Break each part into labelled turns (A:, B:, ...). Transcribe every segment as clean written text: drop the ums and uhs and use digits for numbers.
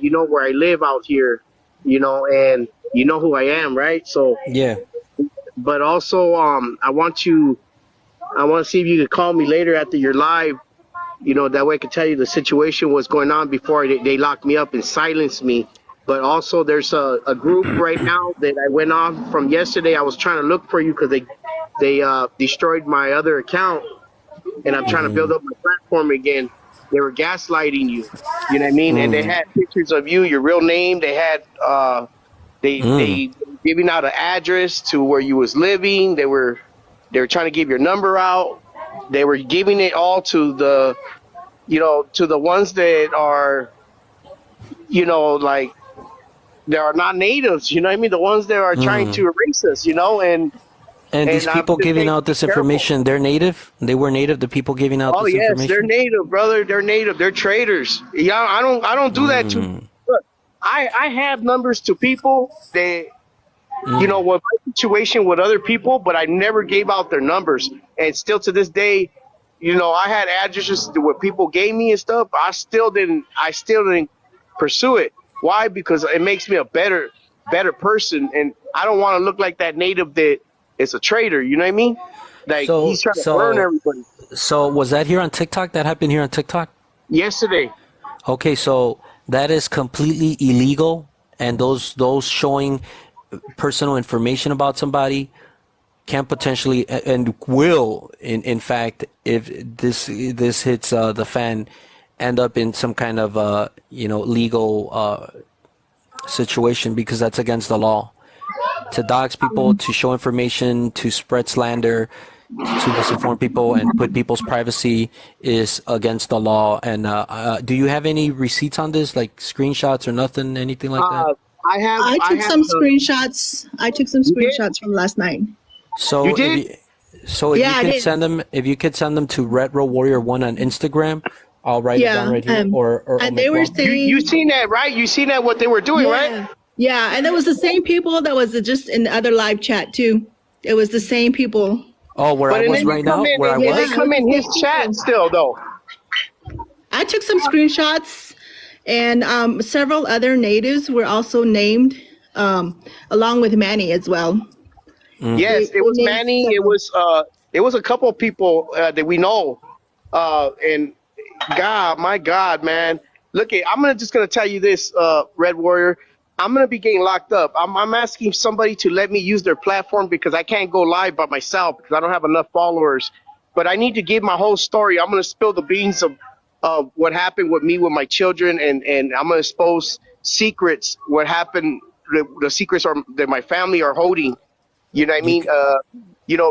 A: that you know where I live out here, and you know who I am, right? So
B: Yeah.
A: but also I want to see if you could call me later after your live, that way I could tell you the situation, what's going on before they locked me up and silenced me. But also there's a group right now that I went off from yesterday. I was trying to look for you because they destroyed my other account, and I'm trying to build up my platform again. They were gaslighting you, you know what I mean? And they had pictures of you, your real name. They had they giving out an address to where you was living. They were trying to give your number out. They were giving it all to the ones that are, like, they are not natives, you know what I mean? The ones that are trying to erase us,
B: And these
A: I'm
B: people
A: just
B: giving
A: saying,
B: out this
A: be careful.
B: information, they're native? They were native, the people giving out
A: Oh
B: this
A: yes, they're
B: information?
A: native, brother. They're native. They're traitors. Yeah, I don't do that to. Look, I have numbers to people that what my situation with other people, but I never gave out their numbers. And still to this day, I had addresses to what people gave me and stuff. I still didn't pursue it. Why? Because it makes me a better person, and I don't want to look like that native that is a traitor. You know what I mean? Like, he's trying to burn everybody.
B: So was that here on TikTok? That happened here on TikTok?
A: Yesterday.
B: Okay, so that is completely illegal, and those showing personal information about somebody can potentially and will, in fact, if this hits the fan, end up in some kind of legal situation, because that's against the law. To dox people, to show information, to spread slander, to misinform people and put people's privacy is against the law. And do you have any receipts on this, like screenshots or nothing, anything like that?
A: I
C: took some screenshots. I took some screenshots from last night.
B: So
A: You did?
B: if you could send them to Retro Warrior 1 on Instagram, I'll write it down right here. Or
C: and they were saying
A: you seen that, right? You seen that what they were doing, right?
C: Yeah, and it was the same people that was just in the other live chat too. It was the same people.
B: Oh, where I was right now? Where I was?
A: They come in his chat still, though.
C: I took some screenshots, and several other natives were also named, along with Manny as well.
A: Yes, it was Manny. It was a couple of people that we know, and my God, man. Look, I'm just gonna tell you this, Red Warrior. I'm gonna be getting locked up. I'm asking somebody to let me use their platform because I can't go live by myself because I don't have enough followers. But I need to give my whole story. I'm gonna spill the beans of what happened with me with my children, and I'm gonna expose secrets. What happened? The secrets that my family are holding. You know what I mean?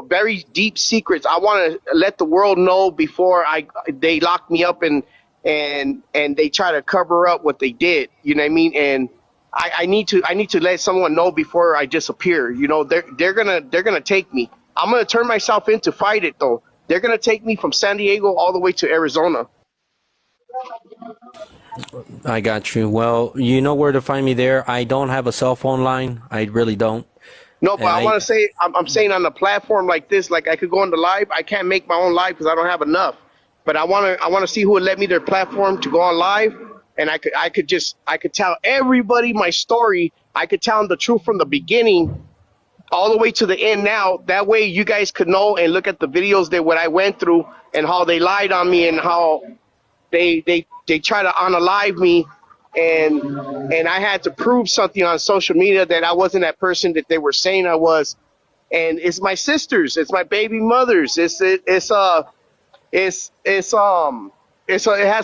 A: Very deep secrets. I want to let the world know before they lock me up and they try to cover up what they did. You know what I mean? And I need to let someone know before I disappear. They're gonna take me. I'm gonna turn myself in to fight it though. They're gonna take me from San Diego all the way to Arizona.
B: I got you. Well, you know where to find me there. I don't have a cell phone line. I really don't.
A: No, but I want to say, I'm saying on a platform like this, like I could go into live. I can't make my own live because I don't have enough. But I want to see who would let me their platform to go on live, and I could tell everybody my story. I could tell them the truth from the beginning, all the way to the end. Now that way, you guys could know and look at the videos that what I went through and how they lied on me and how they try to unalive me. And I had to prove something on social media that I wasn't that person that they were saying I was. And it's my sisters, it's my baby mothers. It has a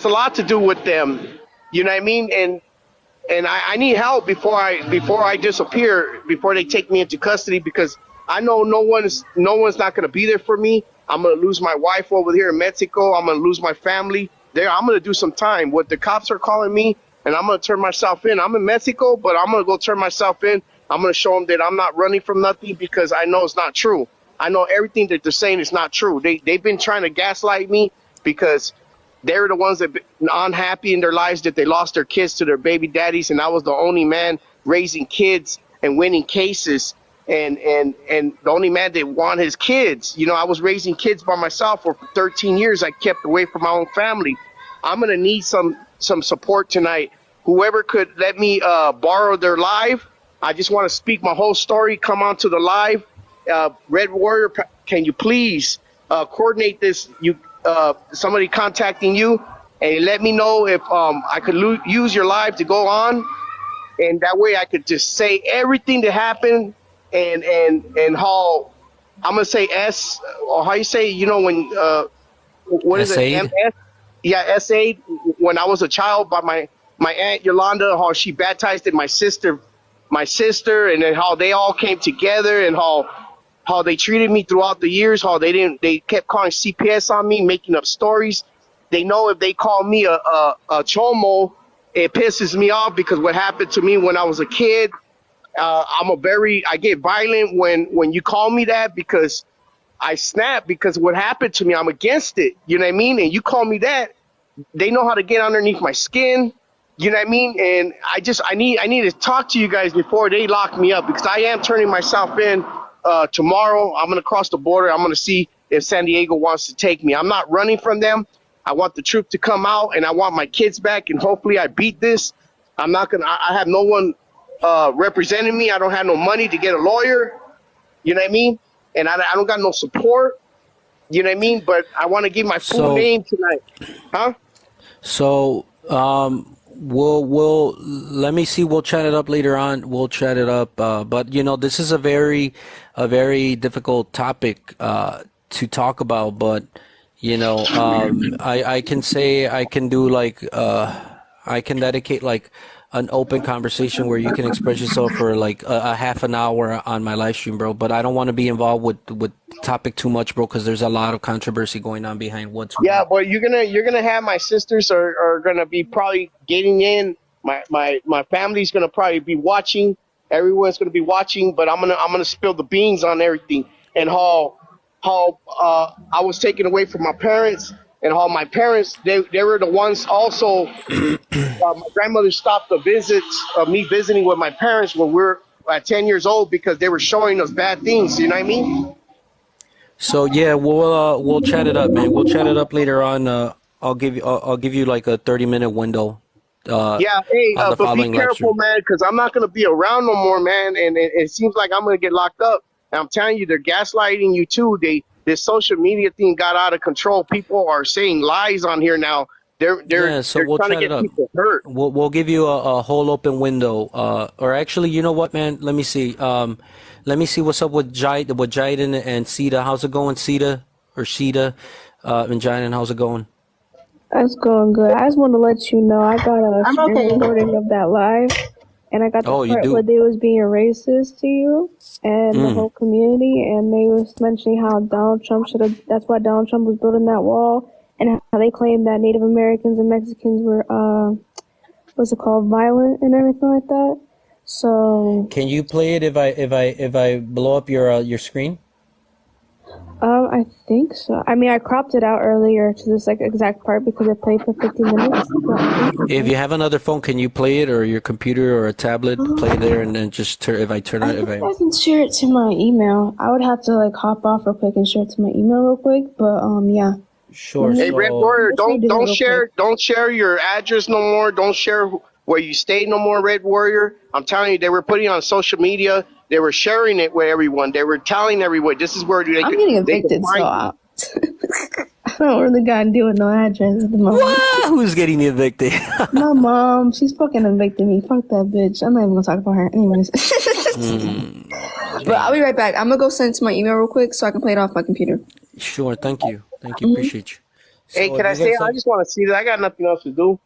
A: lot to do with them. You know what I mean? And I need help before I disappear, before they take me into custody, because I know no one's not gonna be there for me. I'm gonna lose my wife over here in Mexico. I'm gonna lose my family there. I'm gonna do some time. What the cops are calling me, and I'm going to turn myself in. I'm in Mexico, but I'm going to go turn myself in. I'm going to show them that I'm not running from nothing because I know it's not true. I know everything that they're saying is not true. They've been trying to gaslight me because they're the ones that been unhappy in their lives that they lost their kids to their baby daddies, and I was the only man raising kids and winning cases, and the only man that won his kids. I was raising kids by myself for 13 years. I kept away from my own family. I'm going to need some support tonight, whoever could let me borrow their live. I just want to speak my whole story. Come on to the live. Red Warrior, can you please coordinate this? Somebody contacting you and let me know if I could use your live to go on, and that way I could just say everything that happened and how I'm gonna say S, or how you say, when what is it,
B: Essayed?
A: MS? Yeah, essayed when I was a child by my aunt Yolanda, how she baptized my sister, and then how they all came together, and how they treated me throughout the years, how they kept calling CPS on me, making up stories. They know if they call me a chomo, it pisses me off, because what happened to me when I was a kid, I get violent when you call me that, because I snap, because what happened to me, I'm against it. You know what I mean? And you call me that, they know how to get underneath my skin. You know what I mean? And I need to talk to you guys before they lock me up, because I am turning myself in tomorrow. I'm going to cross the border. I'm going to see if San Diego wants to take me. I'm not running from them. I want the truth to come out, and I want my kids back, and hopefully I beat this. I'm not going to, I have no one representing me. I don't have no money to get a lawyer. You know what I mean? And I don't got no support. You know what I mean? But I want to give my full name tonight. Huh?
B: So, we'll let me see. We'll chat it up later on. We'll chat it up. But this is a very difficult topic to talk about. But I can say I can do like I can dedicate like an open conversation where you can express yourself for like a half an hour on my live stream, bro. But I don't want to be involved with the topic too much, bro, because there's a lot of controversy going on behind what's.
A: Yeah, but you're gonna have my sisters are gonna be probably getting in. My family's gonna probably be watching. Everyone's gonna be watching, but I'm gonna spill the beans on everything, and how I was taken away from my parents, and how my parents they were the ones also. My grandmother stopped the visits of me visiting with my parents when we were at 10 years old, because they were showing us bad things. You know what I mean?
B: So yeah, we'll chat it up, man. We'll chat it up later on. I'll give you like a 30-minute window.
A: Yeah, hey,
B: on the
A: but be
B: following live
A: careful,
B: stream.
A: man, because I'm not gonna be around no more, man. And it seems like I'm gonna get locked up. And I'm telling you, they're gaslighting you too. This social media thing got out of control. People are saying lies on here now.
B: Yeah, so
A: They're
B: we'll
A: trying to
B: chat it
A: get
B: up.
A: people hurt.
B: We'll give you a whole open window. Or actually, you know what, man? Let me see. Let me see what's up with Jaden and Sita. How's it going, Sita or Sita? And Jaden, how's it going?
D: That's going good. I just want to let you know I got a screen recording of that live, and I got the part where they was being racist to you and the whole community, and they was mentioning how Donald Trump should have. That's why Donald Trump was building that wall, and how they claimed that Native Americans and Mexicans were what's it called, violent and everything like that. So
B: can you play it if I blow up your screen?
D: I think so. I mean, I cropped it out earlier to this like exact part because it played for 15 minutes.
B: If you have another phone, can you play it, or your computer or a tablet? Play there, and then just turn. I
D: can share it to my email. I would have to like hop off real quick and share it to my email real quick. But yeah.
B: Sure.
A: Hey, Red Warrior, don't share your address no more. Don't share where you stay no more, Red Warrior. I'm telling you, they were putting it on social media. They were sharing it with everyone. They were telling everyone this is where they
D: I'm getting evicted, so I don't really got to deal with no address at the moment.
B: What? Who's getting evicted?
D: My mom. She's fucking evicted me. Fuck that bitch. I'm not even gonna talk about her. Anyways. But I'll be right back. I'm gonna go send it to my email real quick so I can play it off my computer.
B: Sure. Thank you. Appreciate you.
A: Hey, can I say? I just want to see that. I got nothing else to do.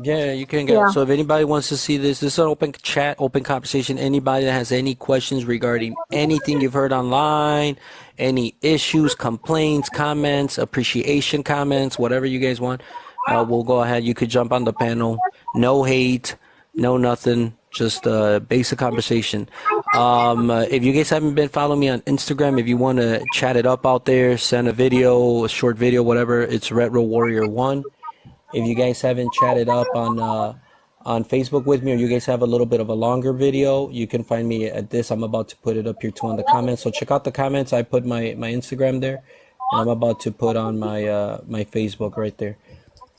B: Yeah, you can get. So if anybody wants to see this is an open chat, open conversation. Anybody that has any questions regarding anything you've heard online, any issues, complaints, comments, appreciation comments, whatever you guys want, we'll go ahead. You could jump on the panel. No hate, no nothing, just basic conversation. If you guys haven't been following me on Instagram, if you want to chat it up out there, send a video, a short video, whatever, it's Retro Warrior 1. If you guys haven't chatted up on Facebook with me, or you guys have a little bit of a longer video, you can find me at this. I'm about to put it up here too on the comments. So check out the comments. I put my Instagram there, and I'm about to put on my my Facebook right there.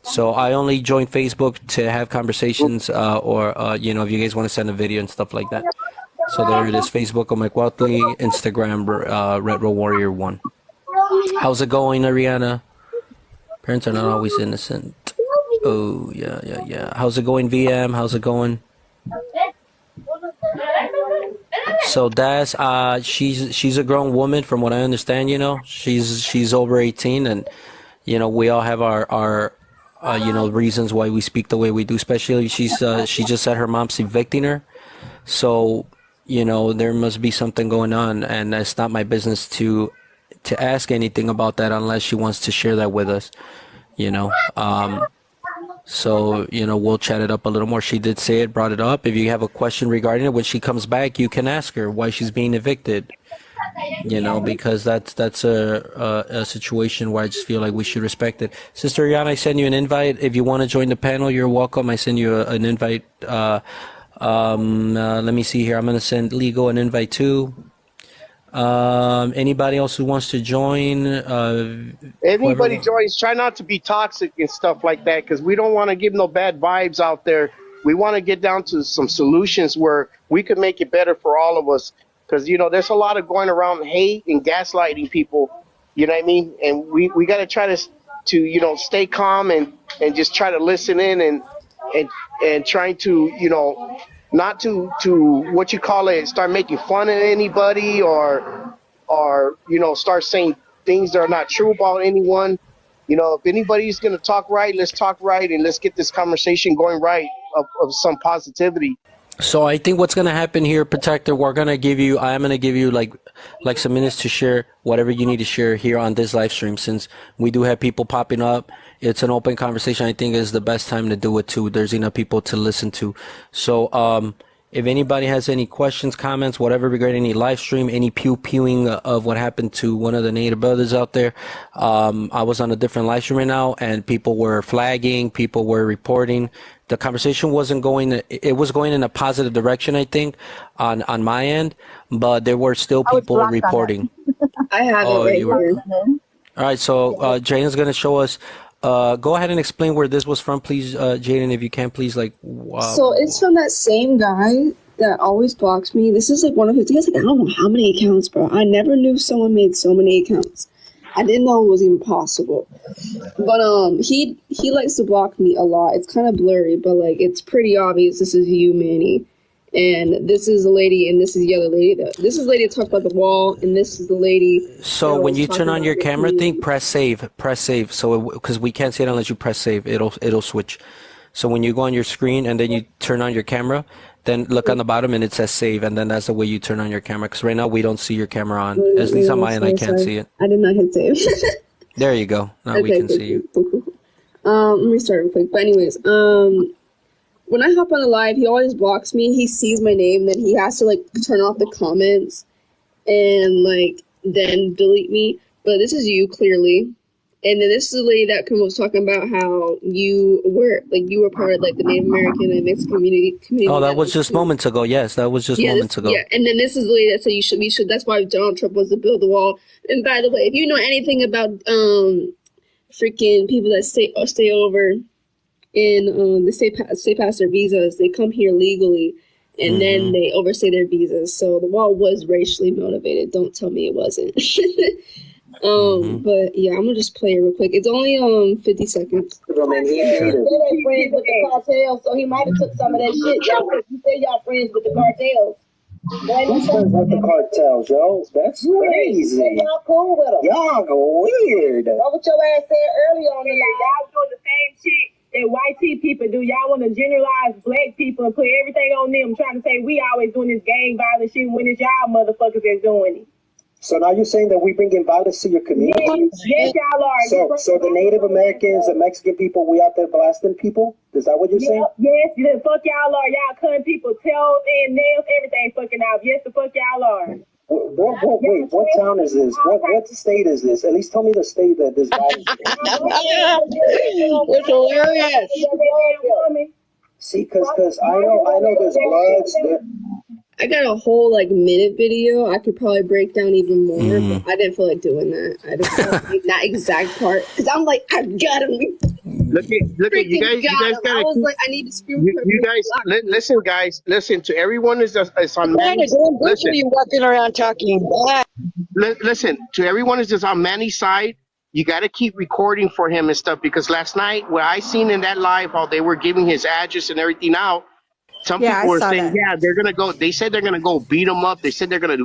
B: So I only join Facebook to have conversations, or you know, if you guys want to send a video and stuff like that. So there it is, Facebook, Mike Watley, Instagram, Retro Warrior 1. How's it going, Ariana? Parents are not always innocent. Oh, yeah. How's it going, VM? How's it going? So that's she's a grown woman from what I understand, you know. She's over 18, and you know, we all have our you know, reasons why we speak the way we do, especially she just said her mom's evicting her. So, you know, there must be something going on, and it's not my business to ask anything about that unless she wants to share that with us, you know. So, you know, we'll chat it up a little more. She did say it, brought it up. If you have a question regarding it, when she comes back, you can ask her why she's being evicted, you know, because that's a situation where I just feel like we should respect it. Sister Rihanna, I send you an invite. If you want to join the panel, you're welcome. I send you an invite. Let me see here. I'm going to send Legal an invite too. Anybody else who wants to join?
A: Anybody joins, try not to be toxic and stuff like that, because we don't want to give no bad vibes out there. We want to get down to some solutions where we could make it better for all of us, because, you know, there's a lot of going around hate and gaslighting people, you know what I mean? And we got to try to, you know, stay calm and just try to listen in and trying to, you know, not to what you call it, start making fun of anybody or you know, start saying things that are not true about anyone. You know, if anybody's going to talk right, let's talk right, and let's get this conversation going right of some positivity.
B: So I think what's going to happen here, Protector, I'm going to give you like some minutes to share whatever you need to share here on this live stream. Since we do have people popping up, it's an open conversation. I think is the best time to do it too. There's enough people to listen to. So if anybody has any questions, comments, whatever regarding any live stream, any pew-pewing of what happened to one of the Native brothers out there, I was on a different live stream right now, and people were flagging, people were reporting. The conversation wasn't going, it was going in a positive direction, I think, on my end, but there were still people reporting.
E: I have it right here.
B: All right, so Jaden's going to show us. Go ahead and explain where this was from, please, Jaden, if you can, please.
E: So it's from that same guy that always blocks me. This is like one of his. He has like, I don't know how many accounts, bro. I never knew someone made so many accounts. I didn't know it was even possible. But he likes to block me a lot. It's kind of blurry, but like it's pretty obvious. This is you, Manny. And this is the lady, and this is the other lady. This is the lady that talked about the wall, and this is the lady.
B: So when you turn on your camera thing, press save. Press save. So because we can't see it unless you press save, it'll switch. So when you go on your screen and then you turn on your camera, then look on the bottom and it says save, and then that's the way you turn on your camera. Because right now we don't see your camera on. At least on my end, I can't see it.
E: I did not hit save.
B: There you go. Now we can see you.
E: Cool. Let me start real quick. But anyways, when I hop on the live, he always blocks me. He sees my name, then he has to like turn off the comments and like then delete me. But this is you clearly, and then this is the lady that was talking about how you were part of like the Native American and Mexican community.
B: Oh, that was just moments ago. Yes, that was just moments ago.
E: Yeah, and then this is the lady that said we should. That's why Donald Trump wants to build the wall. And by the way, if you know anything about freaking people that stay over. And they pass their visas, they come here legally, and then they overstay their visas. So the wall was racially motivated. Don't tell me it wasn't. But yeah, I'm gonna just play it real quick. It's only 50 seconds.
F: They friends with the cartel, so he might have took some of that shit. Y'all, you say y'all friends with the cartels.
G: Who's friends with the cartels, yo? That's crazy.
F: Y'all cool with them.
G: Y'all go weird.
F: That's what your ass said earlier on the line. Y'all doing the same shit that white people do. Y'all want to generalize black people and put everything on them, trying to say we always doing this gang violence shit when it's y'all motherfuckers that's doing it.
G: So now you're saying that we bring in violence to your community?
F: Yes, y'all are.
G: So the Native Americans, the Mexican people, we out there blasting people? Is that what you're saying?
F: Yes, fuck y'all are. Y'all cutting people tails and nails, everything fucking out. Yes, the fuck y'all are.
G: Wait, what town is this? What state is this? At least tell me the state that this violence is.
F: It's hilarious.
G: See, because I know there's bloods there.
E: I got a whole like minute video. I could probably break down even more, but I didn't feel like doing that. I didn't feel like that exact part because I'm like, I got him.
A: look at you
E: Freaking
A: guys. You
E: got
A: guys
E: him. I
A: gotta
E: was
A: keep.
E: like, I need to scream for
A: You
E: him.
A: guys, listen, guys. Listen to everyone is on
H: Manny,
A: Manny's.
H: don't
A: Listen,
H: you walking around talking bad.
A: listen to everyone is just on Manny's side. You got to keep recording for him and stuff because last night, what I seen in that live, how they were giving his address and everything out. Some
C: Yeah, I
A: people were
C: saw
A: saying,
C: that.
A: yeah, they're gonna go. They said they're gonna go beat him up. They said they're gonna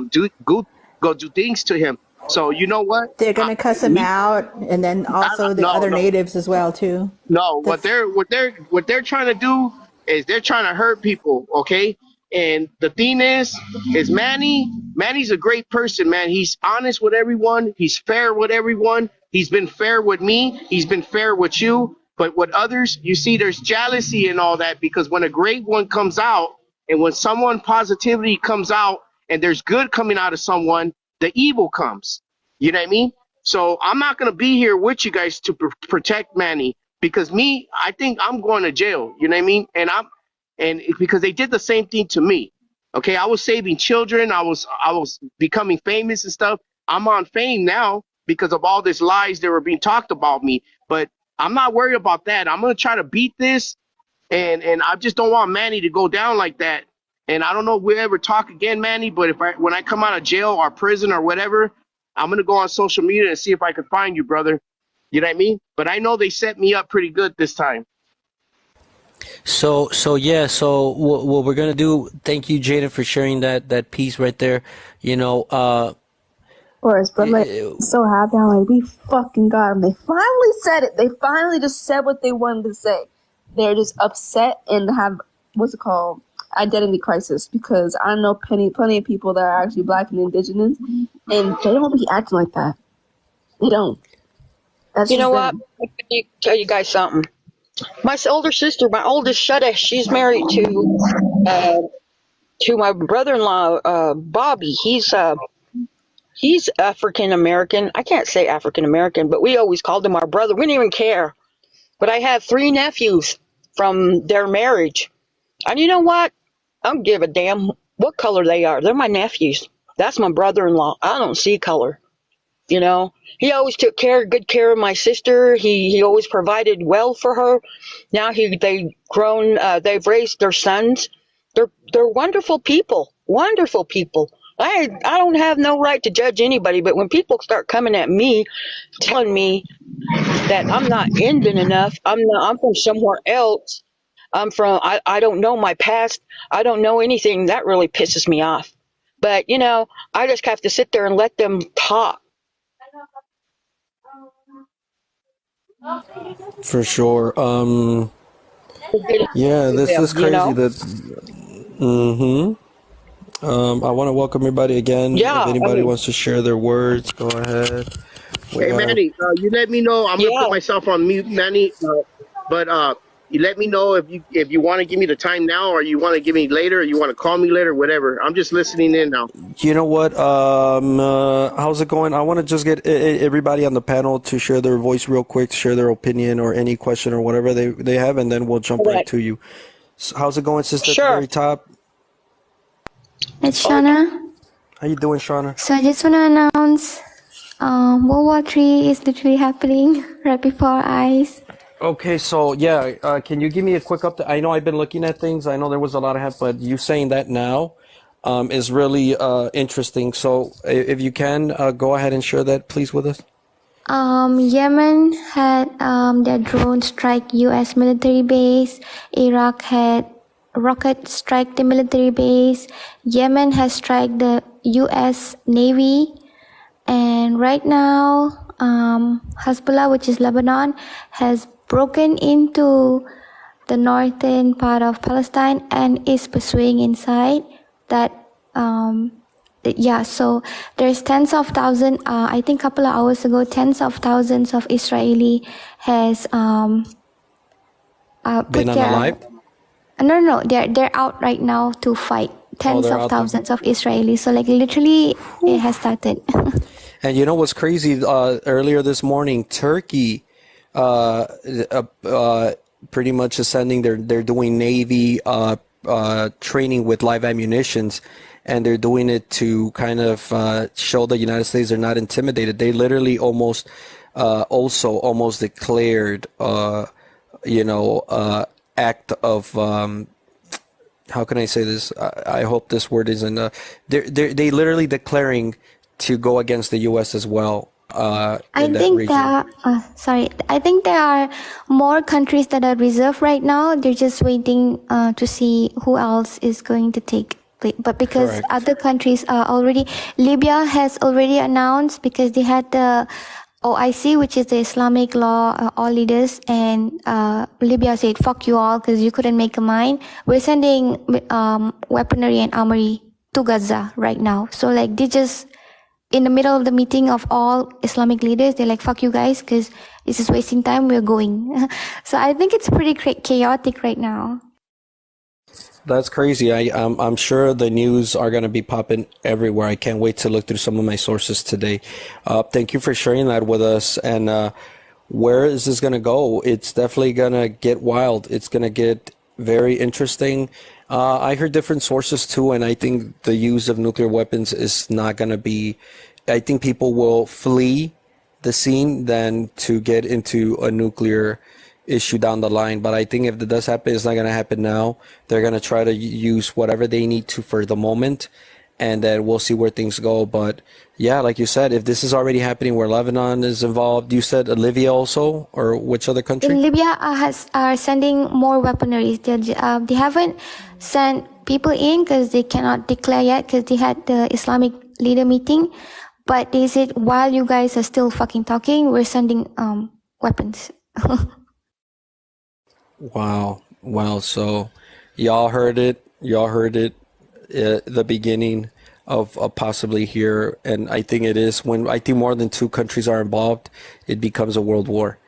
A: go do things to him. So you know what?
C: They're gonna cuss him out, and then also the
A: No,
C: other
A: no.
C: natives as well too.
A: No, what
C: That's
A: they're trying to do is they're trying to hurt people, okay? And the thing is Manny's a great person, man. He's honest with everyone. He's fair with everyone. He's been fair with me. He's been fair with you. But with others, you see, there's jealousy and all that because when a great one comes out, and when someone positivity comes out, and there's good coming out of someone, the evil comes. You know what I mean? So I'm not gonna be here with you guys to protect Manny because I think I'm going to jail. You know what I mean? And because they did the same thing to me. Okay, I was saving children. I was becoming famous and stuff. I'm on fame now because of all this lies that were being talked about me. But I'm not worried about that. I'm gonna try to beat this, and I just don't want Manny to go down like that. And I don't know if we'll ever talk again, Manny. But when I come out of jail or prison or whatever, I'm gonna go on social media and see if I can find you, brother. You know what I mean? But I know they set me up pretty good this time.
B: So yeah. So what we're gonna do? Thank you, Jaden, for sharing that piece right there. You know,
E: Course, but like, so happy. I'm like, we fucking got them. They finally said it. They finally just said what they wanted to say. They're just upset and have what's it called, identity crisis, because I know plenty of people that are actually black and indigenous, and they don't be acting like that. They don't. That's
H: You know what?
E: them.
H: Let me tell you guys something. My older sister, my oldest Shudda, she's married to my brother-in-law, Bobby. He's African American. I can't say African American, but we always called him our brother. We didn't even care. But I have 3 nephews from their marriage. And you know what? I don't give a damn what color they are. They're my nephews. That's my brother-in-law. I don't see color. You know, he always took good care of my sister. He always provided well for her. Now they've raised their sons. They're wonderful people. Wonderful people. I don't have no right to judge anybody, but when people start coming at me, telling me that I'm not Indian enough, I'm from somewhere else. I don't know my past. I don't know anything. That really pisses me off. But you know, I just have to sit there and let them talk.
B: for sure. Yeah, this is
H: You
B: crazy.
H: know?
B: That. Mm-hmm. I want to welcome everybody again.
H: Yeah,
B: If
H: I
B: anybody
H: mean,
B: wants to share their words, go ahead. We
A: Hey,
B: got
A: Manny, you let me know. I'm gonna
H: yeah.
A: put myself on mute, Manny. But you let me know if you want to give me the time now, or you want to give me later, or you want to call me later, whatever. I'm just listening in now.
B: You know what? How's it going? I want to just get everybody on the panel to share their voice real quick, share their opinion or any question or whatever they have, and then we'll jump right
H: Correct.
B: to you. So how's it going, sister? At the
H: Sure.
B: very top.
I: It's Shauna.
B: How you doing, Shauna?
I: So I just want to announce World War III is literally happening right before our eyes.
B: Okay, so yeah, can you give me a quick update? I know I've been looking at things. I know there was a lot of but you saying that now is really interesting. So if you can, go ahead and share that, please, with us.
I: Yemen had their drone strike U.S. military base. Iraq had rocket strike the military base. Yemen has struck the U.S. Navy. And right now, Hezbollah, which is Lebanon, has broken into the northern part of Palestine and is pursuing inside that. So there's tens of thousands. I think a couple of hours ago, tens of thousands of Israeli has
B: Been unalived?
I: No, they're out right now to fight. Tens of thousands of Israelis. So like literally, it has started.
B: And you know what's crazy? Earlier this morning, Turkey, pretty much is sending they're doing Navy training with live ammunitions, and they're doing it to kind of show the United States they're not intimidated. They literally almost declared act of how can I say this? I hope this word isn't. They literally declaring to go against the U.S. as well. In that region.
I: I think there are more countries that are reserved right now. They're just waiting to see who else is going to take. But because
B: Correct.
I: other countries are already, Libya has already announced because they had the OIC, which is the Islamic law, all leaders, and Libya said, fuck you all, because you couldn't make a mind. We're sending weaponry and armory to Gaza right now. So like they just, in the middle of the meeting of all Islamic leaders, they're like, fuck you guys, because this is wasting time, we're going. So I think it's pretty chaotic right now.
B: That's crazy. I'm sure the news are going to be popping everywhere. I can't wait to look through some of my sources today. Thank you for sharing that with us. And where is this going to go? It's definitely going to get wild. It's going to get very interesting. I heard different sources too, and I think the use of nuclear weapons is not going to be, I think people will flee the scene than to get into a nuclear issue down the line. But I think if it does happen, it's not going to happen now. They're going to try to use whatever they need to for the moment, and then we'll see where things go. But yeah, like you said, if this is already happening where Lebanon is involved, you said Libya also, or which other country?
I: In Libya are sending more weaponry. They haven't sent people in because they cannot declare yet because they had the Islamic leader meeting. But they said, while you guys are still fucking talking, we're sending weapons.
B: Wow. So y'all heard it. The beginning of possibly here. And I think it is when I think more than two countries are involved, it becomes a world war.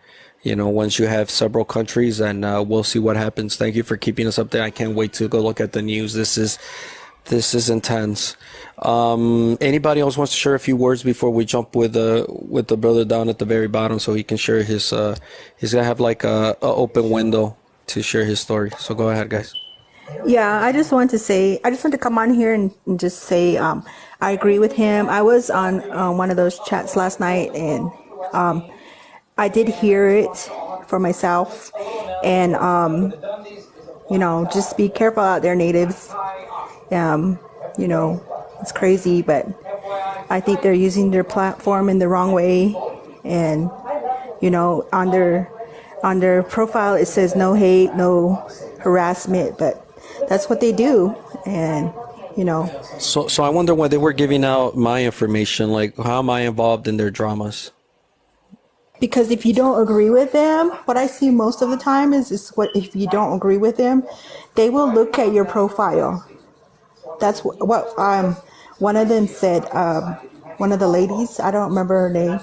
B: Once you have several countries, and we'll see what happens. Thank you for keeping us updated. I can't wait to go look at the news. This is intense. Anybody else wants to share a few words before we jump with the brother down at the very bottom, so he can share his he's gonna have like a open window to share his story. So go ahead, guys.
C: Yeah, I just want to come on here and just say I agree with him. I was on one of those chats last night, and I did hear it for myself. And just be careful out there, natives. It's crazy, but I think they're using their platform in the wrong way. And on their profile it says no hate, no harassment, but that's what they do. And
B: So I wonder why they were giving out my information. Like, how am I involved in their dramas?
C: Because if you don't agree with them, what I see most of the time is if you don't agree with them, they will look at your profile. That's what one of them said. One of the ladies, I don't remember her name,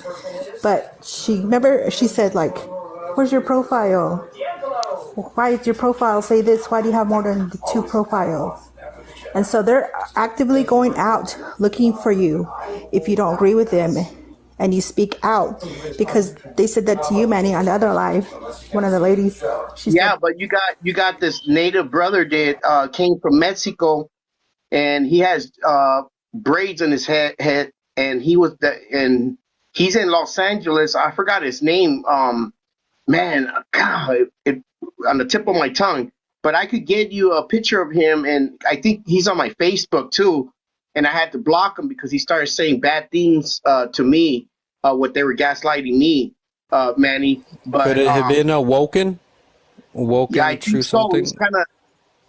C: but she said, like, where's your profile? Why does your profile say this? Why do you have more than 2 profiles? And so they're actively going out looking for you if you don't agree with them and you speak out, because they said that to you, Manny, on the other live. One of the ladies, she said,
A: but you got this native brother that came from Mexico, and he has braids on his head, and he's in Los Angeles. I forgot his name. Man, God, it on the tip of my tongue. But I could get you a picture of him, and I think he's on my Facebook too. And I had to block him because he started saying bad things to me, what they were gaslighting me, Manny. But
B: could it have been woken
A: yeah, I
B: through
A: think so.
B: something?
A: He's kind of,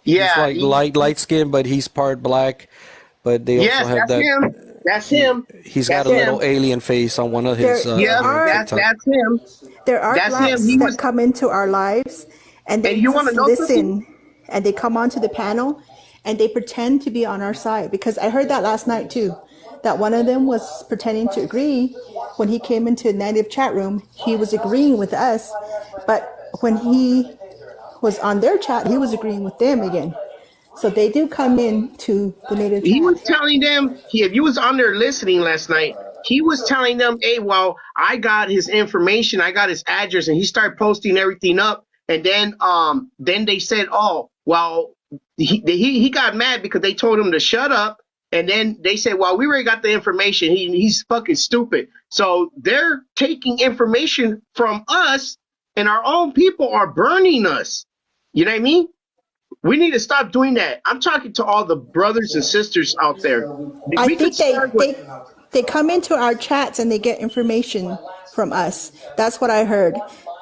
A: yeah,
B: he's like light skin, but he's part black. But they also have
A: that's
B: that.
A: him. That's him.
B: He's got a little alien face on one of his.
A: That's him.
C: There are blacks that come into our lives, and they just listen, and they come onto the panel, and they pretend to be on our side. Because I heard that last night too, that one of them was pretending to agree. When he came into a native chat room, he was agreeing with us, but when he was on their chat, he was agreeing with them again. So they do come in to the native chat.
A: He was telling them, if you was on there listening last night, he was telling them, hey, well, I got his information, I got his address, and he started posting everything up. And then they said, oh, well, he got mad because they told him to shut up. And then they said, well, we already got the information. He's fucking stupid. So they're taking information from us and our own people are burning us. You know what I mean? We need to stop doing that. I'm talking to all the brothers and sisters out there. If
C: I
A: we could
C: think
A: start with,
C: they come into our chats and they get information from us. That's what I heard.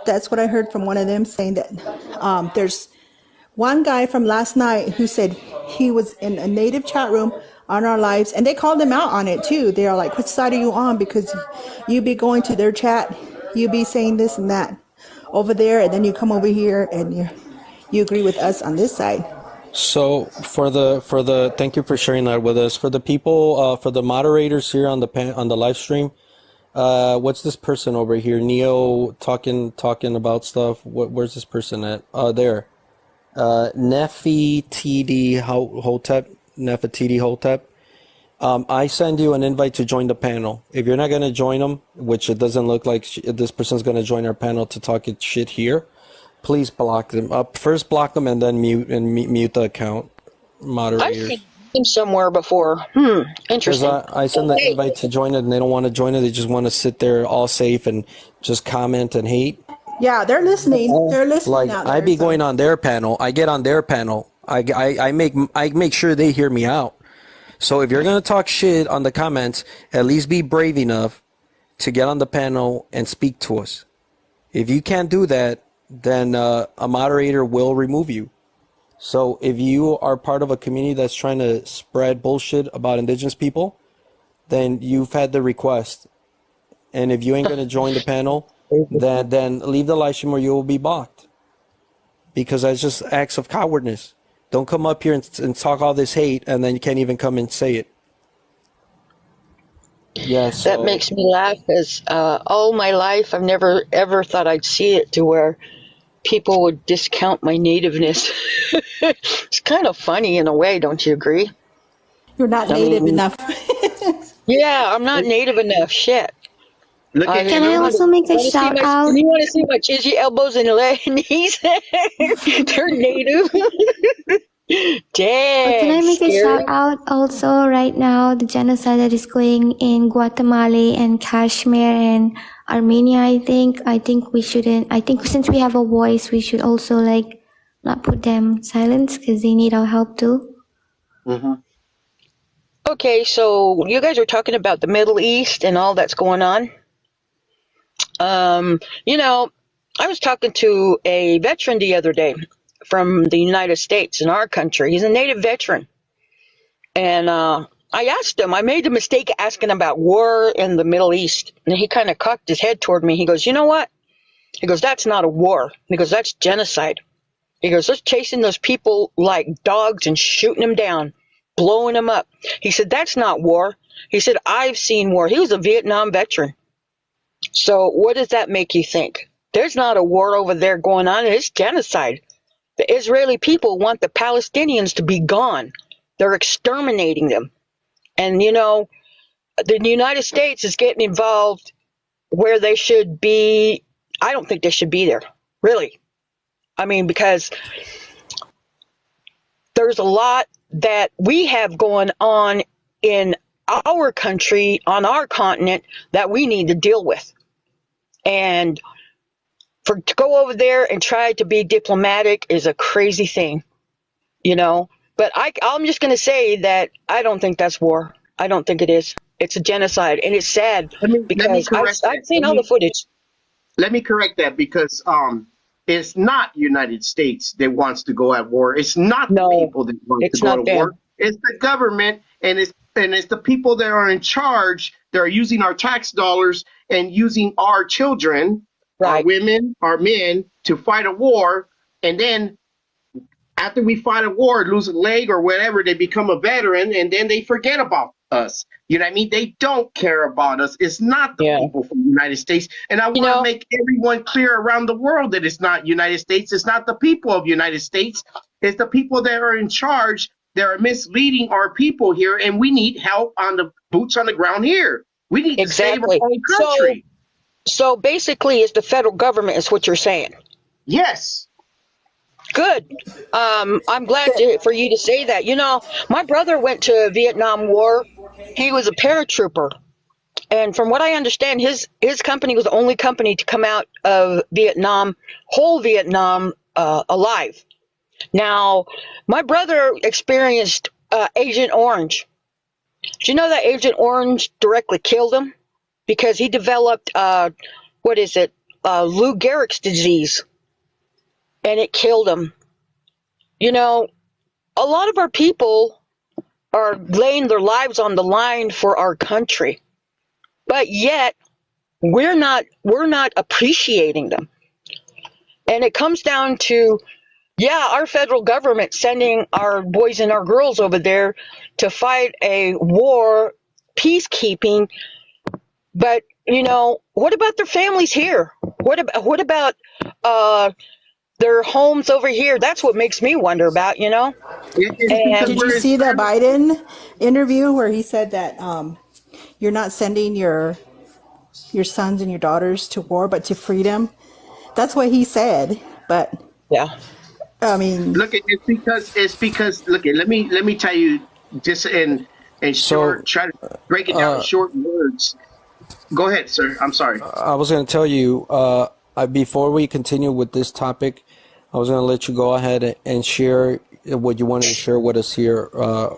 C: That's what I heard from one of them saying that there's one guy from last night who said he was in a native chat room on our lives, and they called him out on it too. They are like, which side are you on? Because you be going to their chat, you be saying this and that over there, and then you come over here and you agree with us on this side.
B: So for the thank you for sharing that with us. For the people, for the moderators here on the live stream, what's this person over here? Neo talking about stuff. Where's this person at? There. Nefertiti Hotep. I send you an invite to join the panel. If you're not going to join them, which it doesn't look like this person's going to join our panel to talk shit here, please block them. First block them and then mute the account. Moderators.
H: I've seen him somewhere before. Interesting.
B: I send the invite to join it and they don't want to join it. They just want to sit there all safe and just comment and hate.
C: Yeah, they're listening. They're listening.
B: Like
C: out there,
B: I be going on their panel. I get on their panel. I make sure they hear me out. So if you're gonna talk shit on the comments, at least be brave enough to get on the panel and speak to us. If you can't do that, then a moderator will remove you. So if you are part of a community that's trying to spread bullshit about indigenous people, then you've had the request. And if you ain't gonna join the panel, then leave the live stream or you will be blocked. Because that's just acts of cowardness. Don't come up here and talk all this hate and then you can't even come and say it. Yeah, so
H: that makes me laugh because all my life I've never ever thought I'd see it to where people would discount my nativeness. It's kind of funny in a way, don't you agree?
C: You're not native enough.
H: Yeah, I'm not native enough. Shit.
I: Can I also make a shout out?
H: You want to see my chizzy elbows and knees? They're native. Dang.
I: Can I make a shout out also right now? The genocide that is going in Guatemala and Kashmir and Armenia, I think we shouldn't. I think since we have a voice, we should also like not put them silence because they need our help too.
H: Mm-hmm. Okay, so you guys are talking about the Middle East and all that's going on. You know, I was talking to a veteran the other day from the United States in our country. He's a native veteran. And I asked him, I made the mistake asking about war in the Middle East. And he kind of cocked his head toward me. He goes, you know what? He goes, that's not a war. He goes, that's genocide. He goes, let's chasing those people like dogs and shooting them down, blowing them up. He said, that's not war. He said, I've seen war. He was a Vietnam veteran. So what does that make you think? There's not a war over there going on. It's genocide. The Israeli people want the Palestinians to be gone. They're exterminating them. And, you know, the United States is getting involved where they should be. I don't think they should be there, really. I mean, because there's a lot that we have going on in our country, on our continent, that we need to deal with. And to go over there and try to be diplomatic is a crazy thing, you know. But I'm just going to say that I don't think that's war. I don't think it is. It's a genocide, and it's sad because I've seen all the footage.
A: Let me correct that because it's not United States that wants to go at war. It's not the people that want to go to war. It's the government, and it's the people that are in charge. That are using our tax dollars and using our children, our women, our men to fight a war, and then after we fight a war, lose a leg or whatever, they become a veteran, and then they forget about us. You know what I mean? They don't care about us. It's not the people from the United States. And I want to make everyone clear around the world that it's not United States. It's not the people of United States. It's the people that are in charge that are misleading our people here, and we need help on the boots on the ground here. We need to save our own country.
H: So basically, it's the federal government is what you're saying.
A: Yes.
H: Good. I'm glad for you to say that. You know, my brother went to Vietnam War. He was a paratrooper. And from what I understand, his company was the only company to come out of Vietnam, whole Vietnam, alive. Now, my brother experienced Agent Orange. Do you know that Agent Orange directly killed him? Because he developed, Lou Gehrig's disease, and it killed him. You know, a lot of our people are laying their lives on the line for our country, but yet we're not appreciating them. And it comes down to, our federal government sending our boys and our girls over there to fight a war, peacekeeping, but what about their families here? What about their homes over here? That's what makes me wonder about,
A: It's because
C: Did you
A: we're
C: see the Biden interview where he said that you're not sending your sons and your daughters to war, but to freedom? That's what he said. But
H: yeah,
C: I mean,
A: look, it's because look, let me tell you just in short, try to break it down in short words. Go ahead, sir. I'm sorry.
B: I was going to tell you, before we continue with this topic, I was going to let you go ahead and share what you wanted to share with us here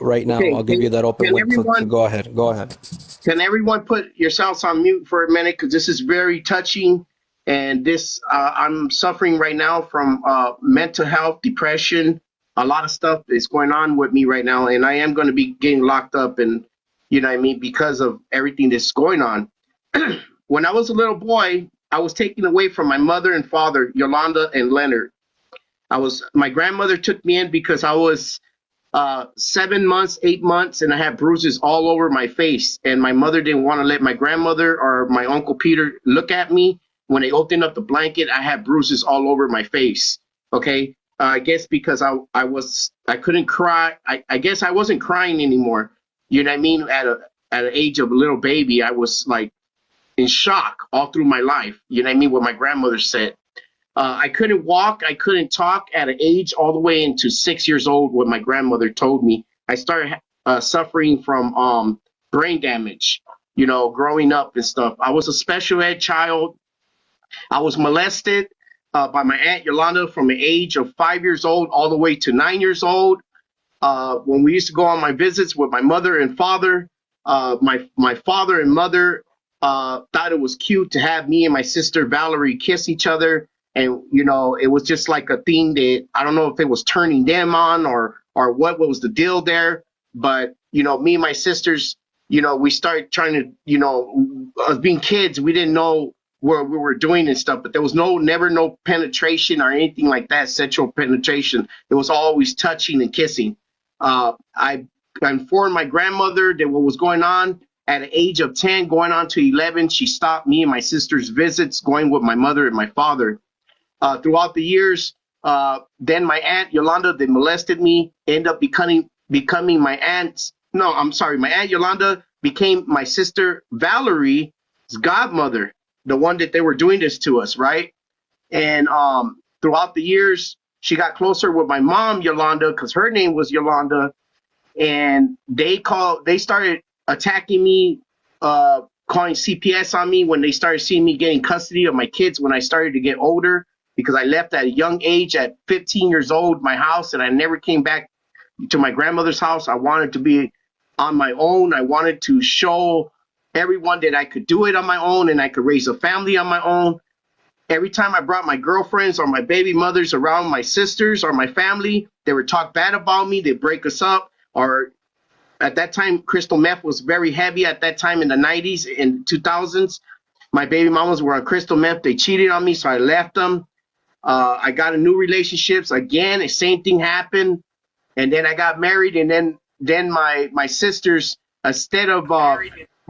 B: right now.
A: Okay,
B: I'll give you that open link. Go ahead.
A: Can everyone put yourselves on mute for a minute? Because this is very touching. And this, I'm suffering right now from mental health, depression. A lot of stuff is going on with me right now. And I am going to be getting locked up and, because of everything that's going on. When I was a little boy, I was taken away from my mother and father, Yolanda and Leonard. My grandmother took me in because I was 7 months, 8 months, and I had bruises all over my face. And my mother didn't want to let my grandmother or my Uncle Peter look at me. When they opened up the blanket, I had bruises all over my face. Okay. I guess because I couldn't cry. I guess I wasn't crying anymore. You know what I mean? At an age of a little baby, I was like in shock all through my life. You know what I mean? What my grandmother said. I couldn't walk. I couldn't talk at an age all the way into 6 years old. What my grandmother told me, I started suffering from brain damage, growing up and stuff. I was a special ed child. I was molested by my Aunt Yolanda from the age of 5 years old all the way to 9 years old. When we used to go on my visits with my mother and father, my father and mother thought it was cute to have me and my sister Valerie kiss each other. And, it was just like a thing that I don't know if it was turning them on or what was the deal there. But, me and my sisters, we started trying to, as being kids, we didn't know what we were doing and stuff. But there was never no penetration or anything like that, sexual penetration. It was always touching and kissing. I informed my grandmother that what was going on. At the age of 10, going on to 11, she stopped me and my sister's visits, going with my mother and my father. Throughout the years, then my Aunt Yolanda, that molested me, ended up becoming my aunt's. No, I'm sorry. My Aunt Yolanda became my sister Valerie's godmother, the one that they were doing this to us, right? And throughout the years, she got closer with my mom, Yolanda, because her name was Yolanda. And they started attacking me, calling CPS on me when they started seeing me getting custody of my kids when I started to get older. Because I left at a young age, at 15 years old, my house, and I never came back to my grandmother's house. I wanted to be on my own. I wanted to show everyone that I could do it on my own and I could raise a family on my own. Every time I brought my girlfriends or my baby mothers around my sisters or my family, they would talk bad about me. They'd break us up. Or at that time, crystal meth was very heavy at that time in the 90s and 2000s. My baby mamas were on crystal meth. They cheated on me, so I left them. I got a new relationships again. The same thing happened, and then I got married. And then my sisters, instead of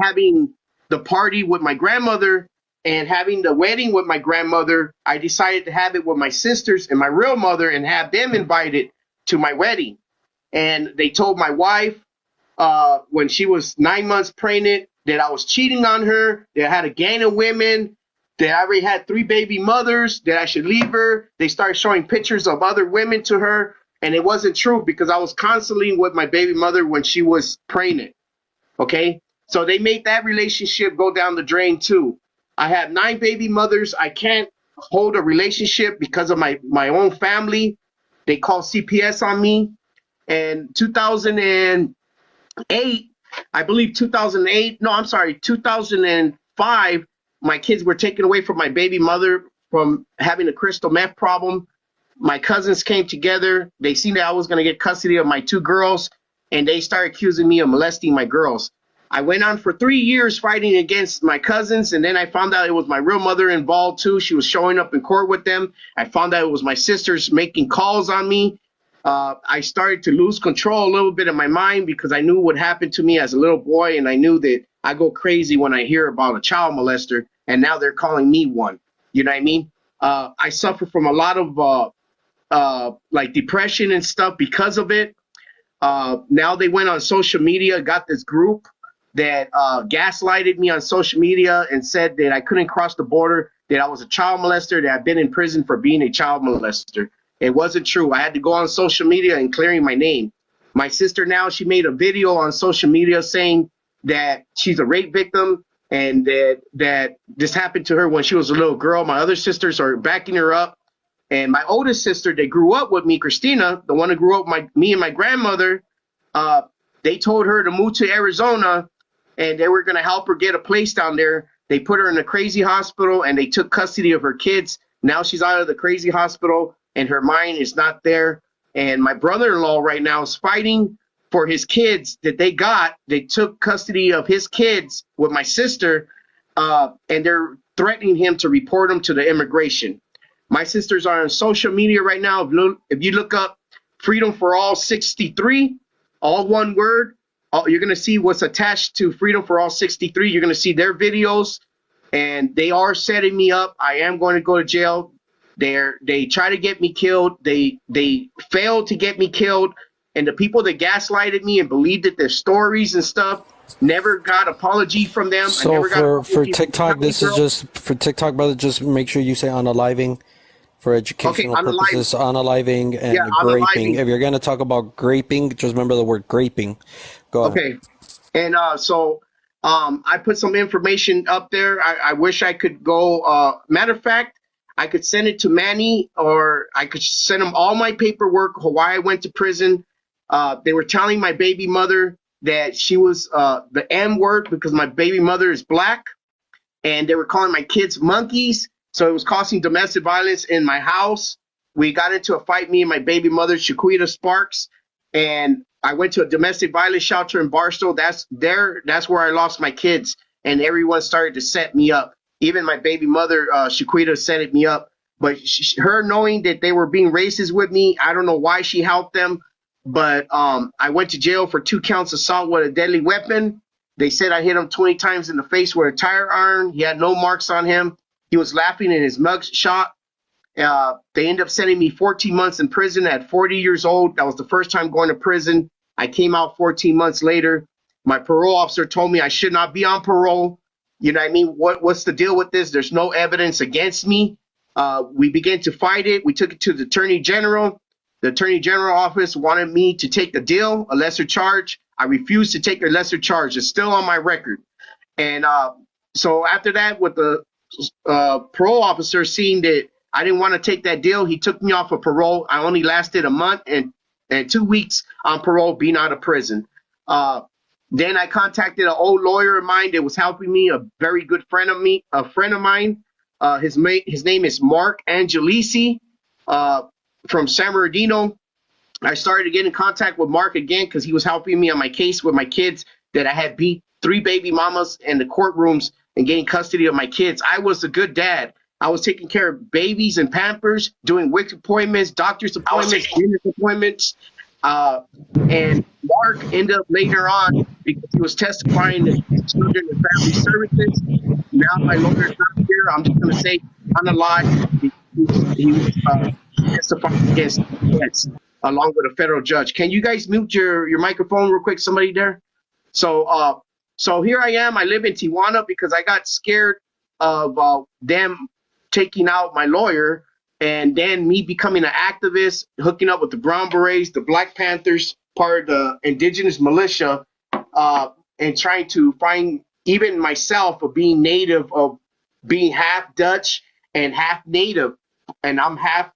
A: having the party with my grandmother and having the wedding with my grandmother, I decided to have it with my sisters and my real mother and have them invited to my wedding. And they told my wife when she was 9 months pregnant that I was cheating on her, that I had a gang of women, that I already had 3 baby mothers, that I should leave her. They started showing pictures of other women to her, and it wasn't true because I was constantly with my baby mother when she was pregnant. Okay? So they made that relationship go down the drain too. I have 9 baby mothers. I can't hold a relationship because of my own family. They call CPS on me. And 2008, I believe 2008, no, I'm sorry, 2005, my kids were taken away from my baby mother from having a crystal meth problem. My cousins came together. They seen that I was going to get custody of my 2 girls, and they started accusing me of molesting my girls. I went on for 3 years fighting against my cousins, and then I found out it was my real mother involved too. She was showing up in court with them. I found out it was my sisters making calls on me. I started to lose control a little bit of my mind because I knew what happened to me as a little boy, and I knew that I go crazy when I hear about a child molester, and now they're calling me one. You know what I mean? I suffer from a lot of like depression and stuff because of it. Now they went on social media, got this group that gaslighted me on social media and said that I couldn't cross the border, that I was a child molester, that I've been in prison for being a child molester. It wasn't true. I had to go on social media and clearing my name. My sister now, she made a video on social media saying that she's a rape victim and that this happened to her when she was a little girl. My other sisters are backing her up. And my oldest sister that grew up with me, Christina, the one who grew up with me and my grandmother, they told her to move to Arizona and they were going to help her get a place down there. They put her in a crazy hospital and they took custody of her kids. Now she's out of the crazy hospital and her mind is not there. And my brother-in-law right now is fighting for his kids that they got. They took custody of his kids with my sister, and they're threatening him to report him to the immigration. My sisters are on social media right now. If you look up Freedom for All 63, all one word, you're going to see what's attached to Freedom for All 63. You're going to see their videos, and they are setting me up. I am going to go to jail. They try to get me killed. They failed to get me killed. And the people that gaslighted me and believed that their stories and stuff never got apology from them.
B: So for TikTok, this is just for TikTok, brother. Just make sure you say unaliving for educational purposes. Unaliving and graping. If you're going to talk about graping, just remember the word graping. Go ahead.
A: Okay. And so I put some information up there. I wish I could go. Matter of fact, I could send it to Manny, or I could send him all my paperwork, why I went to prison. They were telling my baby mother that she was the M word because my baby mother is black, and they were calling my kids monkeys. So it was causing domestic violence in my house. We got into a fight, me and my baby mother, Shaquita Sparks, and I went to a domestic violence shelter in Barstow. That's where I lost my kids, and everyone started to set me up. Even my baby mother, Shaquita, set me up. But her knowing that they were being racist with me, I don't know why she helped them. But I went to jail for 2 counts of assault with a deadly weapon. They said I hit him 20 times in the face with a tire iron. He had no marks on him. He was laughing in his mug shot. They ended up sending me 14 months in prison at 40 years old. That was the first time going to prison. I came out 14 months later. My parole officer told me I should not be on parole. You know what I mean? What's the deal with this? There's no evidence against me. We began to fight it. We took it to the Attorney General. The Attorney General office wanted me to take the deal, a lesser charge. I refused to take a lesser charge. It's still on my record. And so after that, with the parole officer seeing that I didn't want to take that deal, he took me off of parole. I only lasted a month and 2 weeks on parole, being out of prison. Then I contacted an old lawyer of mine that was helping me, a very good friend of mine. His name is Mark Angelisi from San Bernardino. I started to get in contact with Mark again because he was helping me on my case with my kids that I had beat 3 baby mamas in the courtrooms and getting custody of my kids. I was a good dad. I was taking care of babies and Pampers, doing WIC appointments, doctor's appointments, dentist appointments. And Mark ended up later on, because he was testifying to Children and Family Services. Now my lawyer's not here. I'm just going to say unalived. He was testifying against kids along with a federal judge. Can you guys mute your microphone real quick? Somebody there? So here I am. I live in Tijuana because I got scared of them taking out my lawyer, and then me becoming an activist, hooking up with the Brown Berets, the Black Panthers, part of the indigenous militia. and trying to find even myself of being native, of being half Dutch and half native. And I'm half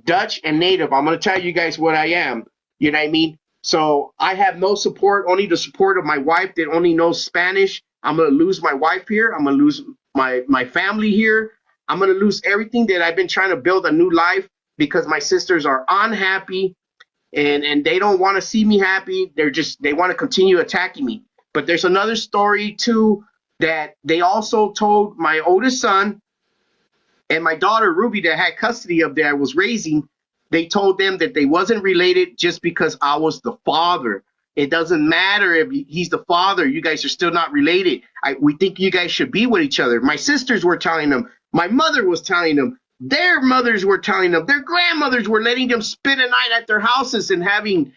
A: Dutch and native. I'm going to tell you guys what I am. You know what I mean? So I have no support, only the support of my wife that only knows Spanish. I'm going to lose my wife here. I'm going to lose my family here. I'm going to lose everything that I've been trying to build a new life because my sisters are unhappy and they don't want to see me happy. They want to continue attacking me. But there's another story too that they also told my oldest son and my daughter Ruby that had custody of that I was raising. They told them that they wasn't related just because I was the father. It doesn't matter if he's the father. You guys are still not related. We think you guys should be with each other. My sisters were telling them. My mother was telling them. Their mothers were telling them. Their grandmothers were letting them spend a night at their houses and having,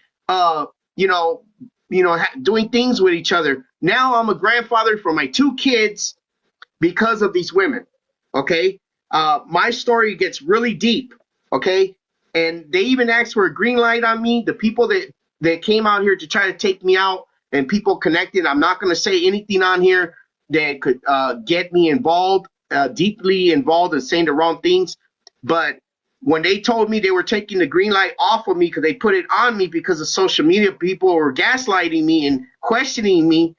A: doing things with each other. Now I'm a grandfather for my 2 kids because of these women. Okay. My story gets really deep. Okay. And they even asked for a green light on me. The people that came out here to try to take me out and people connected. I'm not going to say anything on here that could get me involved, deeply involved in saying the wrong things. But when they told me they were taking the green light off of me because they put it on me because of social media, people were gaslighting me and questioning me,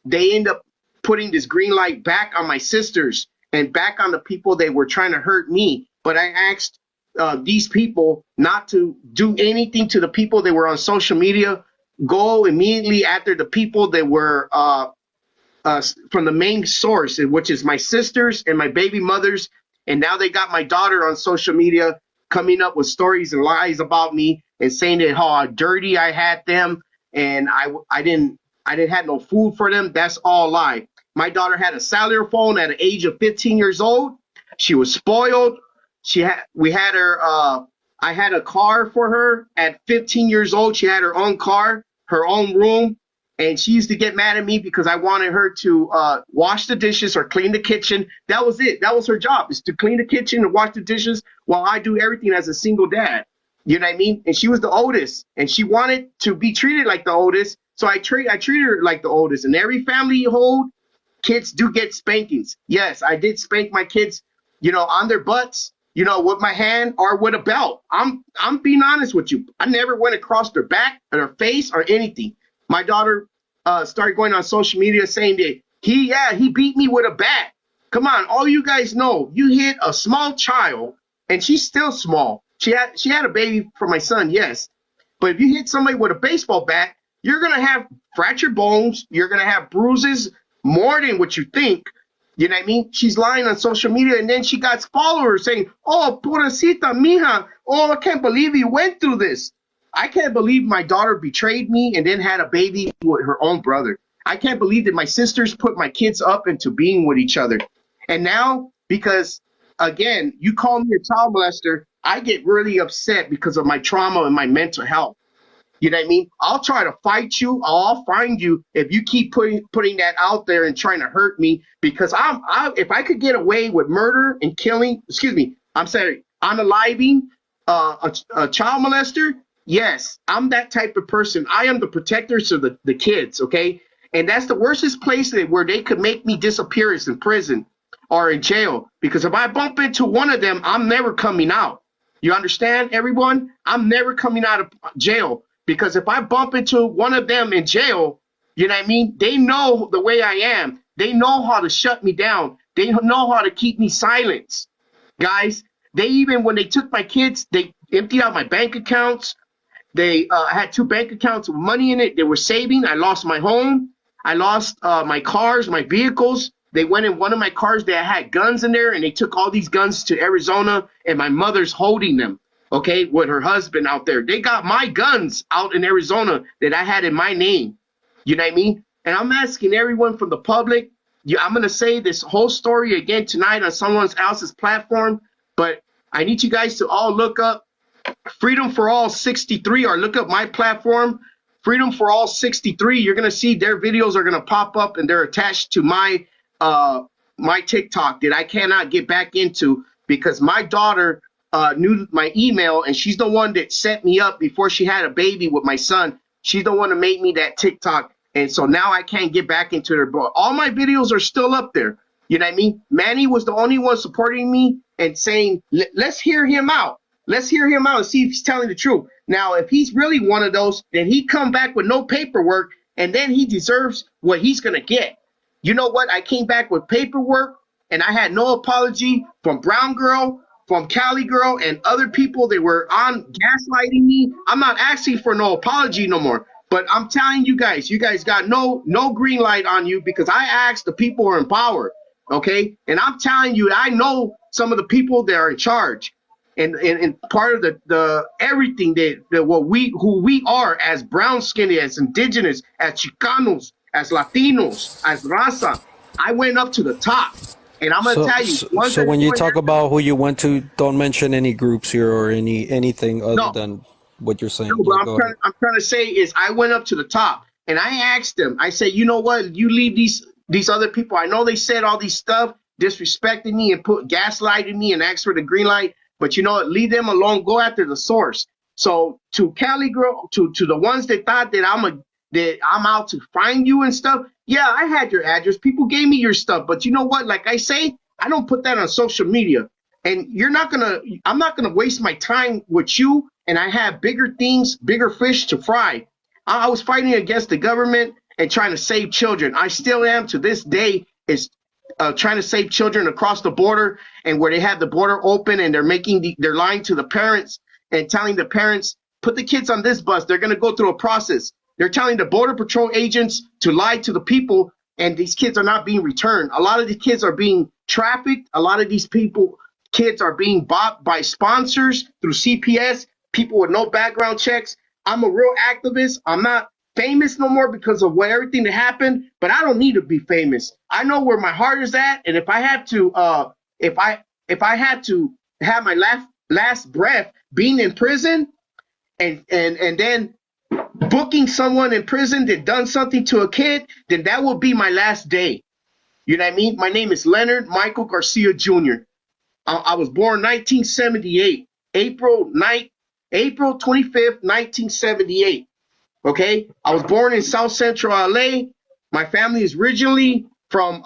A: they end up putting this green light back on my sisters and back on the people that were trying to hurt me. But I asked these people not to do anything to the people that were on social media. Go immediately after the people that were from the main source, which is my sisters and my baby mothers. And now they got my daughter on social media coming up with stories and lies about me and saying that how dirty I had them and I didn't have no food for them. That's all lie. My daughter had a cellular phone at the age of 15 years old. She was spoiled. I had a car for her at 15 years old. She had her own car, her own room, and she used to get mad at me because I wanted her to wash the dishes or clean the kitchen. That was it. That was her job, is to clean the kitchen and wash the dishes while I do everything as a single dad. You know what I mean? And she was the oldest, and she wanted to be treated like the oldest. So I treated her like the oldest. And every family you hold, kids do get spankings. Yes, I did spank my kids, on their butts, with my hand or with a belt. I'm being honest with you. I never went across their back or their face or anything. My daughter started going on social media saying that he beat me with a bat. Come on, all you guys know, you hit a small child, and she's still small. She had a baby for my son, yes. But if you hit somebody with a baseball bat, you're going to have fractured bones. You're going to have bruises more than what you think. You know what I mean? She's lying on social media, and then she got followers saying, "Oh, pobrecita mija. Oh, I can't believe you went through this." I can't believe my daughter betrayed me and then had a baby with her own brother. I can't believe that my sisters put my kids up into being with each other. And now, because, again, you call me a child molester, I get really upset because of my trauma and my mental health. You know what I mean? I'll try to fight you. I'll find you if you keep putting that out there and trying to hurt me, because if I could get away with murder and killing, unaliving a child molester, yes, I'm that type of person. I am the protector of the kids, okay? And that's the worstest place where they could make me disappear is in prison or in jail. Because if I bump into one of them, I'm never coming out. You understand, everyone? I'm never coming out of jail. Because if I bump into one of them in jail, you know what I mean? They know the way I am. They know how to shut me down. They know how to keep me silent. Guys, when they took my kids, they emptied out my bank accounts. They had 2 bank accounts with money in it. They were saving. I lost my home. I lost my cars, my vehicles. They went in one of my cars that had guns in there, and they took all these guns to Arizona, and my mother's holding them, okay, with her husband out there. They got my guns out in Arizona that I had in my name. You know what I mean? And I'm asking everyone from the public, I'm going to say this whole story again tonight on someone else's platform, but I need you guys to all look up Freedom for All 63, or look up my platform, Freedom for All 63. You're going to see their videos are going to pop up, and they're attached to my TikTok that I cannot get back into because my daughter knew my email, and she's the one that set me up before she had a baby with my son. She's the one that made me that TikTok. And so now I can't get back into their boat. All my videos are still up there. You know what I mean? Manny was the only one supporting me and saying, let's hear him out. Let's hear him out and see if he's telling the truth. Now, if he's really one of those, then he come back with no paperwork, and then he deserves what he's going to get. You know what? I came back with paperwork, and I had no apology from Brown Girl, from Cali Girl, and other people that were on gaslighting me. I'm not asking for no apology no more. But I'm telling you guys got no green light on you, because I asked the people who are in power, okay? And I'm telling you, I know some of the people that are in charge, and part of the everything that who we are as brown skinned, as indigenous, as Chicanos, as Latinos, as raza. I went up to the top, and I'm gonna tell you.
B: So when you talk about who you went to, don't mention any groups here or anything other than what you're saying.
A: No, but I'm trying to say is I went up to the top and I asked them. I said, you know what? You leave these other people. I know they said all these stuff, disrespecting me and gaslighting me and asked for the green light. But you know what? Leave them alone. Go after the source. So to Cali Girl, to the ones that thought that I'm out to find you and stuff. Yeah, I had your address. People gave me your stuff. But you know what? Like I say, I don't put that on social media. And I'm not gonna waste my time with you. And I have bigger things, bigger fish to fry. I was fighting against the government and trying to save children. I still am to this day, is trying to save children across the border, and where they have the border open and they're lying to the parents and telling the parents, put the kids on this bus. They're going to go through a process. They're telling the Border Patrol agents to lie to the people, and these kids are not being returned. A lot of these kids are being trafficked. A lot of these kids are being bought by sponsors through CPS. People with no background checks. I'm a real activist. I'm not famous no more because of everything that happened, but I don't need to be famous. I know where my heart is at, and if I had to, if I had to have my last breath being in prison, and then booking someone in prison that done something to a kid, then that would be my last day. You know what I mean? My name is Leonard Michael Garcia Jr. I was born 1978, April 25th, 1978. Okay, I was born in South Central LA. My family is originally from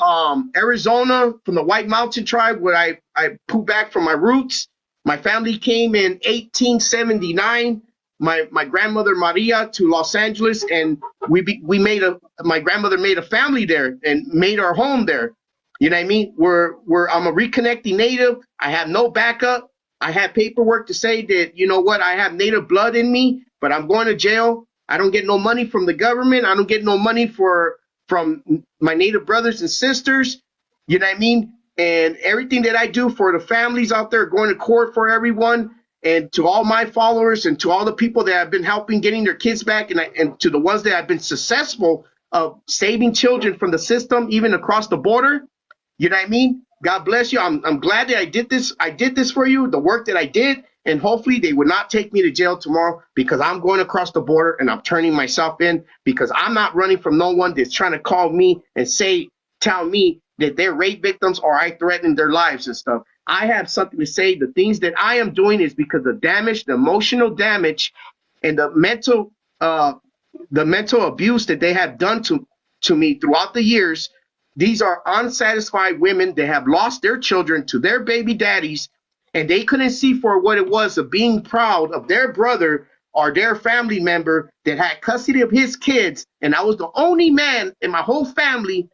A: Arizona, from the White Mountain tribe, where I pulled back from my roots. My family came in 1879. My grandmother Maria to Los Angeles, and my grandmother made a family there and made our home there. You know what I mean? I'm a reconnecting native. I have no backup. I have paperwork to say that, you know what, I have native blood in me, but I'm going to jail. I don't get no money from the government. I don't get no money from my native brothers and sisters. You know what I mean? And everything that I do for the families out there, going to court for everyone, and to all my followers and to all the people that have been helping getting their kids back, and to the ones that have been successful of saving children from the system, even across the border. You know what I mean? God bless you. I'm glad that I did this. I did this for you, the work that I did, and hopefully they would not take me to jail tomorrow, because I'm going across the border and I'm turning myself in, because I'm not running from no one that's trying to call me and tell me that they're rape victims or I threaten their lives and stuff. I have something to say. The things that I am doing is because the damage, the emotional damage, and the mental abuse that they have done to me throughout the years. These are unsatisfied women that have lost their children to their baby daddies, and they couldn't see for what it was of being proud of their brother or their family member that had custody of his kids. And I was the only man in my whole family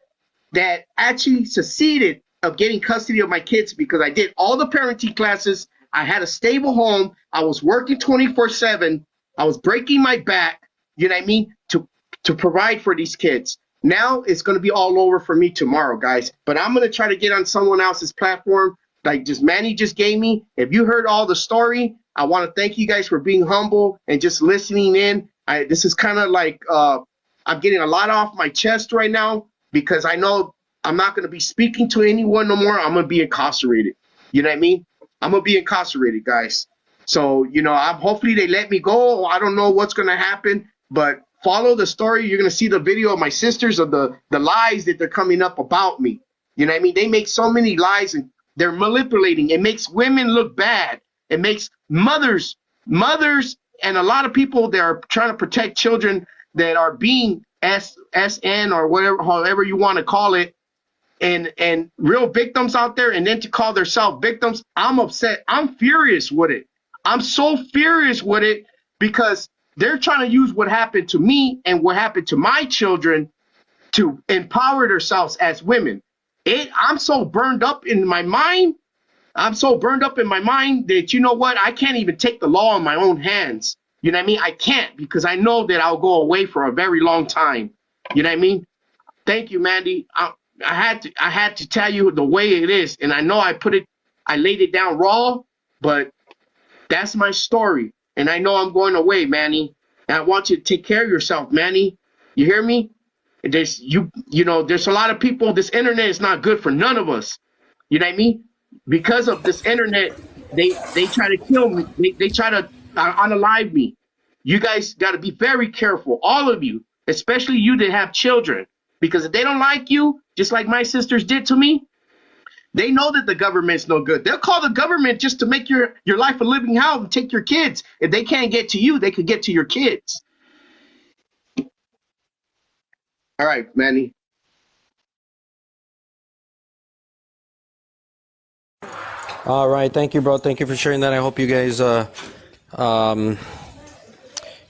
A: that actually succeeded of getting custody of my kids, because I did all the parenting classes. I had a stable home. I was working 24/7. I was breaking my back, you know what I mean, to provide for these kids. Now it's going to be all over for me tomorrow, guys. But I'm going to try to get on someone else's platform, like just Manny just gave me. If you heard all the story, I want to thank you guys for being humble and just listening in. This is kind of like I'm getting a lot off my chest right now, because I know I'm not going to be speaking to anyone no more. I'm going to be incarcerated. You know what I mean? I'm going to be incarcerated, guys. So, you know, hopefully they let me go. I don't know what's going to happen, but follow the story. You're going to see the video of my sisters, of the lies that they're coming up about me. You know what I mean? They make so many lies, and they're manipulating. It makes women look bad. It makes mothers, and a lot of people that are trying to protect children that are being SN or whatever, however you want to call it, and real victims out there, and then to call themselves victims, I'm upset. I'm furious with it. I'm so furious with it because they're trying to use what happened to me and what happened to my children to empower themselves as women. I'm so burned up in my mind. I'm so burned up in my mind that, you know what, I can't even take the law in my own hands. You know what I mean? I can't, because I know that I'll go away for a very long time. You know what I mean? Thank you, Mandy. I had to tell you the way it is, and I know I laid it down raw, but that's my story, and I know I'm going away, Manny. And I want you to take care of yourself, Manny. You hear me? There's there's a lot of people. This internet is not good for none of us. You know what I mean? Because of this internet, they try to kill me. They try to unalive me. You guys got to be very careful, all of you, especially you that have children, because if they don't like you, just like my sisters did to me, they know that the government's no good. They'll call the government just to make your life a living hell and take your kids. If they can't get to you, they could get to your kids. All right, Manny.
B: All right, thank you, bro. Thank you for sharing that. I hope you guys,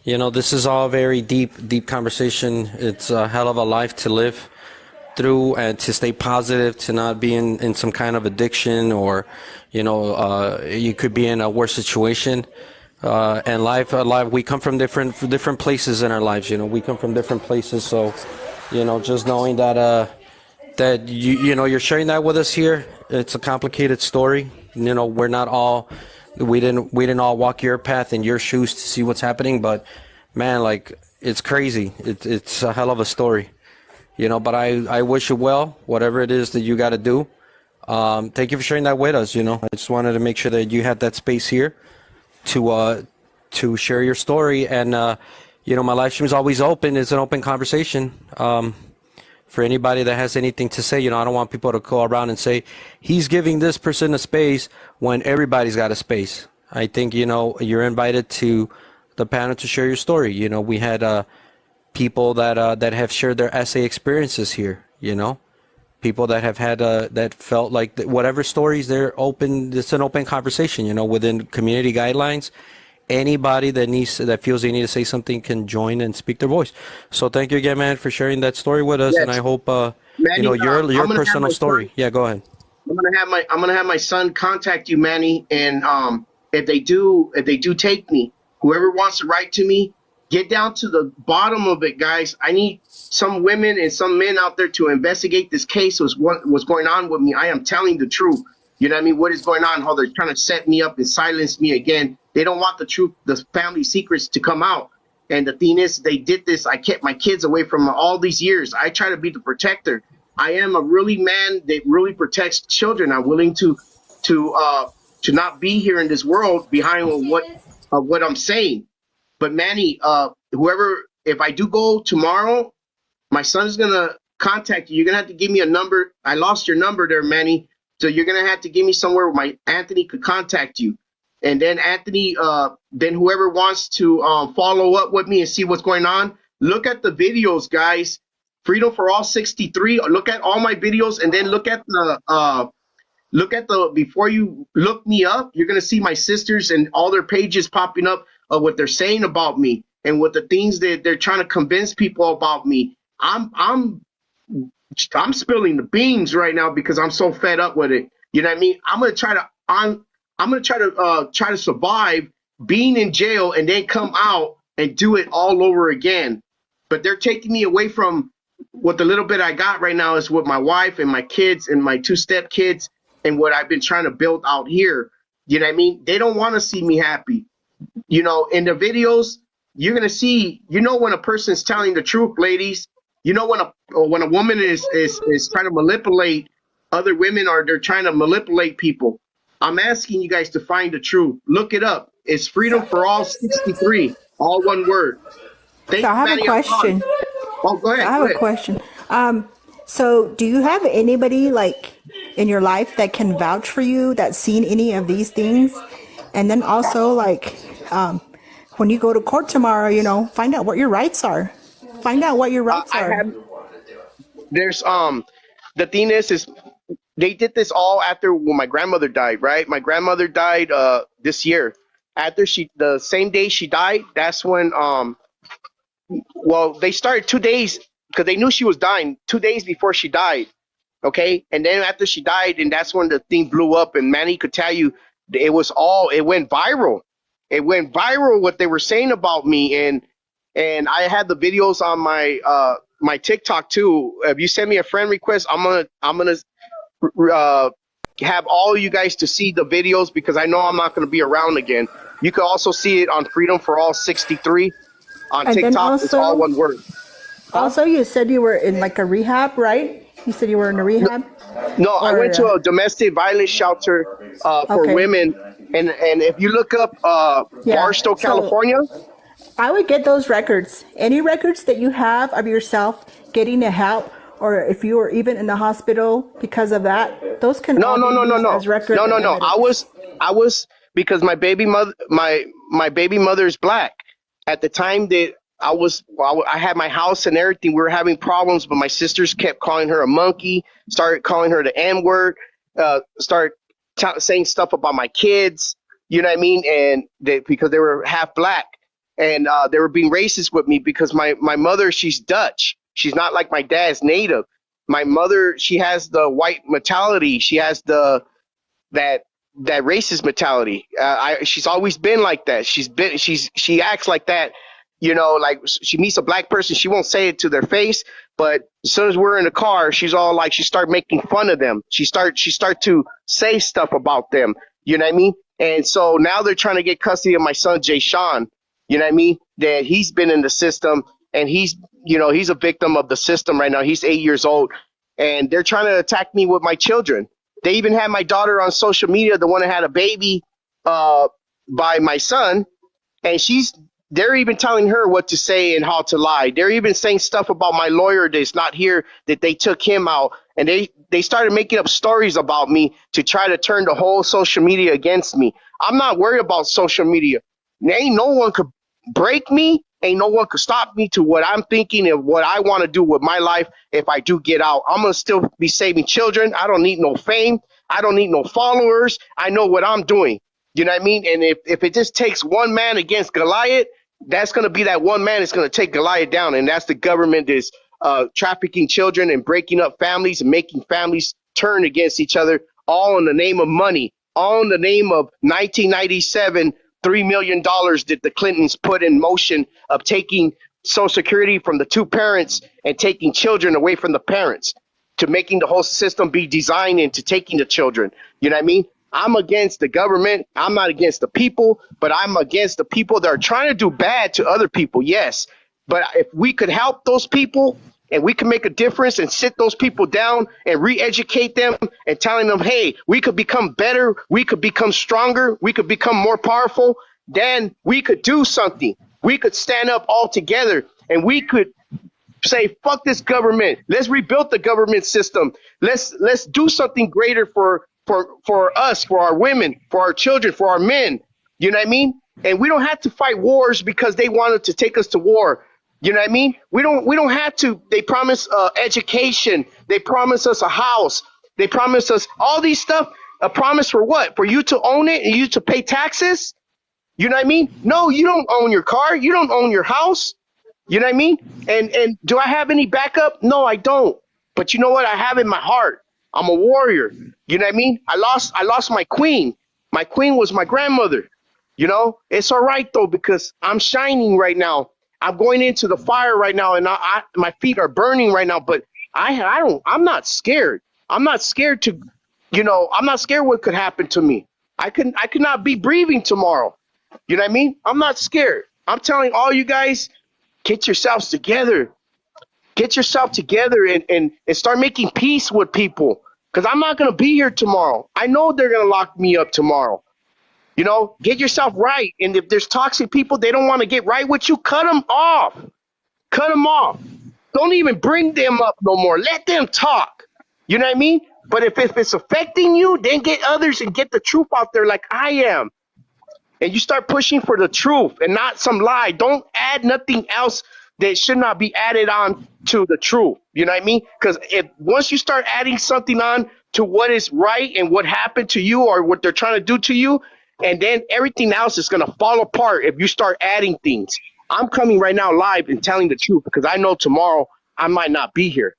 B: this is all very deep conversation. It's a hell of a life to live through, and to stay positive, to not be in some kind of addiction, or, you could be in a worse situation. And life, we come from different places in our lives. We come from different places. So, just knowing that, that you're sharing that with us here. It's a complicated story. We're not all, we didn't all walk your path in your shoes to see what's happening, but man, like, it's crazy. It's a hell of a story, but I wish you well, whatever it is that you got to do. Thank you for sharing that with us. I just wanted to make sure that you had that space here to share your story. And, my live stream is always open. It's an open conversation. For anybody that has anything to say, I don't want people to go around and say, he's giving this person a space when everybody's got a space. I think, you're invited to the panel to share your story. We had people that have shared their essay experiences here, people that have had, that felt like whatever stories, they're open. It's an open conversation, within community guidelines. Anybody that feels they need to say something can join and speak their voice. So thank you again, man, for sharing that story with us. Yes. And I hope Manny, your personal story. Yeah, go ahead.
A: I'm gonna have my son contact you, Manny, and if they do take me, whoever wants to write to me, get down to the bottom of it, guys. I need some women and some men out there to investigate this case. What's going on with me? I am telling the truth. You know what I mean? What is going on? How they're trying to set me up and silence me again. They don't want the truth, the family secrets to come out. And the thing is, they did this. I kept my kids away from all these years. I try to be the protector. I am a really man that really protects children. I'm willing to not be here in this world behind what I'm saying. But Manny, if I do go tomorrow, my son's gonna contact you. You're gonna have to give me a number. I lost your number there, Manny. So you're gonna have to give me somewhere where my Anthony could contact you. And then Anthony, then whoever wants to follow up with me and see what's going on, look at the videos, guys. Freedom for All 63. Look at all my videos, and then look at the before you look me up, you're gonna see my sisters and all their pages popping up of what they're saying about me and what the things that they're trying to convince people about me. I'm spilling the beans right now because I'm so fed up with it. You know what I mean? I'm gonna try to survive being in jail and then come out and do it all over again. But they're taking me away from what the little bit I got right now is with my wife and my kids and my 2 step kids and what I've been trying to build out here. You know what I mean? They don't want to see me happy. In the videos, you're gonna see, when a person's telling the truth, ladies. When a woman is trying to manipulate other women, or they're trying to manipulate people. I'm asking you guys to find the truth. Look it up. It's Freedom for All 63, all one word.
C: So I have a question.
A: Oh, go ahead.
C: I have a question. So do you have anybody in your life that can vouch for you that's seen any of these things? And then also when you go to court tomorrow, find out what your rights are. Find out what your rights
A: I
C: are.
A: have there's the thing is they did this all after when my grandmother died, right? My grandmother died this year. After the same day she died, that's when well, they started 2 days because they knew she was dying 2 days before she died. Okay, and then after she died, and that's when the thing blew up. And Manny could tell you, it went viral. It went viral what they were saying about me, and I had the videos on my TikTok too. If you send me a friend request, I'm gonna have all you guys to see the videos because I know I'm not gonna be around again. You can also see it on Freedom for All 63 on
C: And then
A: TikTok. It's all one word.
C: Also, you said you were in like a rehab, right? You said you were in a rehab?
A: No, I went to a domestic violence shelter for women. And if you look up Barstow, California.
C: I would get those records. Any records that you have of yourself getting the help, or if you were even in the hospital because of that, those can all be used as record evidence.
A: I was because my baby mother is black. At the time that I had my house and everything, we were having problems, but my sisters kept calling her a monkey, started calling her the N-word, started saying stuff about my kids, you know what I mean? And because they were half black, and they were being racist with me because my mother, she's Dutch. She's not like my dad's native. My mother, she has the white mentality. She has that racist mentality. She's always been like that. She acts like that. You know, like she meets a black person, she won't say it to their face, but as soon as we're in the car, she's all like, she start making fun of them. She start to say stuff about them. You know what I mean? And so now they're trying to get custody of my son, Jay Sean. You know what I mean? That he's been in the system, and he's a victim of the system right now. He's 8 years old, and they're trying to attack me with my children. They even had my daughter on social media, the one that had a baby by my son, and they're even telling her what to say and how to lie. They're even saying stuff about my lawyer that's not here, that they took him out. And they started making up stories about me to try to turn the whole social media against me. I'm not worried about social media. Ain't no one could break me. Ain't no one could stop me to what I'm thinking and what I want to do with my life if I do get out. I'm going to still be saving children. I don't need no fame. I don't need no followers. I know what I'm doing. You know what I mean? And if it just takes one man against Goliath, that's going to be that one man that's going to take Goliath down. And that's the government that's trafficking children and breaking up families and making families turn against each other, all in the name of money, all in the name of 1997, $3 million that the Clintons put in motion of taking Social Security from the two parents and taking children away from the parents, to making the whole system be designed into taking the children. You know what I mean? I'm against the government. I'm not against the people, but I'm against the people that are trying to do bad to other people. Yes. But if we could help those people and we can make a difference and sit those people down and re-educate them and telling them, hey, we could become better. We could become stronger. We could become more powerful. Then we could do something. We could stand up all together and we could say, fuck this government. Let's rebuild the government system. Let's do something greater for us, for our women, for our children, for our men. You know what I mean? And we don't have to fight wars because they wanted to take us to war. You know what I mean? We don't have to. They promise education. They promise us a house. They promise us all these stuff. A promise for what? For you to own it and you to pay taxes? You know what I mean? No, you don't own your car. You don't own your house. You know what I mean? And do I have any backup? No, I don't. But you know what? I have in my heart. I'm a warrior. You know what I mean? I lost my queen. My queen was my grandmother. You know, it's all right though, because I'm shining right now. I'm going into the fire right now, and my feet are burning right now. But I'm not scared. I'm not scared to, I'm not scared what could happen to me. I could not be breathing tomorrow. You know what I mean? I'm not scared. I'm telling all you guys, get yourselves together. Get yourself together and start making peace with people. Because I'm not going to be here tomorrow. I know they're going to lock me up tomorrow. Get yourself right. And if there's toxic people, they don't want to get right with you, cut them off. Cut them off. Don't even bring them up no more. Let them talk. You know what I mean? But if it's affecting you, then get others and get the truth out there like I am. And you start pushing for the truth and not some lie. Don't add nothing else that should not be added on to the truth. You know what I mean? Because if once you start adding something on to what is right and what happened to you or what they're trying to do to you, and then everything else is going to fall apart if you start adding things. I'm coming right now live and telling the truth because I know tomorrow I might not be here.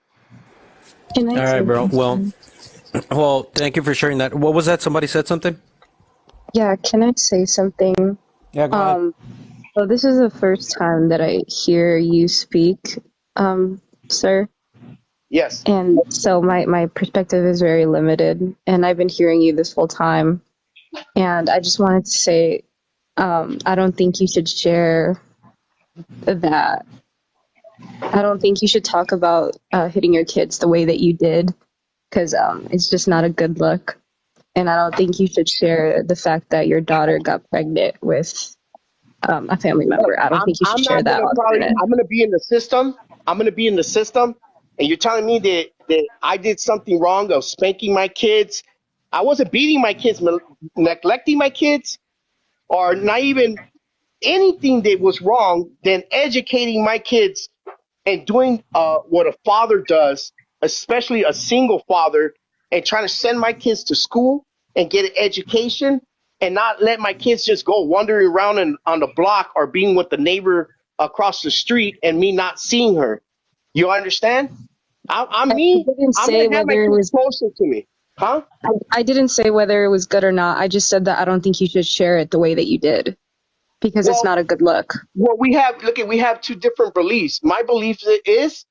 B: All right, bro. Well, thank you for sharing that. What was that? Somebody said something?
J: Yeah, can I say something?
B: Yeah, go ahead.
J: So this is the first time that I hear you speak, sir.
A: Yes.
J: And so my perspective is very limited, and I've been hearing you this whole time. And I just wanted to say, I don't think you should share that. I don't think you should talk about hitting your kids the way that you did, because it's just not a good look. And I don't think you should share the fact that your daughter got pregnant with a family member. I don't think you should share that.
A: I'm going to be in the system. I'm going to be in the system. And you're telling me that I did something wrong of spanking my kids. I wasn't beating my kids, neglecting my kids, or not even anything that was wrong than educating my kids and doing what a father does, especially a single father, and trying to send my kids to school and get an education and not let my kids just go wandering around on the block or being with the neighbor across the street and me not seeing her. You understand? I'm me. I'm going to have my kids closer to me. Huh?
J: I didn't say whether it was good or not. I just said that I don't think you should share it the way that you did, because it's not a good look.
A: Well, we have two different beliefs. My belief is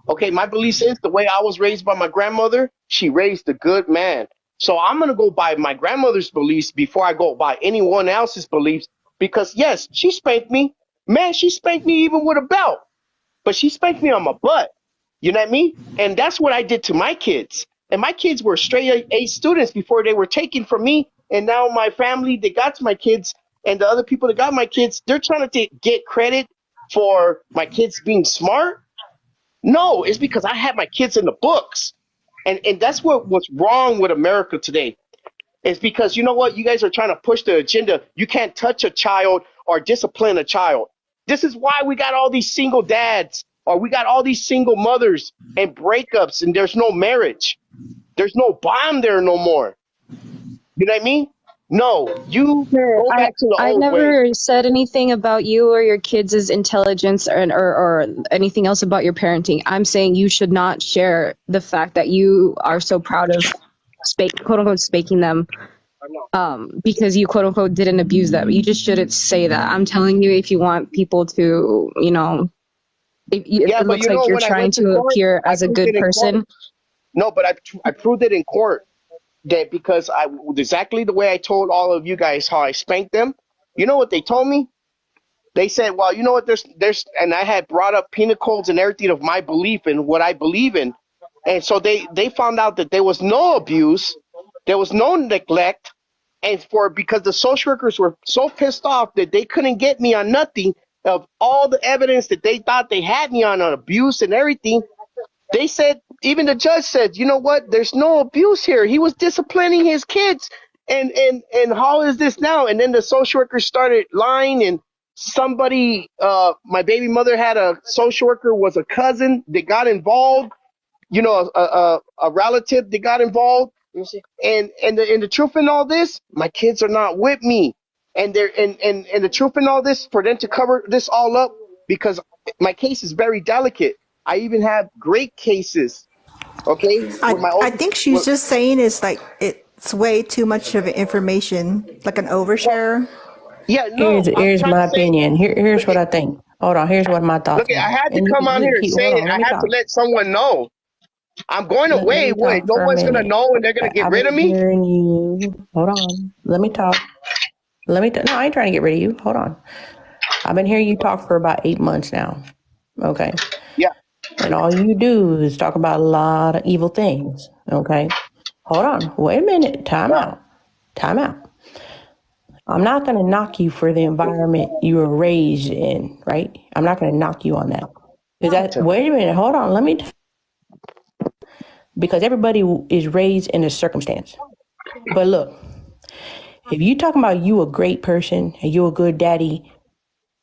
A: the way I was raised by my grandmother. She raised a good man. So I'm going to go by my grandmother's beliefs before I go by anyone else's beliefs, because yes, she spanked me. Man, she spanked me even with a belt, but she spanked me on my butt. You know what I mean? And that's what I did to my kids. And my kids were straight A students before they were taken from me. And now my family, they got to my kids, and the other people that got my kids, they're trying to get credit for my kids being smart. No, it's because I had my kids in the books. And that's what's wrong with America today. It's because, you know what? You guys are trying to push the agenda. You can't touch a child or discipline a child. This is why we got all these single dads, or we got all these single mothers and breakups, and there's no marriage. There's no bond there no more. You know what I mean? No, you go back to the old
J: I never said anything about you or your kids' intelligence or anything else about your parenting. I'm saying you should not share the fact that you are so proud of quote unquote spanking them, because you quote unquote didn't abuse them. You just shouldn't say that. I'm telling you, if you want people to, if it looks like you're trying to appear as a good person.
A: No, but I proved it in court. That because exactly the way I told all of you guys how I spanked them. You know what they told me? They said, well, you know what, there's and I had brought up penal codes and everything of my belief and what I believe in. And so they found out that there was no abuse, there was no neglect, and because the social workers were so pissed off that they couldn't get me on nothing of all the evidence that they thought they had me on abuse and everything. They said, even the judge said, you know what? There's no abuse here. He was disciplining his kids. And how is this now? And then the social worker started lying, and somebody, my baby mother had a social worker, was a cousin that got involved, a relative that got involved. And the truth in all this, my kids are not with me. And the truth in all this, for them to cover this all up, because my case is very delicate. I even have great cases. Okay.
C: I think she's just saying it's way too much of information, like an overshare.
A: Yeah, no.
K: Here's my opinion. Here's what I think. Hold on. Here's what my thoughts.
A: Look, I had to come on here and say it. I had to let someone know. I'm going away. Wait, no one's gonna know, and they're gonna get rid of me.
K: Hearing you. Hold on. Let me talk. No, I ain't trying to get rid of you. Hold on. I've been hearing you talk for about 8 months now. Okay.
A: Yeah.
K: And all you do is talk about a lot of evil things. Okay. Hold on. Wait a minute. Time out. I'm not going to knock you for the environment you were raised in, right? I'm not going to knock you on that. Wait a minute. Hold on. Because everybody is raised in a circumstance. But look, if you talking about you a great person and you a good daddy,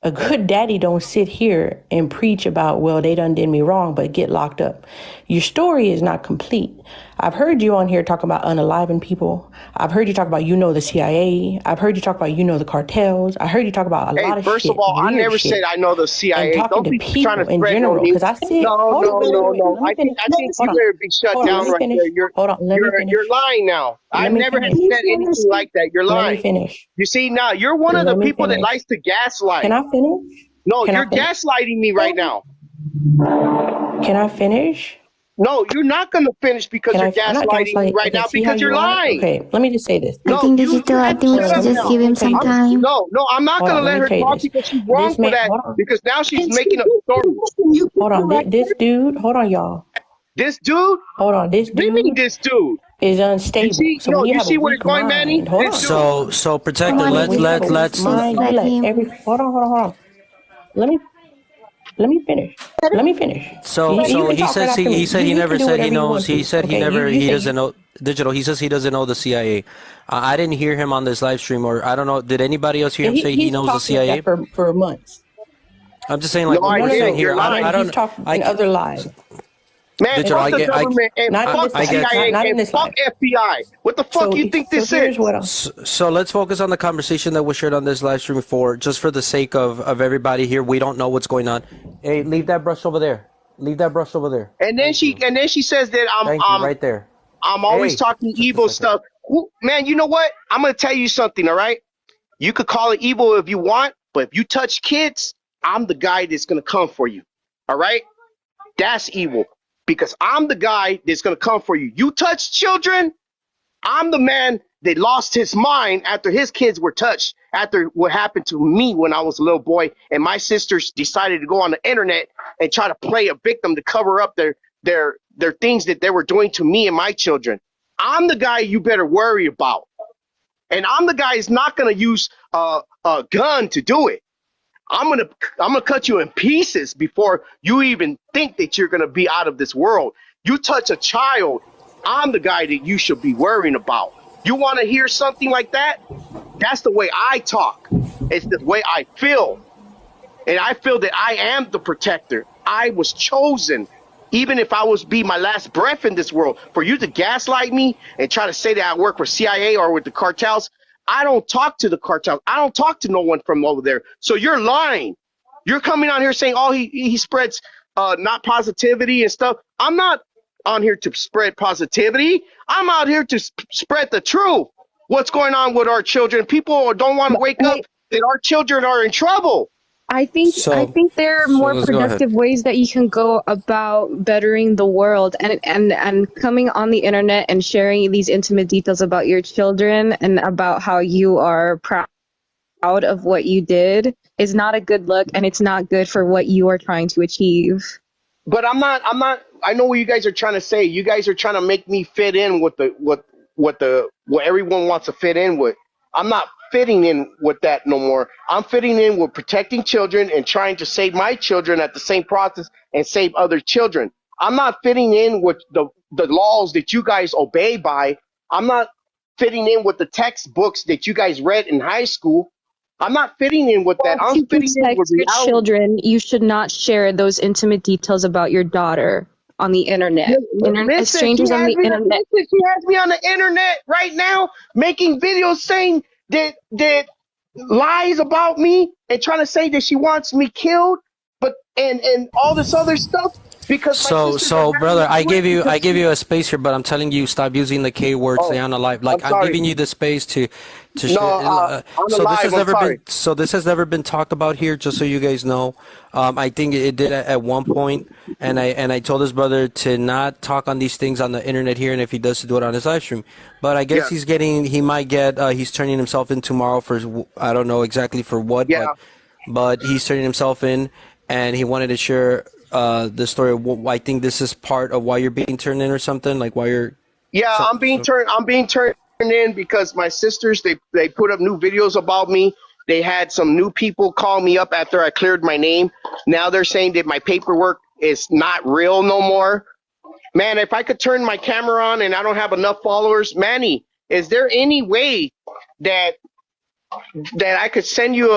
K: A good daddy don't sit here and preach about, well, they done did me wrong, but get locked up. Your story is not complete. I've heard you on here talk about unaliving people. I've heard you talk about, the CIA. I've heard you talk about, the cartels. I heard you talk about a lot of
A: First
K: shit,
A: of all, I never
K: shit.
A: said I know the CIA.
K: And talking
A: Don't
K: to
A: be trying
K: people
A: to
K: in
A: spread no
K: general,
A: news.
K: because I see it.
A: No. I think you better be shut down right there. You're lying now. I've never had said anything like that. You're lying.
K: Let me finish.
A: You see, now you're one of the people that likes to gaslight.
K: Can I finish?
A: No, you're gaslighting me right now.
K: Can I finish?
A: No, you're not going to finish because you're gaslighting me right now because you're lying.
K: Okay, let me just say this.
I: I think digital. I think we should just give him some time.
A: No, I'm not going to let her talk because she's wrong for that. Because now she's making up stories.
K: Hold on, this dude. Hold on, y'all.
A: This dude?
K: Hold on, this dude.
A: What do you mean this dude?
K: Is unstable.
A: You see where it's going, Manny?
B: So protector, let's
K: hold on. Let me finish.
B: So he says he never said he knows. He said he doesn't know digital. He says he doesn't know the CIA. I didn't hear him on this live stream, or I don't know. Did anybody else hear him say he knows the CIA?
K: For months.
B: I'm just saying, like what we're saying here. I don't.
K: He's talking in other lives.
A: Man,
B: digital,
A: fuck the government and fuck the CIA and fuck FBI. What the fuck you think this is?
B: So let's focus on the conversation that was shared on this live stream just for the sake of everybody here. We don't know what's going on. Hey, leave that brush over there. Leave that brush over there.
A: And then she says that I'm
B: right there.
A: I'm always talking evil stuff. Man, you know what? I'm gonna tell you something, all right? You could call it evil if you want, but if you touch kids, I'm the guy that's gonna come for you. All right? That's evil. Because I'm the guy that's going to come for you. You touch children, I'm the man that lost his mind after his kids were touched, after what happened to me when I was a little boy, and my sisters decided to go on the internet and try to play a victim to cover up their things that they were doing to me and my children. I'm the guy you better worry about. And I'm the guy who's not going to use a gun to do it. I'm gonna cut you in pieces before you even think that you're gonna be out of this world. You touch a child, I'm the guy that you should be worrying about. You want to hear something like that? That's the way I talk. It's the way I feel, and I feel that I am the protector. I was chosen, even if I was be my last breath in this world. For you to gaslight me and try to say that I work for CIA or with the cartels. I don't talk to the cartel. I don't talk to no one from over there. So you're lying. You're coming on here saying, oh, he spreads not positivity and stuff. I'm not on here to spread positivity. I'm out here to spread the truth. What's going on with our children? People don't want to wake up that our children are in trouble.
J: I think there are more productive ways that you can go about bettering the world, and coming on the internet and sharing these intimate details about your children and about how you are proud of what you did is not a good look, and it's not good for what you are trying to achieve.
A: But I'm not I know what you guys are trying to say. You guys are trying to make me fit in with what everyone wants to fit in with. I'm not fitting in with that no more. I'm fitting in with protecting children and trying to save my children at the same process and save other children. I'm not fitting in with the laws that you guys obey by. I'm not fitting in with the textbooks that you guys read in high school. I'm not fitting in with that. I'm fitting in with
J: your children. You should not share those intimate details about your daughter on the internet. Strangers on the internet.
A: She has me on the internet right now making videos saying that lies about me and trying to say that she wants me killed, but and all this other stuff. Because
B: so brother, I give you a space here, but I'm telling you stop using the K words, the unalived. Like I'm giving you the space to share. So this has never been talked about here, just so you guys know. I think it did at one point, and I told his brother to not talk on these things on the internet here, and if he does, to do it on his live stream. But I guess he's turning himself in tomorrow for I don't know exactly for what, but he's turning himself in, and he wanted to share the story of I think this is part of why you're being turned in or something, like why you're
A: I'm being turned in because my sisters they put up new videos about me. They had some new people call me up after I cleared my name. Now they're saying that my paperwork is not real no more. Man, if I could turn my camera on and I don't have enough followers, Manny, is there any way that that I could send you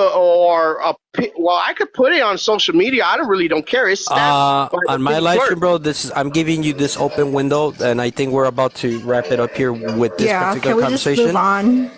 A: well, I could put it on social media. I don't care. It's staffed by the
B: On my
A: city
B: live stream,
A: clerk.
B: bro, I'm giving you this open window, and I think we're about to wrap it up here with this
C: Yeah,
B: particular
C: can we just move
B: conversation.
C: on?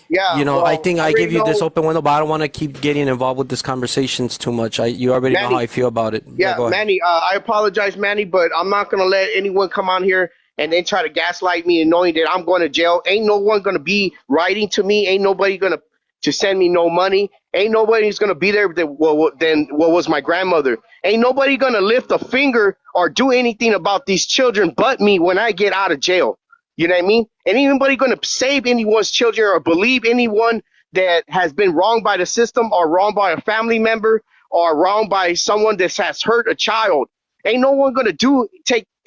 A: Yeah,
B: I
A: well,
B: think
A: I
B: I give
A: already
B: you this
A: know.
B: open window, but I don't want to keep getting involved with these conversations too much. You already know how I
A: Manny,
B: feel about it. Yeah,
A: yeah,
B: go ahead.
A: Manny, I apologize, Manny, but I'm not gonna let anyone come on here and then try to gaslight me and knowing that I'm going to jail. Ain't no one gonna be writing to me. Ain't nobody gonna to send me no money. Ain't nobody who's gonna be there than what was my grandmother. Ain't nobody gonna lift a finger or do anything about these children but me when I get out of jail. You know what I mean? Ain't anybody gonna save anyone's children or believe anyone that has been wronged by the system or wronged by a family member or wronged by someone that has hurt a child. Ain't no one gonna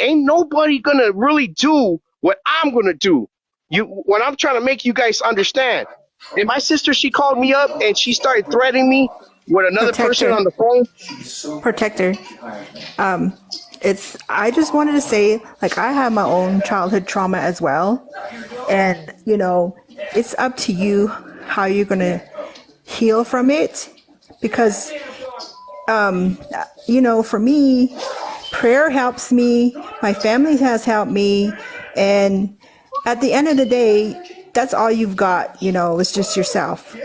A: ain't nobody gonna really do what I'm gonna do. When I'm trying to make you guys understand. And my sister, she called me up and she started threatening me with another person
C: Protector.
A: on the phone.
C: Protector. I just wanted to say, like, I have my own childhood trauma as well. And, it's up to you how you're going to heal from it. Because, for me, prayer helps me. My family has helped me. And at the end of the day, that's all you've got, it's just yourself.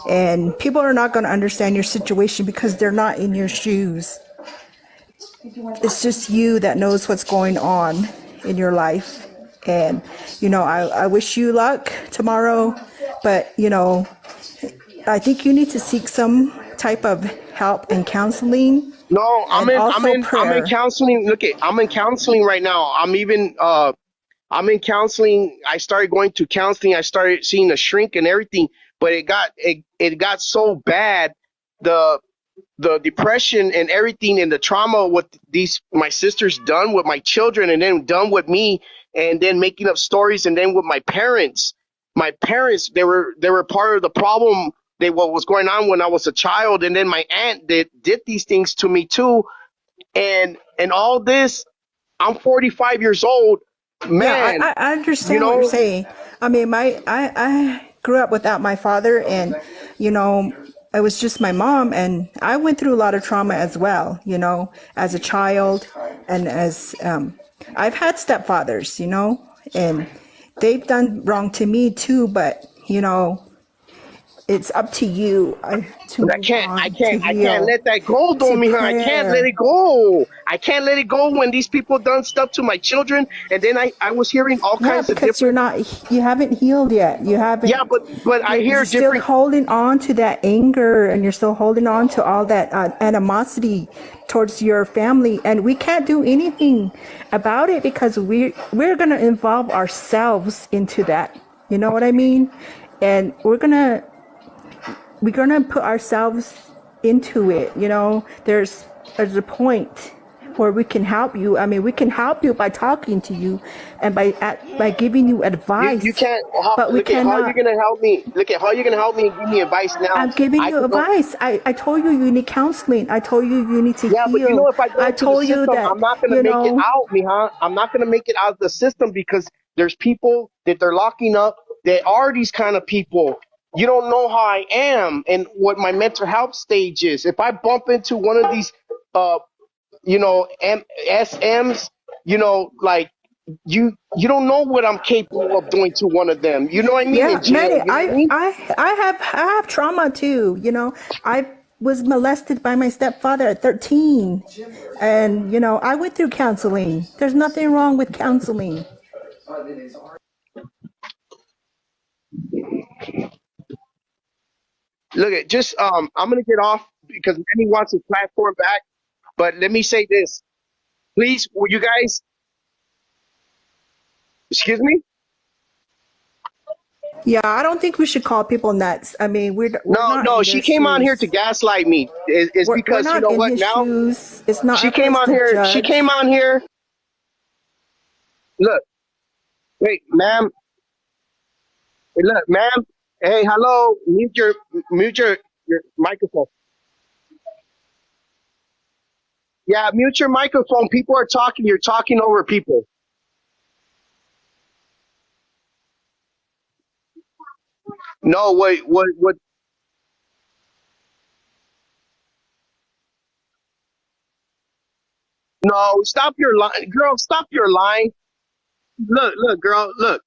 C: And people are not going to understand your situation because they're not in your shoes. It's just you that knows what's going on in your life. And, I wish you luck tomorrow, but, I think you need to seek some type of help and counseling
A: No,
C: and also
A: I'm in
C: prayer.
A: counseling. I'm in counseling right now. I'm in counseling. I started going to counseling. I started seeing a shrink and everything, but it got so bad. The the depression and everything and the trauma what these my sisters done with my children and then done with me and then making up stories and then with my parents they were part of the problem. What was going on when I was a child, and then my aunt did these things to me too, and all this. I'm 45 years old,
C: Yeah,
A: man.
C: I
A: You
C: understand what you're
A: know,
C: saying. I mean, I grew up without my father, and it was just my mom, and I went through a lot of trauma as well. As a child, and as I've had stepfathers, and they've done wrong to me too. But it's up to you to
A: but I
C: move
A: can't, I
C: on, to
A: can't, I can't
C: heal,
A: let that go,
C: to
A: Domi. I can't let
C: prayer.
A: it go. I can't let it go when these people done stuff to my children, and then I was hearing all
C: Yeah,
A: kinds of
C: because
A: different.
C: you haven't healed yet. You
A: Yeah,
C: haven't,
A: but I
C: you're
A: hear
C: still
A: different.
C: holding on to that anger and you're still holding on to all that animosity towards your family. And we can't do anything about it because we're going to involve ourselves into that. You know what I mean? And we're gonna put ourselves into it. There's a point where we can help you. I mean, we can help you by talking to you and by giving you
A: You
C: advice,
A: can't
C: but we
A: look at how you're
C: cannot.
A: gonna help me. Look at how you're gonna help me and give me advice now.
C: I'm giving
A: I
C: you
A: could go.
C: advice. I told you you need counseling. I told you you need to
A: Yeah, but
C: heal.
A: if I go
C: I
A: into the
C: told you
A: system, I'm
C: that,
A: not gonna make it out, Miha. I'm not gonna make it out of the system because there's people that they're locking up that are these kind of people. You don't know how I am and what my mental health stage is. If I bump into one of these, uh, SMs, like you don't know what I'm capable of doing to one of them. You know what I mean?
C: yeah,
A: In jail,
C: Manny,
A: you know what I mean?
C: I have trauma too. I was molested by my stepfather at 13, and I went through counseling. There's nothing wrong with counseling.
A: Look at just I'm gonna get off because Manny wants his platform back. But let me say this. Please, will you guys, excuse me?
C: Yeah, I don't think we should call people nuts. I mean, we're
A: No,
C: not
A: no,
C: in
A: she
C: their
A: came on here to
C: shoes.
A: gaslight me. It's
C: We're
A: because you
C: not
A: know
C: in
A: what
C: his
A: now?
C: shoes. It's not
A: She
C: up to
A: came
C: us
A: on
C: to
A: here. She came
C: judge.
A: on here. Look, wait, ma'am. Hey, look, ma'am. Hey, hello. Mute your microphone. Yeah, mute your microphone. People are talking. You're talking over people. No, wait, what? No, stop your line, girl. Stop your line. Look, girl. Look.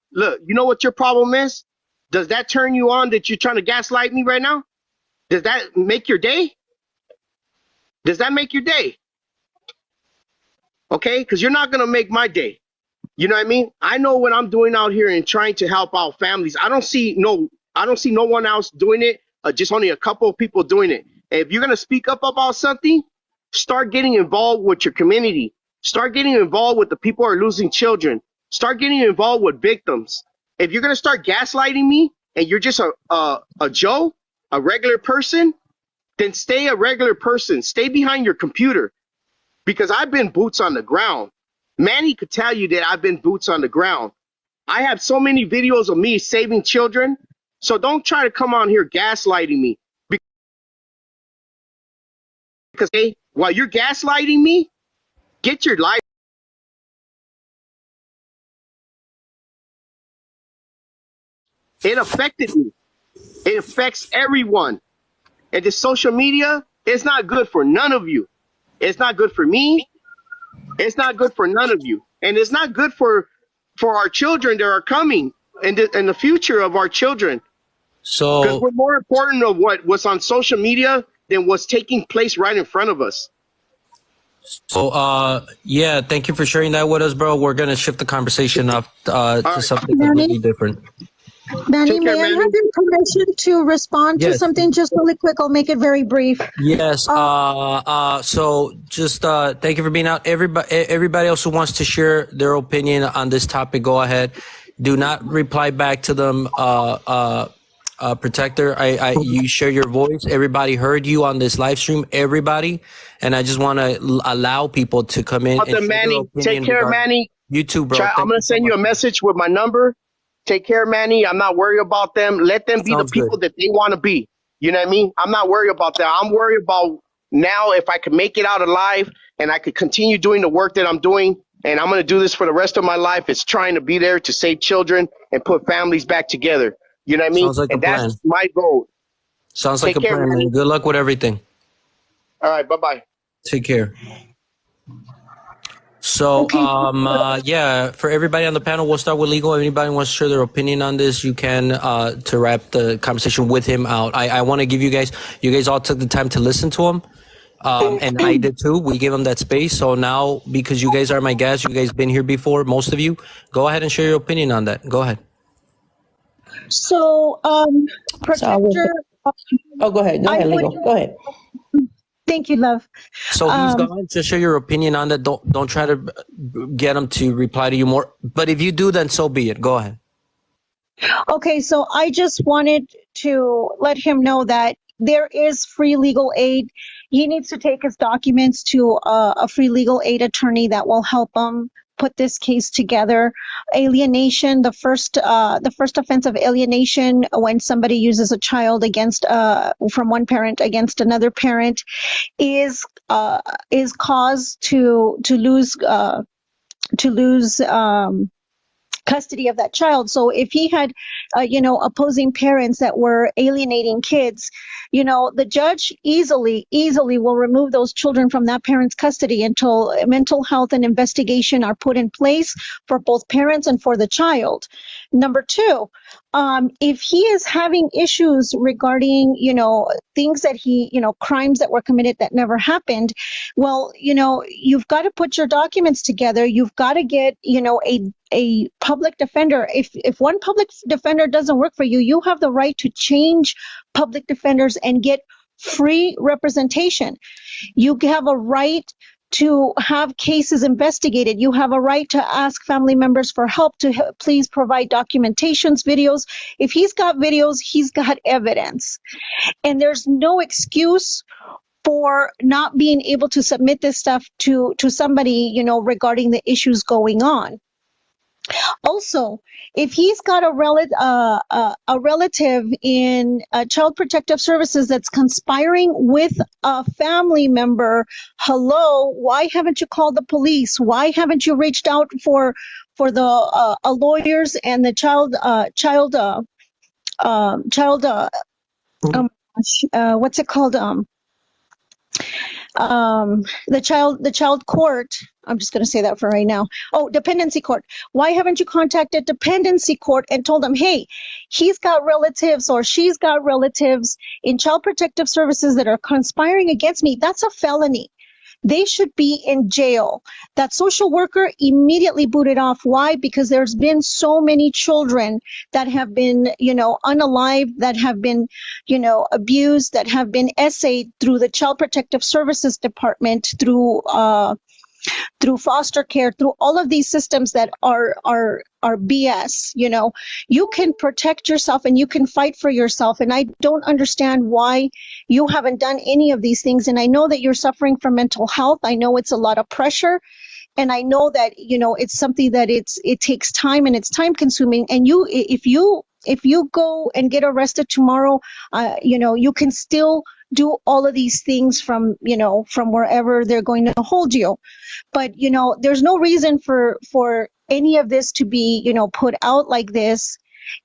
A: You know what your problem is? Does that turn you on that you're trying to gaslight me right now? Does that make your day? Does that make your day? Okay, because you're not gonna make my day. You know what I mean? I know what I'm doing out here and trying to help out families. I don't see no one else doing it. Just only a couple of people doing it. And if you're gonna speak up about something, start getting involved with your community. Start getting involved with the people who are losing children. Start getting involved with victims. If you're gonna start gaslighting me and you're just a Joe, a regular person, then stay a regular person. Stay behind your computer because I've been boots on the ground. Manny could tell you that I've been boots on the ground. I have so many videos of me saving children. So don't try to come on here gaslighting me. Because hey, while you're gaslighting me, get your life. It affected me. It affects everyone. And the social media, it's not good for none of you. It's not good for me. It's not good for none of you. And it's not good for our children that are coming and the future of our children.
B: So,
A: because we're more important of what's on social media than what's taking place right in front of us.
B: So, yeah, thank you for sharing that with us, bro. We're going to shift the conversation up to something completely different.
L: Manny, may I have your permission to respond to something just really quick? I'll make it very brief.
B: Yes. So just thank you for being out. Everybody else who wants to share their opinion on this topic, go ahead. Do not reply back to them, Protector. You share your voice. Everybody heard you on this live stream. Everybody, and I just want to allow people to come in. And
A: Manny, take care, Manny.
B: You too, bro.
A: I'm gonna send you a message with my number. Take care, Manny. I'm not worried about them. Let them be the people that they want to be. You know what I mean? I'm not worried about that. I'm worried about now if I could make it out alive and I could continue doing the work that I'm doing. And I'm going to do this for the rest of my life. It's trying to be there to save children and put families back together. You know what I mean?
B: Sounds like a plan.
A: That's my goal.
B: Sounds like a plan, man. Good luck with everything.
A: All right. Bye-bye.
B: Take care. So, yeah, for everybody on the panel, we'll start with legal. If anybody wants to share their opinion on this, you can, to wrap the conversation with him out. I want to give you guys all took the time to listen to him. And I did too. We gave him that space. So now, because you guys are my guests, you guys been here before, most of you, go ahead and share your opinion on that. Go ahead.
L: So, Protector.
K: Oh, go ahead. Go ahead, legal. Go ahead.
L: Thank you, love.
B: So he's going to share your opinion on that. Don't try to get him to reply to you more. But if you do, then so be it. Go ahead.
L: Okay, so I just wanted to let him know that there is free legal aid. He needs to take his documents to a free legal aid attorney that will help him put this case together. Alienation, the first offense of alienation, when somebody uses a child against from one parent against another parent, is cause to lose custody of that child. So if he had, opposing parents that were alienating kids, the judge easily will remove those children from that parent's custody until mental health and investigation are put in place for both parents and for the child. Number two, if he is having issues regarding, things that crimes that were committed that never happened, well, you've got to put your documents together. You've got to get, a public defender. If one public defender doesn't work for you, you have the right to change public defenders and get free representation. You have a right to have cases investigated. You have a right to ask family members for help to please provide documentations, videos. If he's got videos, he's got evidence. And there's no excuse for not being able to submit this stuff to somebody, regarding the issues going on. Also, if he's got a relative in Child Protective Services that's conspiring with a family member, hello, why haven't you called the police? Why haven't you reached out for the lawyers and the child child, what's it called? The child court. I'm just going to say that for right now. Oh, dependency court. Why haven't you contacted dependency court and told them, hey, he's got relatives or she's got relatives in child protective services that are conspiring against me? That's a felony. They should be in jail. That social worker immediately booted off. Why? Because there's been so many children that have been, unalived, that have been, abused, that have been essayed through the Child Protective Services Department, through foster care, through all of these systems that are BS. You can protect yourself and you can fight for yourself. And I don't understand why you haven't done any of these things. And I know that you're suffering from mental health. I know it's a lot of pressure. And I know that, it's something that it takes time and it's time consuming. And if you go and get arrested tomorrow, you can still do all of these things from wherever they're going to hold you. But, there's no reason for any of this to be, put out like this.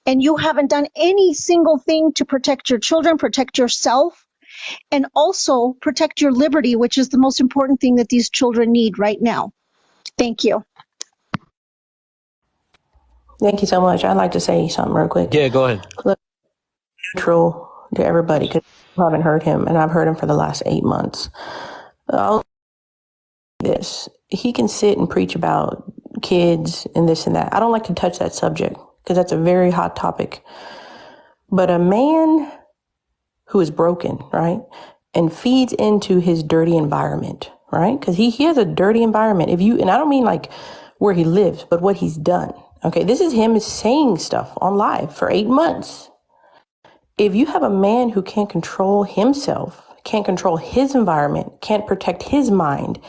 L: And you haven't done any single thing to protect your children, protect yourself, and also protect your liberty, which is the most important thing that these children need right now. Thank you.
K: Thank you so much. I'd like to say something real quick.
B: Yeah, go ahead.
K: Look, neutral to everybody, because I haven't heard him, and I've heard him for the last 8 months. I'll say this. He can sit and preach about kids and this and that. I don't like to touch that subject because that's a very hot topic. But a man who is broken, right, and feeds into his dirty environment, right? Because he has a dirty environment. And I don't mean like where he lives, but what he's done. Okay, this is him saying stuff on live for 8 months. If you have a man who can't control himself, can't control his environment, can't protect his mind,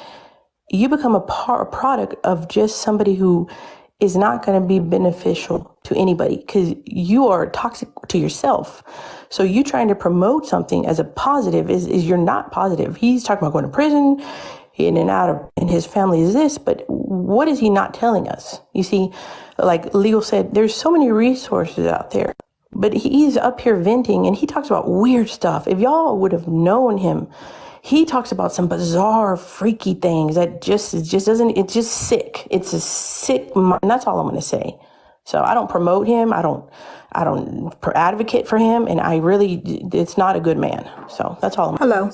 K: you become a product of just somebody who is not going to be beneficial to anybody because you are toxic to yourself. So you trying to promote something as a positive is you're not positive. He's talking about going to prison, in and out of, and his family is this, but what is he not telling us? You see, like Legal said, there's so many resources out there, but he's up here venting and he talks about weird stuff. If y'all would have known him, he talks about some bizarre, freaky things that it's just sick. It's a sick mind. That's all I'm going to say. So I don't promote him. I don't advocate for him. And it's not a good man. So that's all.
C: Hello.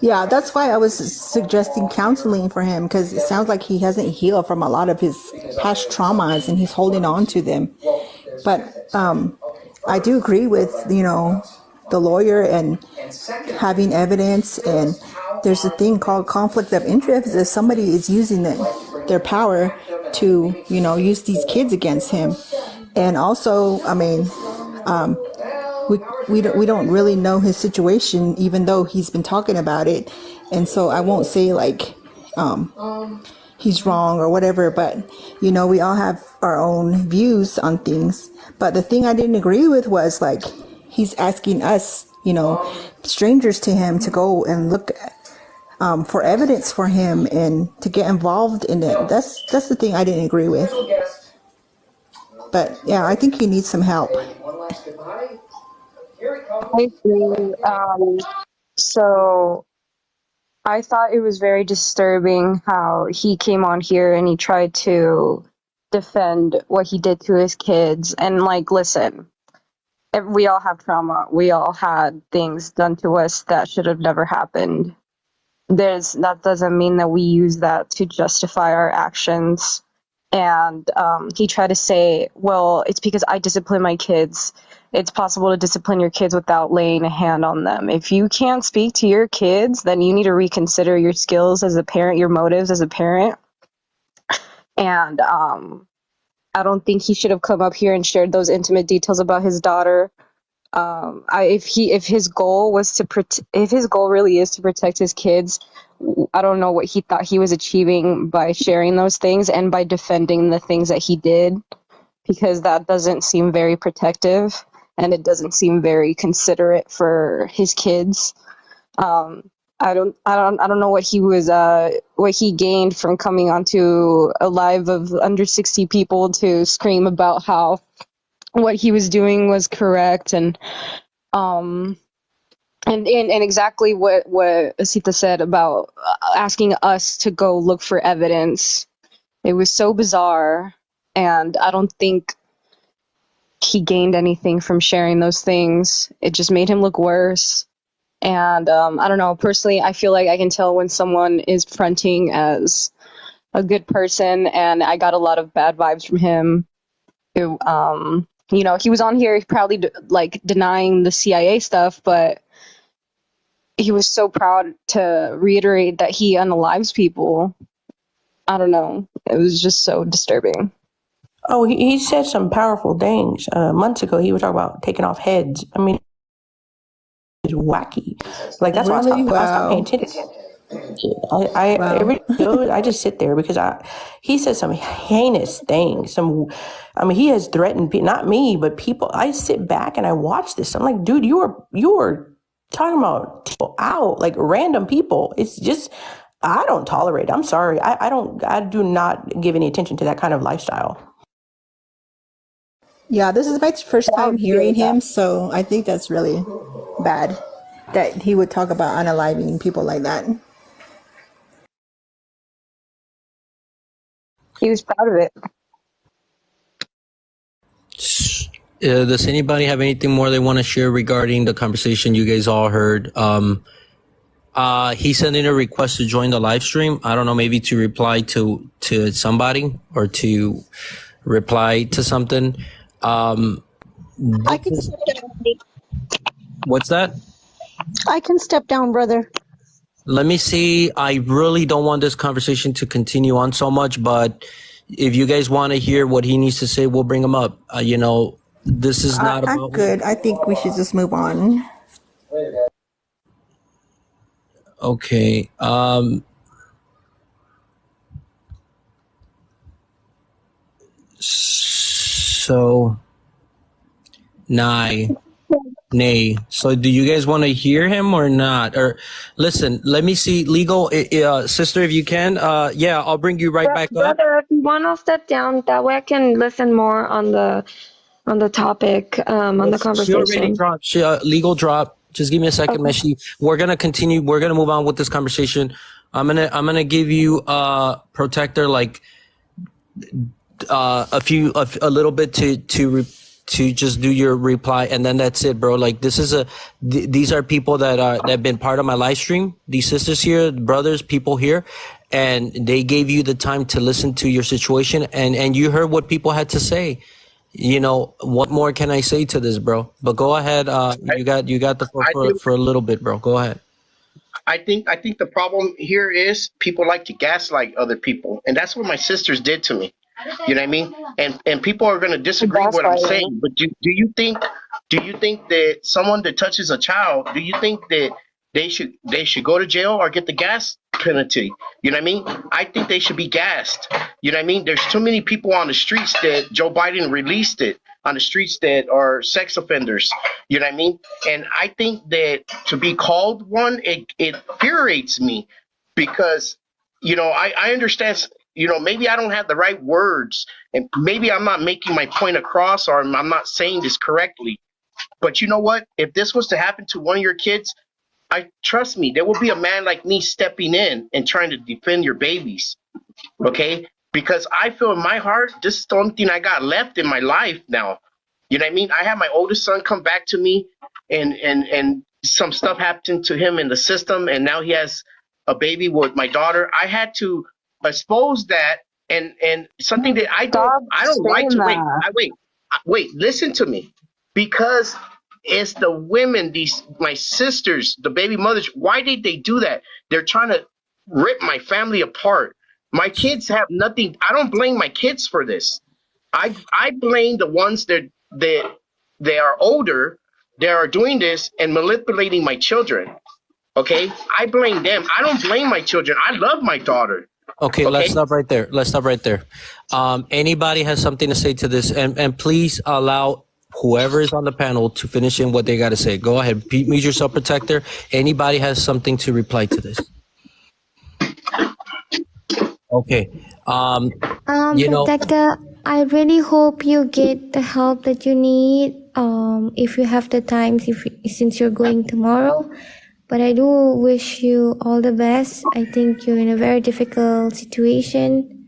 C: Yeah, that's why I was suggesting counseling for him, because it sounds like he hasn't healed from a lot of his past traumas and he's holding on to them. But I do agree with, the lawyer and having evidence. And there's a thing called conflict of interest if somebody is using their power to, use these kids against him. And also, I mean, we don't really know his situation, even though he's been talking about it. And so I won't say like he's wrong or whatever, but we all have our own views on things. But the thing I didn't agree with was like he's asking us, strangers to him, to go and look for evidence for him and to get involved in it. That's the thing I didn't agree with. But yeah, I think he needs some help.
J: I agree. So I thought it was very disturbing how he came on here and he tried to defend what he did to his kids. And listen, we all have trauma. We all had things done to us that should have never happened. That doesn't mean that we use that to justify our actions. And he tried to say, well, it's because I discipline my kids. It's possible to discipline your kids without laying a hand on them. If you can't speak to your kids, then you need to reconsider your skills as a parent, your motives as a parent. And I don't think he should have come up here and shared those intimate details about his daughter. If his goal really is to protect his kids, I don't know what he thought he was achieving by sharing those things and by defending the things that he did, because that doesn't seem very protective and it doesn't seem very considerate for his kids. I don't know what he gained from coming onto a live of under 60 people to scream about how what he was doing was correct, and exactly what Asita said about asking us to go look for evidence. It was so bizarre, and I don't think he gained anything from sharing those things. It just made him look worse. And I don't know, personally, I feel like I can tell when someone is fronting as a good person, and I got a lot of bad vibes from him. It, you know, he was on here proudly like denying the CIA stuff, but he was so proud to reiterate that he unalives people. I don't know. It was just so disturbing.
K: Oh, he said some powerful things. Months ago, he was talking about taking off heads. I mean, it's wacky. Like, that's
C: Really?
K: why I stopped paying attention. I just sit there because he said some heinous things. He has threatened people, not me, but people. I sit back and I watch this. I'm like, dude, you were talking about people out, like random people. It's just, I don't tolerate it. I'm sorry. I do not give any attention to that kind of lifestyle.
C: Yeah, this is my first time hearing him, so I think that's really bad that he would talk about unaliving people like that.
J: He was proud of it.
B: Does anybody have anything more they want to share regarding the conversation you guys all heard? He sent in a request to join the live stream. I don't know, maybe to reply to somebody or to reply to something.
L: I can step down.
B: What's that?
L: I can step down, brother.
B: Let me see. I really don't want this conversation to continue on so much, but if you guys want to hear what he needs to say, we'll bring him up. You know, this is not about...
C: I'm good. I think we should just move on.
B: Okay. So, nay. So do you guys want to hear him or not? Or listen, let me see. Legal, sister, if you can, yeah, I'll bring you right back up.
M: Brother, if you want, I'll step down. That way I can listen more on the topic, on the conversation.
B: She already dropped. Legal drop. Just give me a second, okay. Meshi. We're gonna continue. We're gonna move on with this conversation. I'm gonna give you protector like a little bit to just do your reply, and then that's it, bro. Like, this is these are people that have been part of my live stream. These sisters here, brothers, people here, and they gave you the time to listen to your situation, and you heard what people had to say. You know, what more can I say to this, bro? But go ahead. You got the floor for a little bit, bro. Go ahead.
A: I think the problem here is people like to gaslight other people, and that's what my sisters did to me. You know what I mean? And people are going to disagree with what I'm saying. But do you think that someone that touches a child, do you think that they should go to jail or get the gas penalty? You know what I mean? I think they should be gassed. You know what I mean? There's too many people on the streets that Joe Biden released it on the streets that are sex offenders. You know what I mean? And I think that to be called one, it infuriates me because, you know, I understand. You know, maybe I don't have the right words, and maybe I'm not making my point across, or I'm not saying this correctly. But you know what? If this was to happen to one of your kids, trust me, there will be a man like me stepping in and trying to defend your babies. Okay? Because I feel in my heart, this is the only thing I got left in my life now. You know what I mean? I had my oldest son come back to me, and some stuff happened to him in the system, and now he has a baby with my daughter. I had to expose that, and something that I don't like to wait, listen to me, because it's the women, my sisters, the baby mothers. Why did they do that? They're trying to rip my family apart. My kids have nothing. I don't blame my kids for this. I blame the ones that they are older, they are doing this and manipulating my children. Okay, I blame them. I don't blame my children. I love my daughter.
B: Okay, let's stop right there. Anybody has something to say to this, and please allow whoever is on the panel to finish in what they got to say. Go ahead. Mute yourself, protector. Anybody has something to reply to this? Okay.
I: Protector, I really hope you get the help that you need. If you have the time, since you're going tomorrow. But I do wish you all the best. I think you're in a very difficult situation,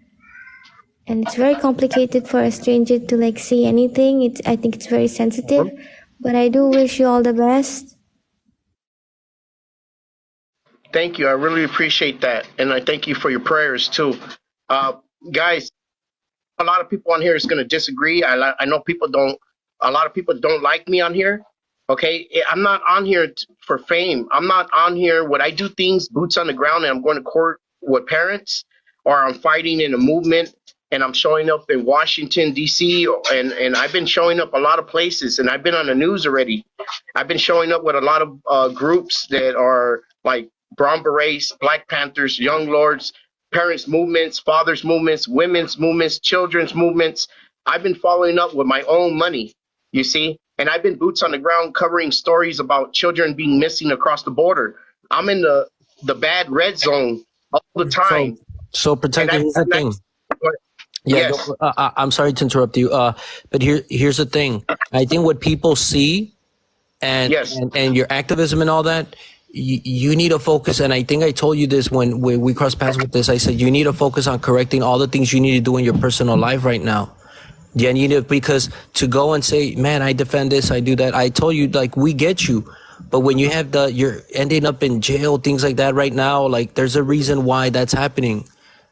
I: and it's very complicated for a stranger to like see anything. I think it's very sensitive, but I do wish you all the best.
A: Thank you. I really appreciate that. And I thank you for your prayers too. Guys, a lot of people on here is going to disagree. I know a lot of people don't like me on here. Okay. I'm not on here for fame. I'm not on here when I do things, boots on the ground, and I'm going to court with parents, or I'm fighting in a movement, and I'm showing up in Washington, D.C., and I've been showing up a lot of places, and I've been on the news already. I've been showing up with a lot of groups that are like Brown Berets, Black Panthers, Young Lords, parents' movements, fathers' movements, women's movements, children's movements. I've been following up with my own money, you see, and I've been boots on the ground covering stories about children being missing across the border. I'm in the bad red zone all the time.
B: So Protector, here's the thing. Yeah,
A: yes.
B: I'm sorry to interrupt you, but here's the thing. I think what people see and your activism and all that, you need to focus. And I think I told you this when we crossed paths with this. I said you need to focus on correcting all the things you need to do in your personal life right now. Yeah, you need to, because to go and say, man, I defend this, I do that. I told you, like, we get you. But when you have you're ending up in jail, things like that right now, like, there's a reason why that's happening.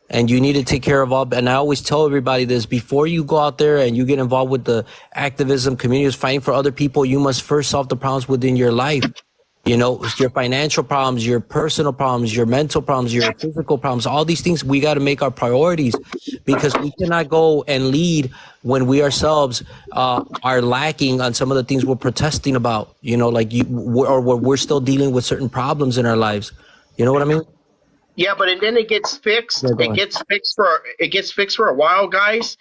B: And you need to take care of all. And I always tell everybody this, before you go out there and you get involved with the activism communities, fighting for other people, you must first solve the problems within your life. You know, your financial problems, your personal problems, your mental problems, your physical problems, all these things we got to make our priorities, because we cannot go and lead when we ourselves are lacking on some of the things we're protesting about, you know, like or we're still dealing with certain problems in our lives. You know what I mean?
A: Yeah, but then it gets fixed. It gets fixed for a while, guys.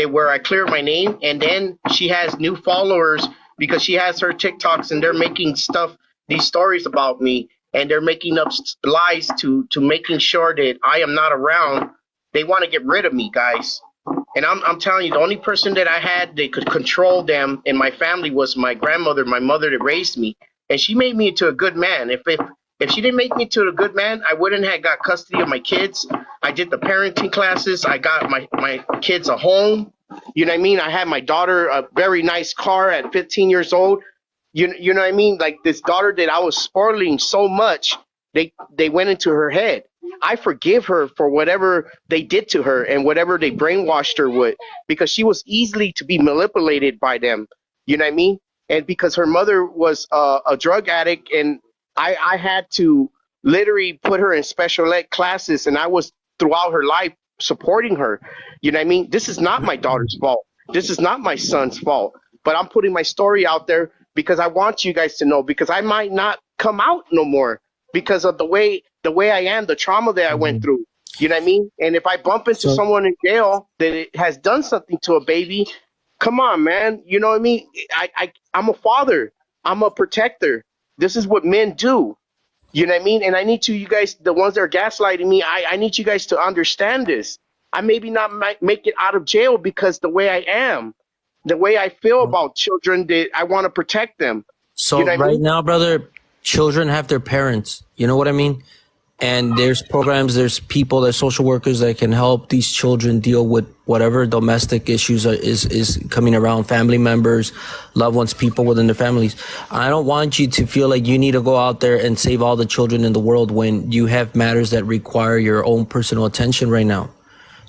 A: Where I clear my name, and then she has new followers because she has her TikToks, and they're making these stories about me, and they're making up lies to making sure that I am not around. They want to get rid of me, guys. And I'm telling you, the only person that I had that could control them in my family was my grandmother, my mother that raised me, and she made me into a good man. If she didn't make me to a good man, I wouldn't have got custody of my kids. I did the parenting classes. I got my kids a home. You know what I mean? I had my daughter a very nice car at 15 years old. You know what I mean? Like, this daughter that I was spoiling so much, they went into her head. I forgive her for whatever they did to her and whatever they brainwashed her with, because she was easily to be manipulated by them. You know what I mean? And because her mother was a drug addict, and I had to literally put her in special ed classes, and I was throughout her life supporting her. You know what I mean? This is not my daughter's fault. This is not my son's fault. But I'm putting my story out there because I want you guys to know, because I might not come out no more because of the way I am, the trauma that I went through. You know what I mean? And if I bump into someone in jail that it has done something to a baby, come on, man. You know what I mean? I'm a father. I'm a protector. This is what men do. You know what I mean? And I need you guys, the ones that are gaslighting me, I need you guys to understand this. I maybe not might make it out of jail because the way I am, the way I feel about children, that I want to protect them.
B: So
A: you know
B: right now, brother, children have their parents. You know what I mean? And there's programs, there's people, there's social workers that can help these children deal with whatever domestic issues is coming around, family members, loved ones, people within their families. I don't want you to feel like you need to go out there and save all the children in the world when you have matters that require your own personal attention right now.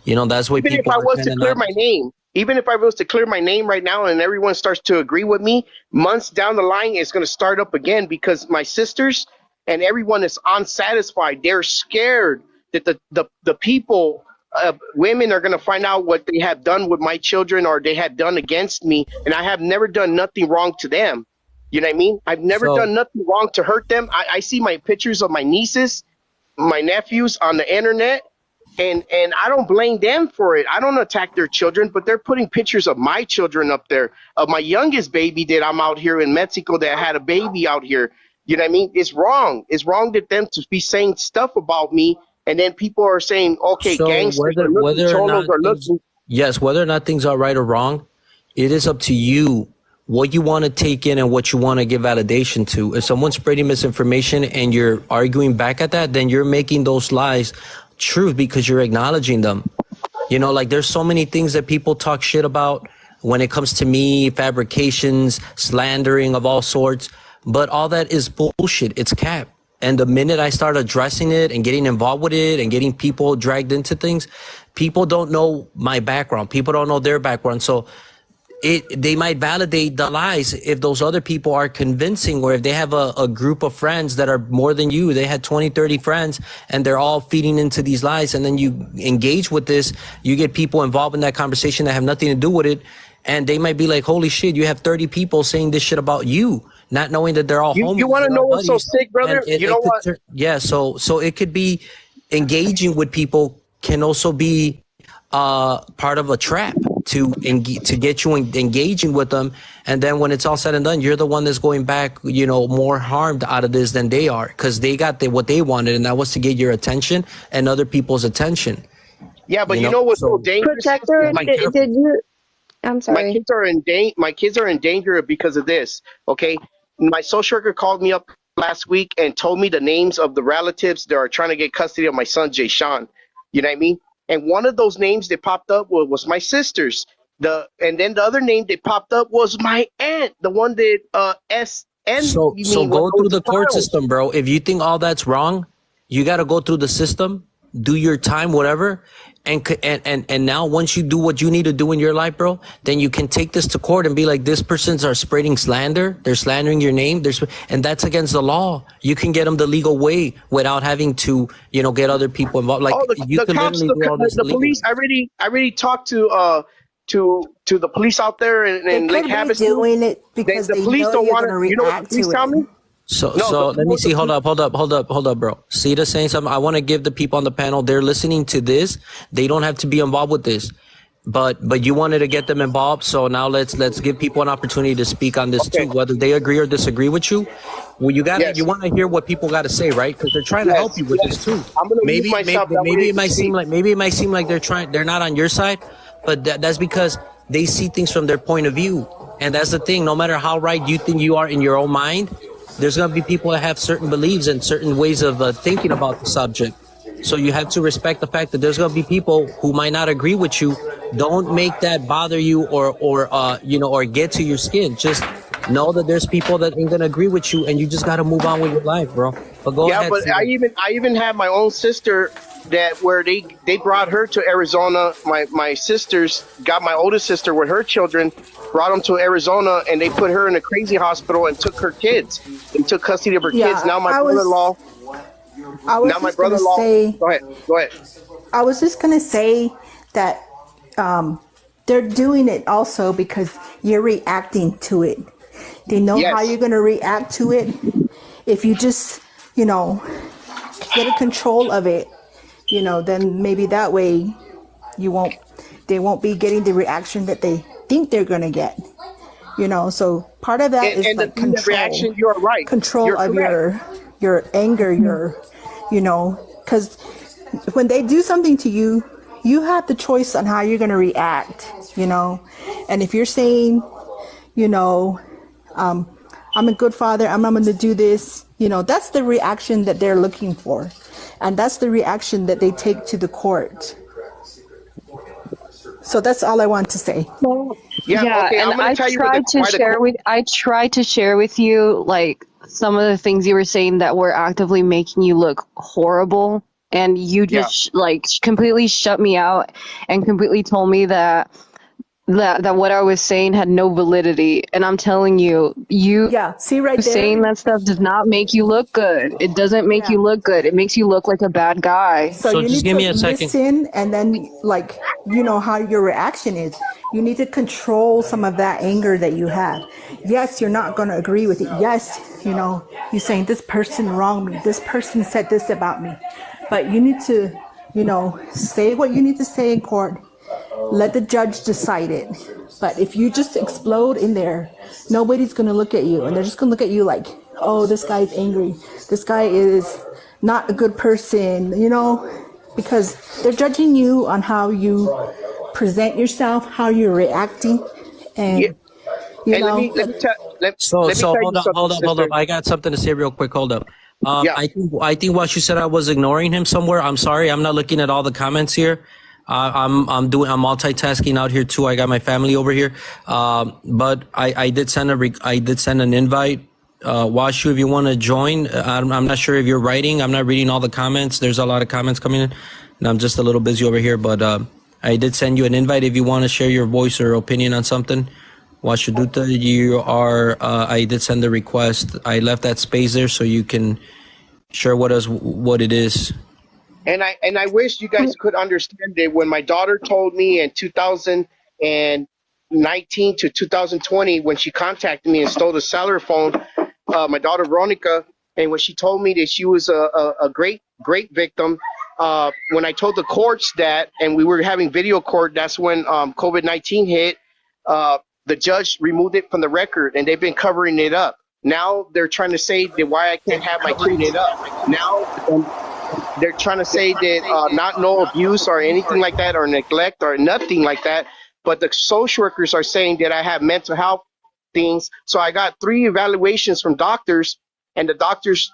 B: You know, that's why
A: even
B: people
A: if I was to clear my name, even if I was to clear my name right now and everyone starts to agree with me, months down the line, it's going to start up again, because my sisters and everyone is unsatisfied. They're scared that the people, women, are going to find out what they have done with my children, or they have done against me. And I have never done nothing wrong to them. You know what I mean? I've never done nothing wrong to hurt them. I see my pictures of my nieces, my nephews on the internet. And I don't blame them for it. I don't attack their children, but they're putting pictures of my children up there, of my youngest baby that I'm out here in Mexico that had a baby out here. You know what I mean? It's wrong. It's wrong that them to be saying stuff about me, and then people are saying, okay,
B: so
A: gangsters
B: whether or not yes, whether or not things are right or wrong, it is up to you what you want to take in and what you want to give validation to. If someone's spreading misinformation and you're arguing back at that, then you're making those lies true because you're acknowledging them. You know, like there's so many things that people talk shit about when it comes to me, fabrications, slandering of all sorts. But all that is bullshit. It's cap. And the minute I start addressing it and getting involved with it and getting people dragged into things, people don't know my background. People don't know their background. So they might validate the lies if those other people are convincing, or if they have a group of friends that are more than you, they had 20, 30 friends and they're all feeding into these lies. And then you engage with this, you get people involved in that conversation that have nothing to do with it. And they might be like, holy shit, you have 30 people saying this shit about you, not knowing that they're all homies.
A: You want to know what's so sick, brother? You know what?
B: Yeah. So it could be engaging with people can also be part of a trap to get you engaging with them. And then when it's all said and done, you're the one that's going back, you know, more harmed out of this than they are, because they got what they wanted, and that was to get your attention and other people's attention.
A: Yeah, but you know what's so dangerous?
M: Protector, did you? I'm sorry.
A: My kids are in danger because of this. Okay, my social worker called me up last week and told me the names of the relatives that are trying to get custody of my son, Jay Sean. You know what I mean? And one of those names that popped up was my sister's. And then the other name that popped up was my aunt, the one that SN.
B: So go through the court system, bro. If you think all that's wrong, you got to go through the system, do your time, whatever. And now once you do what you need to do in your life, bro, then you can take this to court and be like, this person's are spreading slander. They're slandering your name. And that's against the law. You can get them the legal way without having to, you know, get other people involved. Like you can literally do all this.
A: The police. I already talked to the police out there in Lake Havasu.
C: Doing it because
A: the police don't want to. You know what the police tell me?
B: So let me see. Hold up, bro. See the saying something. I want to give the people on the panel. They're listening to this. They don't have to be involved with this, but you wanted to get them involved. So now let's give people an opportunity to speak on this too, whether they agree or disagree with you. Well, you want to hear what people got to say, right? Because they're trying to help you with this too. Maybe it might seem like they're not on your side, but that's because they see things from their point of view. And that's the thing. No matter how right you think you are in your own mind, there's going to be people that have certain beliefs and certain ways of thinking about the subject. So you have to respect the fact that there's going to be people who might not agree with you. Don't make that bother you or get to your skin. Just know that there's people that ain't going to agree with you, and you just got to move on with your life, bro. But go ahead.
A: Yeah, but I even have my own sister where they brought her to Arizona. My sisters got my oldest sister with her children, brought them to Arizona, and they put her in a crazy hospital and took her kids and took custody of her kids. Now my brother-in-law. Go ahead.
C: I was just gonna say that they're doing it also because you're reacting to it. They know how you're gonna react to it. If you just, get a control of it, then maybe that way they won't be getting the reaction that they think they're gonna get. So part of that is like control.
A: The reaction, you're right.
C: Control of your anger, because when they do something to you, you have the choice on how you're gonna react. And if you're saying, I'm a good father, I'm not going to do this, that's the reaction that they're looking for. And that's the reaction that they take to the court. So that's all I want to say.
H: And I tried to share with you like some of the things you were saying that were actively making you look horrible, and you just completely shut me out and completely told me that what I was saying had no validity. And I'm telling you,
C: see right there,
H: saying that stuff does not make you look good. It doesn't make you look good. It makes you look like a bad guy.
C: So you just need to listen, and then how your reaction is. You need to control some of that anger that you have. Yes, you're not going to agree with it. Yes, you're saying this person wronged me. This person said this about me. But you need to, say what you need to say in court. Let the judge decide it. But if you just explode in there, nobody's going to look at you. And they're just going to look at you like, oh, this guy's angry. This guy is not a good person, because they're judging you on how you present yourself, how you're reacting, and
A: Yeah. And let me tell you something,
B: hold up.
A: sister.
B: I got something to say real quick. Hold up.
A: Yeah.
B: I think what you said, I was ignoring him somewhere. I'm sorry. I'm not looking at all the comments here. I'm multitasking out here too. I got my family over here. But I did send an invite. Washu, if you want to join, I'm not sure if you're writing. I'm not reading all the comments. There's a lot of comments coming in, and I'm just a little busy over here. But I did send you an invite if you want to share your voice or opinion on something. Washuduta, you are. I did send the request. I left that space there so you can share what it is.
A: And I wish you guys could understand that when my daughter told me in 2019 to 2020, when she contacted me and stole the cellular phone, my daughter Veronica, and when she told me that she was a great victim, when I told the courts that, and we were having video court, that's when COVID-19 hit. The judge removed it from the record, and they've been covering it up. Now they're trying to say that why I can't have my kid it up. Now they're trying to say that not no abuse or anything like that, or neglect or nothing like that. But the social workers are saying that I have mental health things. So I got 3 evaluations from doctors, and the doctors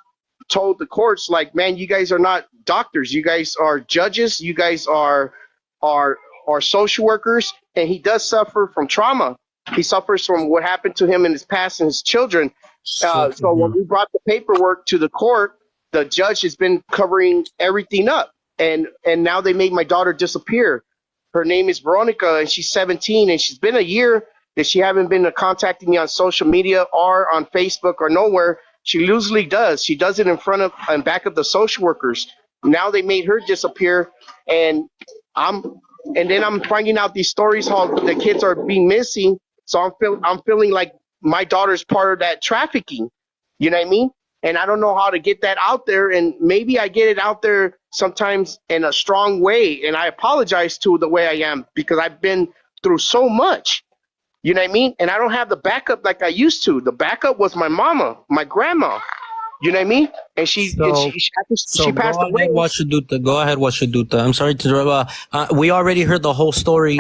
A: told the courts, like, man, you guys are not doctors. You guys are judges. You guys are social workers, and he does suffer from trauma. He suffers from what happened to him in his past and his children. So when we brought the paperwork to the court, the judge has been covering everything up, and now they made my daughter disappear. Her name is Veronica, and she's 17, and she's been a year that she haven't been contacting me on social media or on Facebook or nowhere. She usually does. She does it in front of and back of the social workers. Now they made her disappear, and then I'm finding out these stories how the kids are being missing. So I'm feeling like my daughter's part of that trafficking. You know what I mean? And I don't know how to get that out there. And maybe I get it out there sometimes in a strong way. And I apologize to the way I am, because I've been through so much. You know what I mean? And I don't have the backup like I used to. The backup was my mama, my grandma. You know what I mean? And she passed away.
B: Go ahead, Washuduta. I'm sorry to interrupt. We already heard the whole story.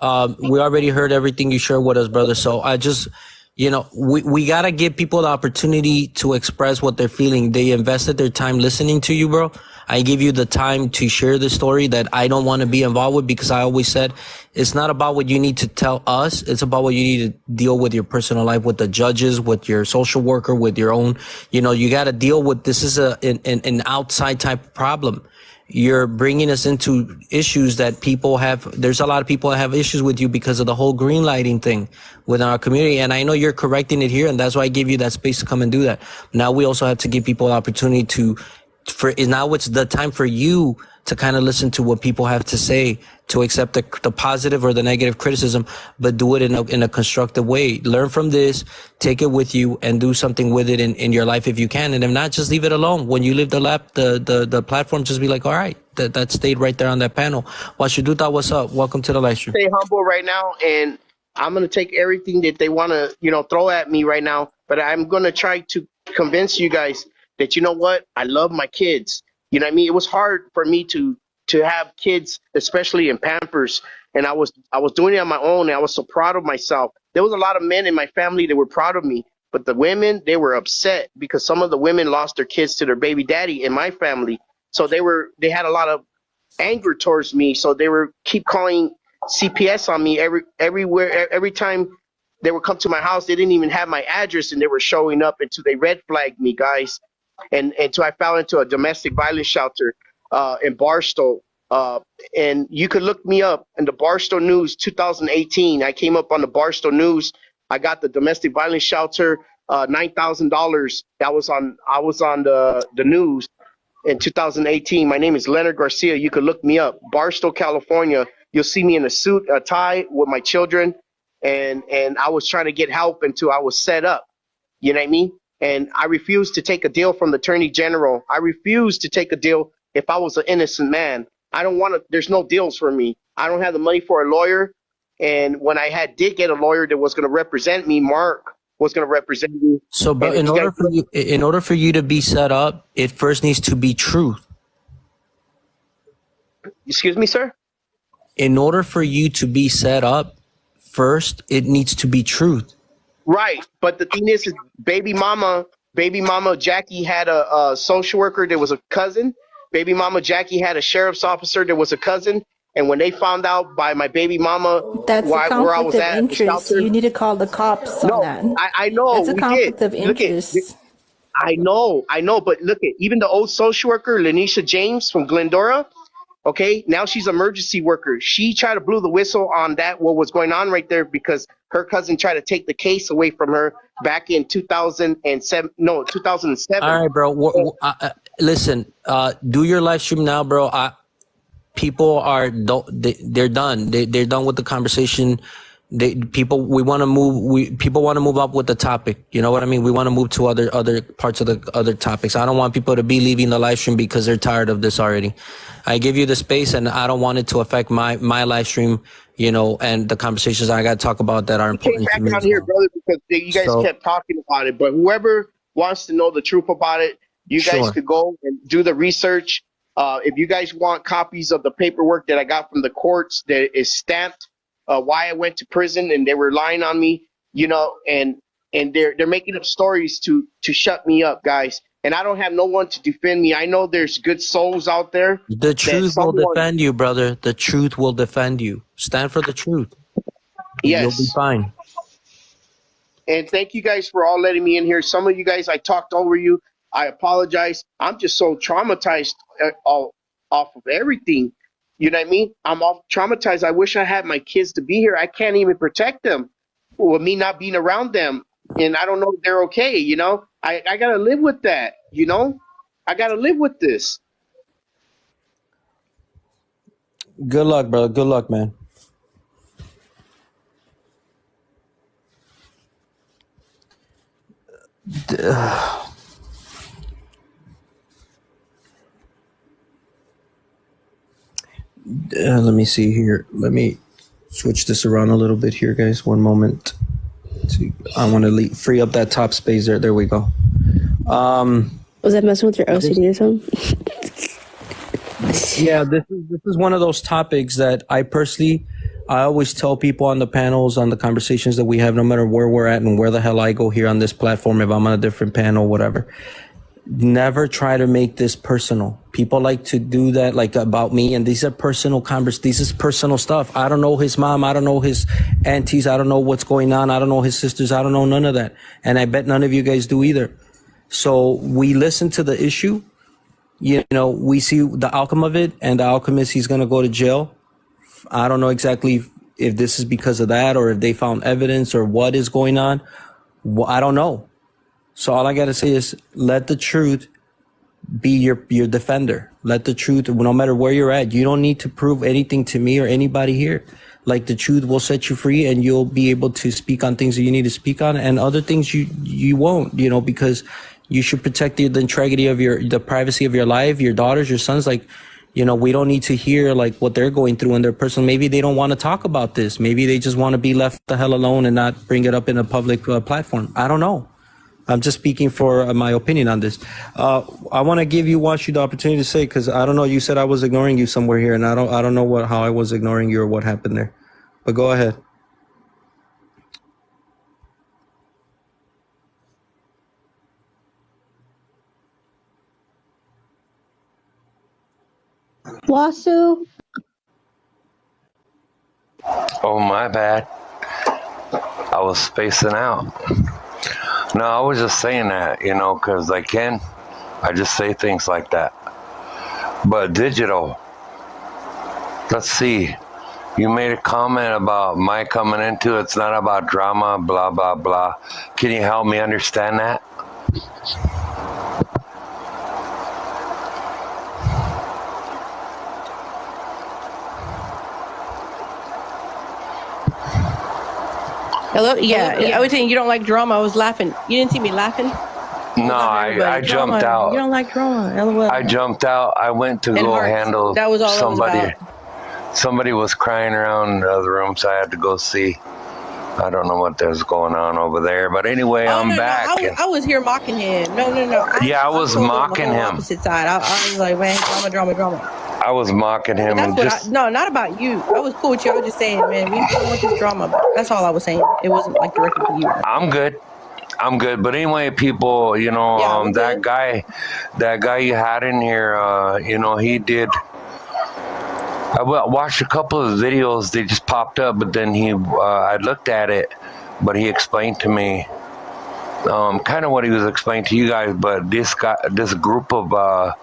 B: We already heard everything you shared with us, brother. So I just, we got to give people the opportunity to express what they're feeling. They invested their time listening to you, bro. I give you the time to share the story that I don't want to be involved with, because I always said it's not about what you need to tell us. It's about what you need to deal with your personal life, with the judges, with your social worker, with your own, you got to deal with, this is an outside type of problem. You're bringing us into issues that people have. There's a lot of people that have issues with you because of the whole green lighting thing within our community. And I know you're correcting it here, and that's why I give you that space to come and do that. Now we also have to give people the opportunity now it's the time for you to kind of listen to what people have to say, to accept the positive or the negative criticism, but do it in a constructive way. Learn from this, take it with you, and do something with it in your life if you can. And if not, just leave it alone. When you leave the platform, just be like, all right, that stayed right there on that panel. Washuduta, what's up? Welcome to the live stream.
A: Stay humble right now, and I'm going to take everything that they want to, throw at me right now, but I'm going to try to convince you guys that, you know what, I love my kids. You know what I mean? It was hard for me to have kids, especially in Pampers, and I was doing it on my own, and I was so proud of myself. There was a lot of men in my family that were proud of me, but the women, they were upset because some of the women lost their kids to their baby daddy in my family. So they had a lot of anger towards me, so they were keep calling CPS on me everywhere. Every time they would come to my house, they didn't even have my address, and they were showing up until they red flagged me, guys. And until I fell into a domestic violence shelter in Barstow. And you could look me up in the Barstow News 2018. I came up on the Barstow News. I got the domestic violence shelter, $9,000. I was on the news in 2018. My name is Leonard Garcia. You could look me up. Barstow, California. You'll see me in a suit, a tie with my children. And I was trying to get help until I was set up. You know what I mean? And I refused to take a deal from the Attorney General. I refused to take a deal if I was an innocent man. I don't want to, there's no deals for me. I don't have the money for a lawyer. And when I did get a lawyer that was going to represent me, Mark was going to represent me.
B: So, but in order for you to be set up, it first needs to be truth.
A: Excuse me, sir?
B: in order for you to be set up, first, it needs to be truth.
A: Right. But the thing is baby mama Jackie had a social worker that was a cousin. Baby mama Jackie had a sheriff's officer that was a cousin. And when they found out by my baby mama
C: That's a
A: where I
C: conflict
A: was
C: of
A: at
C: interest.
A: the shelter,
C: You need to call the cops on that.
A: I know
C: That's a
A: we
C: conflict
A: did.
C: of interest.
A: I know, but look at even the old social worker, Lanisha James from Glendora. Okay, now she's an emergency worker. She tried to blow the whistle on that, what was going on right there, because her cousin tried to take the case away from her back in 2007. No, 2007.
B: All right, bro. Listen, do your live stream now, bro. People are they're done. They're done with the conversation. People want to move up with the topic. You know what I mean? We want to move to other parts of the other topics. I don't want people to be leaving the live stream because they're tired of this already. I give you the space, and I don't want it to affect my live stream, you know, and the conversations I got to talk about that are important to me.
A: Back down here, brother, because you guys kept talking about it. But whoever wants to know the truth about it, you guys could go and do the research. If you guys want copies of the paperwork that I got from the courts that is stamped, why I went to prison and they were lying on me, you know, and they're making up stories to shut me up, guys. And I don't have no one to defend me. I know there's good souls out there.
B: The truth will defend you, brother. The truth will defend you. Stand for the truth.
A: Yes.
B: You'll be fine.
A: And thank you guys for all letting me in here. Some of you guys, I talked over you. I apologize. I'm just so traumatized off of everything. You know what I mean? I'm all traumatized. I wish I had my kids to be here. I can't even protect them with me not being around them. And I don't know if they're okay, you know? I got to live with that, you know? I got to live with this.
B: Good luck, brother. Good luck, man. Let me see here. Let me switch this around a little bit here, guys. One moment. I want to free up that top space there. There we go.
N: Was that messing with your OCD or something?
B: Yeah, this is one of those topics that I always tell people on the panels, on the conversations that we have, no matter where we're at and where the hell I go here on this platform, if I'm on a different panel, whatever. Never try to make this personal. People like to do that, like about me, and these are personal this is personal stuff. I don't know his mom. I don't know his aunties. I don't know what's going on. I don't know his sisters. I don't know none of that. And I bet none of you guys do either. So we listen to the issue. You know, we see the outcome of it, and the outcome is he's going to go to jail. I don't know exactly if this is because of that or if they found evidence or what is going on. I don't know. So all I got to say is let the truth be your defender. Let the truth, no matter where you're at, you don't need to prove anything to me or anybody here. Like, the truth will set you free, and you'll be able to speak on things that you need to speak on, and other things you won't, you know, because you should protect the integrity of the privacy of your life, your daughters, your sons. Like, you know, we don't need to hear like what they're going through in their personal. Maybe they don't want to talk about this. Maybe they just want to be left the hell alone and not bring it up in a public platform. I don't know. I'm just speaking for my opinion on this. I want to give you, Washi, the opportunity to say, because I don't know, you said I was ignoring you somewhere here, and I don't know how I was ignoring you or what happened there. But go ahead.
L: Wasu.
O: Oh, my bad. I was spacing out. No, I was just saying that, you know, because I just say things like that. But digital, let's see. You made a comment about my coming into it's not about drama, blah, blah, blah. Can you help me understand that?
K: Hello? Yeah, I was saying you don't like drama. I was laughing. You didn't see me laughing?
O: No, I jumped out.
K: You don't like drama. LOL.
O: I jumped out. I went to go handle
K: that was all
O: somebody.
K: It was about.
O: Somebody was crying around the other room, so I had to go see. I don't know what was going on over there, but anyway, I'm back.
K: I was here mocking him. No.
O: I was mocking him.
K: Opposite side. I was like, man, drama.
O: I was mocking him.
K: That's
O: and
K: what
O: just
K: no, not about you. I was cool with you. I was just saying, man, we don't want this drama. That's all I was saying. It wasn't like directed to you.
O: I'm good. But anyway, people, you know, that guy you had in here, you know, he did. I watched a couple of videos. They just popped up, but then I looked at it, but he explained to me kind of what he was explaining to you guys. But this group of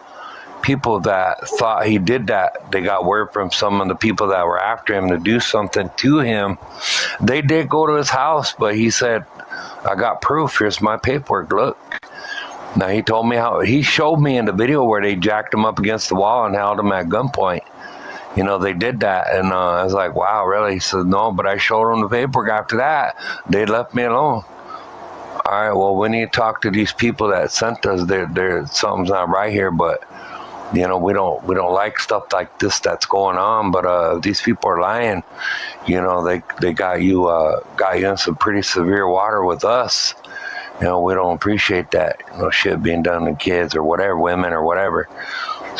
O: people that thought he did that, they got word from some of the people that were after him to do something to him. They did go to his house, but he said, I got proof. Here's my paperwork. Look. Now, he told me he showed me in the video where they jacked him up against the wall and held him at gunpoint. You know, they did that. And I was like, wow, really? He said, no, but I showed them the paperwork after that. They left me alone. All right, well, we need to talk to these people that sent us. Something's not right here, but, you know, we don't like stuff like this that's going on. But these people are lying. You know, they got you in some pretty severe water with us. You know, we don't appreciate that, you know, shit being done to kids or whatever, women or whatever.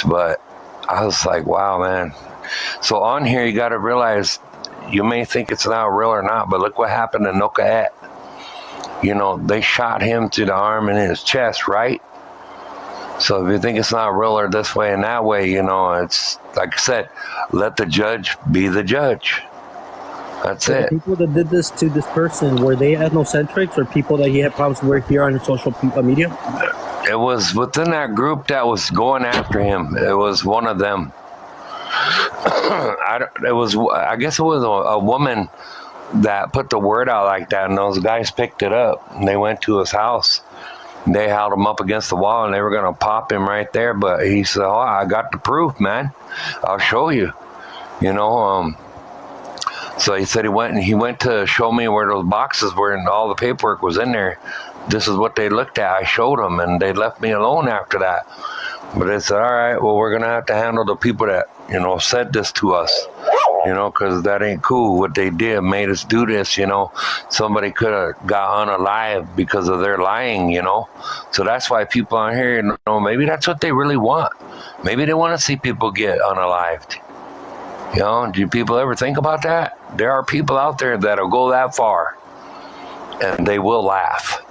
O: But I was like, wow, man. So on here, you got to realize, you may think it's not real or not, but look what happened to Nokaet. You know, they shot him to the arm and in his chest, right? So if you think it's not real or this way and that way, you know, it's like I said, let the judge be the judge. That's it.
P: The people that did this to this person, were they ethnocentrics or people that he had problems with here on social media?
O: It was within that group that was going after him. It was one of them. I guess it was a woman that put the word out like that, and those guys picked it up and they went to his house. They held him up against the wall and they were going to pop him right there, but he said, oh, I got the proof, man. I'll show you. You know, so he said he went to show me where those boxes were and all the paperwork was in there. This is what they looked at. I showed them and they left me alone after that. But they said, all right, well, we're going to have to handle the people that, you know, said this to us, you know, because that ain't cool. What they did made us do this, you know. Somebody could have got unalived because of their lying, you know. So that's why people on here, you know, maybe that's what they really want. Maybe they want to see people get unalived. You know, do people ever think about that? There are people out there that'll go that far and they will laugh.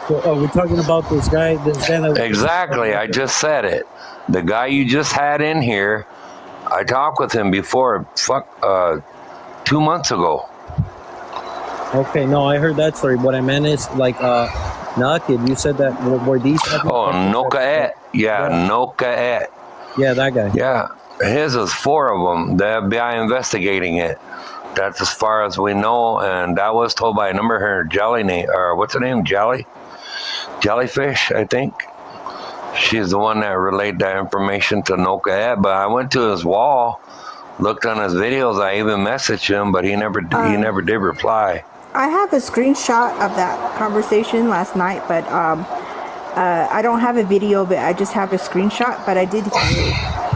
P: So we're talking about this guy that
O: exactly. I just said it. The guy you just had in here, I talked with him before, 2 months ago.
P: Okay, no, I heard that story. What I meant is, like, Naked, you said that, were these...
O: Oh, Nokaet. Yeah, Nokaet.
P: Yeah, that guy.
O: Yeah, his is 4 of them. The FBI investigating it. That's as far as we know, and that was told by a number of her what's her name? Jellyfish, I think. She's the one that relayed that information to Nokaet. But I went to his wall, looked on his videos. I even messaged him, but he never did reply.
C: I have a screenshot of that conversation last night, but I don't have a video, but I just have a screenshot. But I did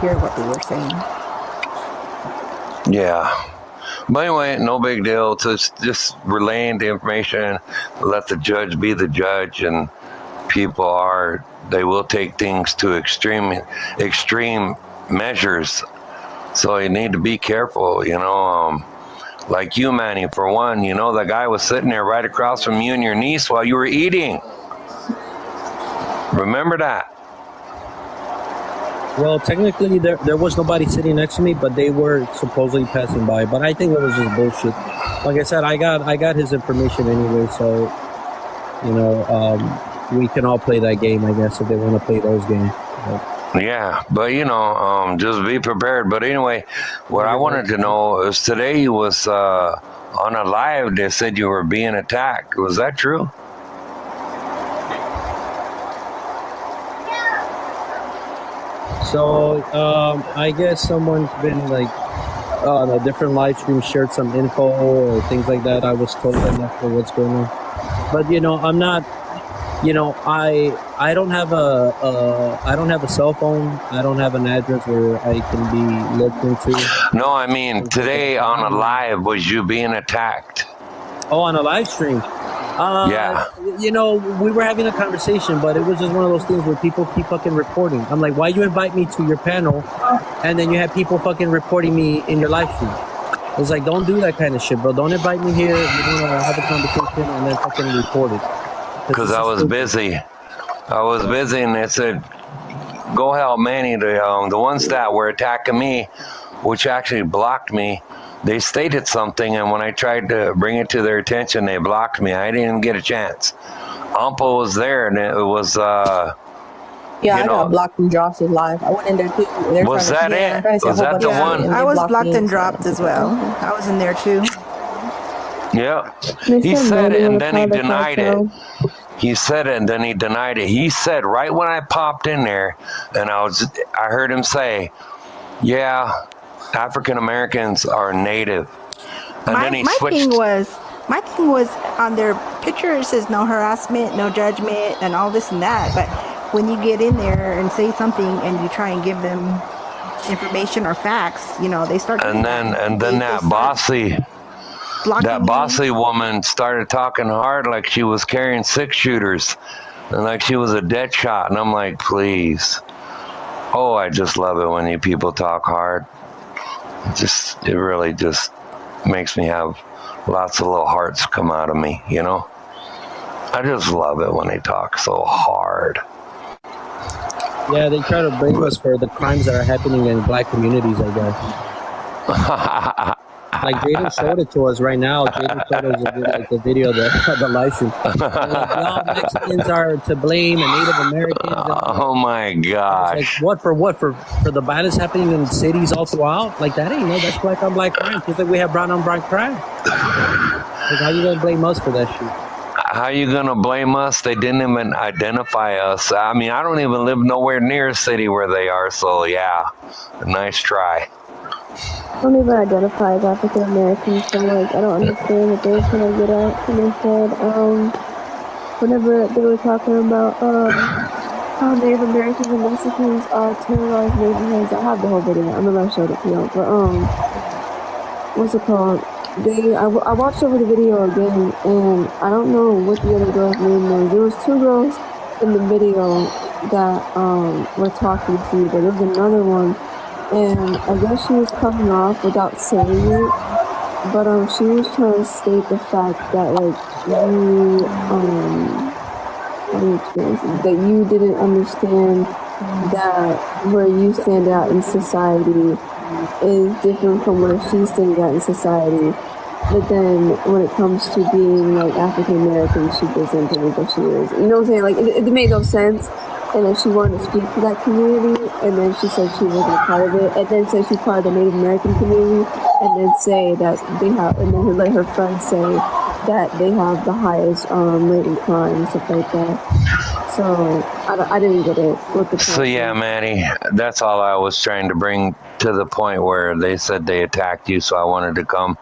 C: hear what they were saying.
O: Yeah. But anyway, no big deal. Just relaying the information, let the judge be the judge, and people they will take things to extreme measures. So you need to be careful, you know. Like you, Manny, for one, you know, the guy was sitting there right across from you and your niece while you were eating. Remember that?
P: Well, technically, there was nobody sitting next to me, but they were supposedly passing by. But I think it was just bullshit. Like I said, I got his information anyway, so, you know, we can all play that game, I guess, if they want to play those games.
O: Yeah, but, you know, just be prepared. But anyway, what I wanted to know is today you was on a live. They said you were being attacked. Was that true?
P: So, I guess someone's been, like, on a different live stream, shared some info or things like that. I was told I'm not sure what's going on. But, you know, I'm not, you know, I don't have a cell phone. I don't have an address where I can be looked into.
O: No, I mean, today on a live, was you being attacked?
P: Oh, on a live stream?
O: Yeah.
P: You know, we were having a conversation, but it was just one of those things where people keep fucking reporting. I'm like, why you invite me to your panel, and then you have people fucking reporting me in your live stream? It's like, don't do that kind of shit, bro. Don't invite me here. You want to have a conversation and then fucking report it.
O: Because I was busy. And they said, go help Manny. The ones that were attacking me, which actually blocked me, they stated something, and when I tried to bring it to their attention, they blocked me. I didn't even get a chance. Ampo was there, and it was
K: yeah, I got blocked from Josh's live. I went in there too.
O: Was that it? Was that the one?
C: I was blocked and dropped as well. I was in there too.
O: Yeah. He said it and then he denied it. He said it and then he denied it. He said right when I popped in there, and I heard him say, yeah, African Americans are native. And then he switched.
C: My thing was on their picture it says no harassment, no judgment, and all this and that. But when you get in there and say something and you try and give them information or facts, you know, they start.
O: And then that bossy woman started talking hard like she was carrying 6-shooters and like she was a dead shot. And I'm like, please. Oh, I just love it when you people talk hard. It really just makes me have lots of little hearts come out of me, you know? I just love it when they talk so hard.
P: Yeah, they try to blame us for the crimes that are happening in black communities, I guess. Like Jaden showed it to us right now. Jaden showed us the video of the license. Like, Mexicans are to blame and Native Americans.
O: Oh my gosh!
P: Like, what for the violence happening in cities all throughout? Like that ain't that's black on black crime. Just like we have brown on brown crime. Like, how you gonna blame us for that shit?
O: How you gonna blame us? They didn't even identify us. I mean, I don't even live nowhere near a city where they are. So yeah, nice try.
D: I don't even identify as African American, so like I don't understand what they were trying to get at. And they said, whenever they were talking about how Native Americans and Mexicans terrorize neighborhoods, I have the whole video. I remember I showed it to you, but what's it called? I watched over the video again, and I don't know what the other girl's name was. There was 2 girls in the video that were talking to me, but there was another one. And I guess she was coming off without saying it, but she was trying to state the fact that like you didn't understand that where you stand out in society is different from where she stands out in society. But then when it comes to being like African American, she doesn't believe that she is. You know what I'm saying? Like it made no sense. And then she wanted to speak for that community, and then she said she wasn't a part of it, and then said she's part of the Native American community, and then say that they have, and then let her friends say that they have the highest rate in crime and stuff like that. So I didn't get it.
O: So yeah, Manny, that's all I was trying to bring to the point where they said they attacked you, so I wanted to come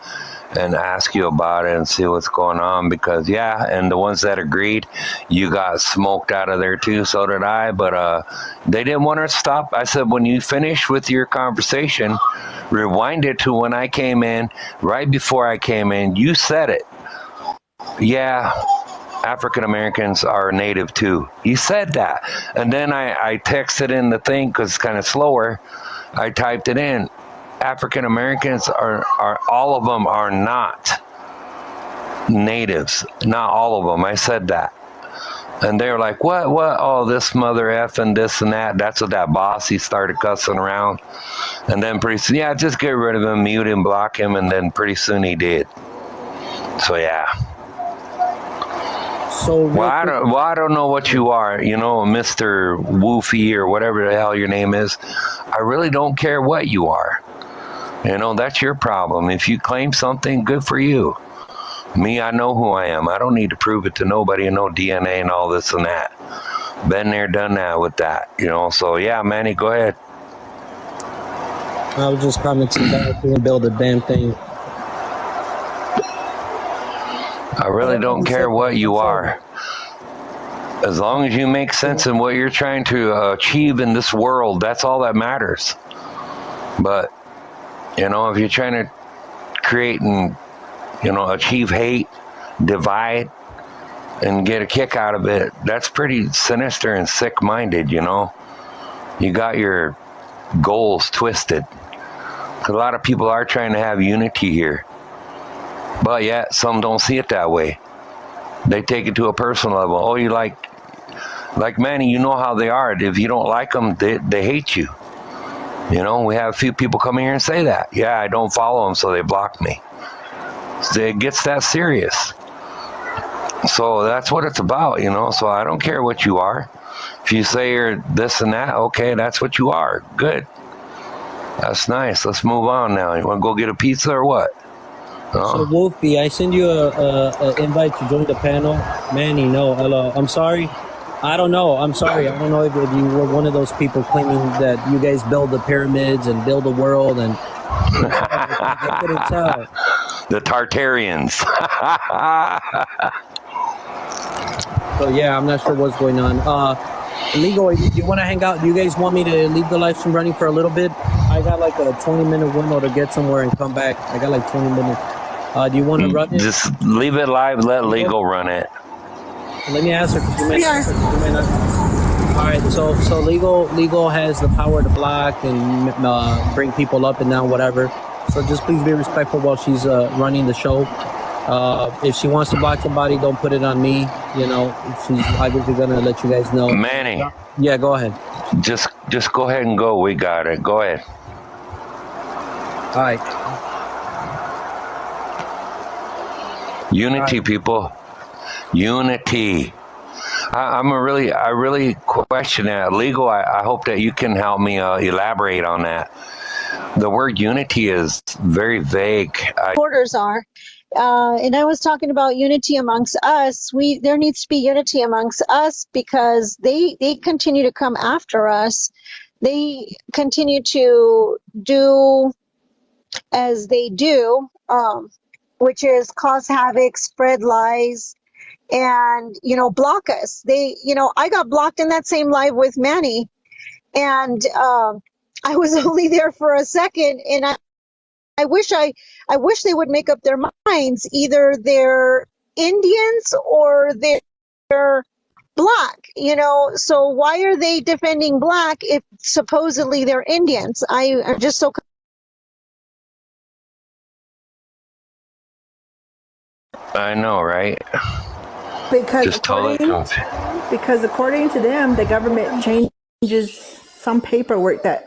O: and ask you about it and see what's going on, because yeah, and the ones that agreed, you got smoked out of there too, so did I, but they didn't want to stop. I said, when you finish with your conversation, rewind it to when I came in, right before I came in, you said it. Yeah, African Americans are native too. You said that. And then I texted in the thing, because it's kind of slower, I typed it in. African Americans are all of them are not natives. Not all of them. I said that. And they were like, what? Oh, this mother F and this and that. That's what that boss, he started cussing around. And then pretty soon, yeah, just get rid of him, mute him, block him. And then pretty soon he did. So yeah.
P: So
O: I don't know what you are, you know, Mr. Woofy or whatever the hell your name is. I really don't care what you are. You know, that's your problem. If you claim something, good for you. Me, I know who I am. I don't need to prove it to nobody and no DNA and all this and that. Been there, done that with that, you know. So, yeah, Manny, go ahead.
P: I was just commenting that I couldn't build a damn thing.
O: I really don't care what you are. As long as you make sense in what you're trying to achieve in this world, that's all that matters. But you know, if you're trying to create and, you know, achieve hate, divide, and get a kick out of it, that's pretty sinister and sick-minded, you know? You got your goals twisted. A lot of people are trying to have unity here. But yet, some don't see it that way. They take it to a personal level. Oh, you like Manny, you know how they are. If you don't like them, they hate you. You know, we have a few people come here and say that. Yeah, I don't follow them, so they block me. So it gets that serious. So that's what it's about, you know. So I don't care what you are. If you say you're this and that, okay, that's what you are. Good. That's nice. Let's move on now. You want to go get a pizza or what?
P: So Wolfie, I send you a invite to join the panel. Manny, no, hello. I'm sorry. I don't know. I'm sorry. I don't know if you were one of those people claiming that you guys build the pyramids and build the world, and I couldn't tell.
O: The Tartarians.
P: So yeah, I'm not sure what's going on. Legal, you want to hang out? Do you guys want me to leave the live stream running for a little bit? I got like a 20-minute window to get somewhere and come back. I got like 20 minutes. Do you want to run it?
O: Just leave it live. Let Legal run it.
P: Let me answer. You might not. All right. So legal has the power to block and bring people up and down, whatever. So just please be respectful while she's running the show. If she wants to block somebody, don't put it on me. You know, she's obviously gonna let you guys know.
O: Manny.
P: Yeah, go ahead.
O: Just go ahead and go. We got it. Go ahead.
P: All right.
O: Unity, people. Unity. I really question that. Legal, I hope that you can help me elaborate on that. The word unity is very vague.
L: Supporters are. And I was talking about unity amongst us. There needs to be unity amongst us because they continue to come after us. They continue to do as they do, which is cause havoc, spread lies, and, you know, block us. I got blocked in that same live with Manny, and I was only there for a second, and I wish they would make up their minds. Either they're Indians or they're black, you know. So why are they defending black if supposedly they're Indians? I'm just so.
O: I know, right?
C: Because according to them, the government changes some paperwork that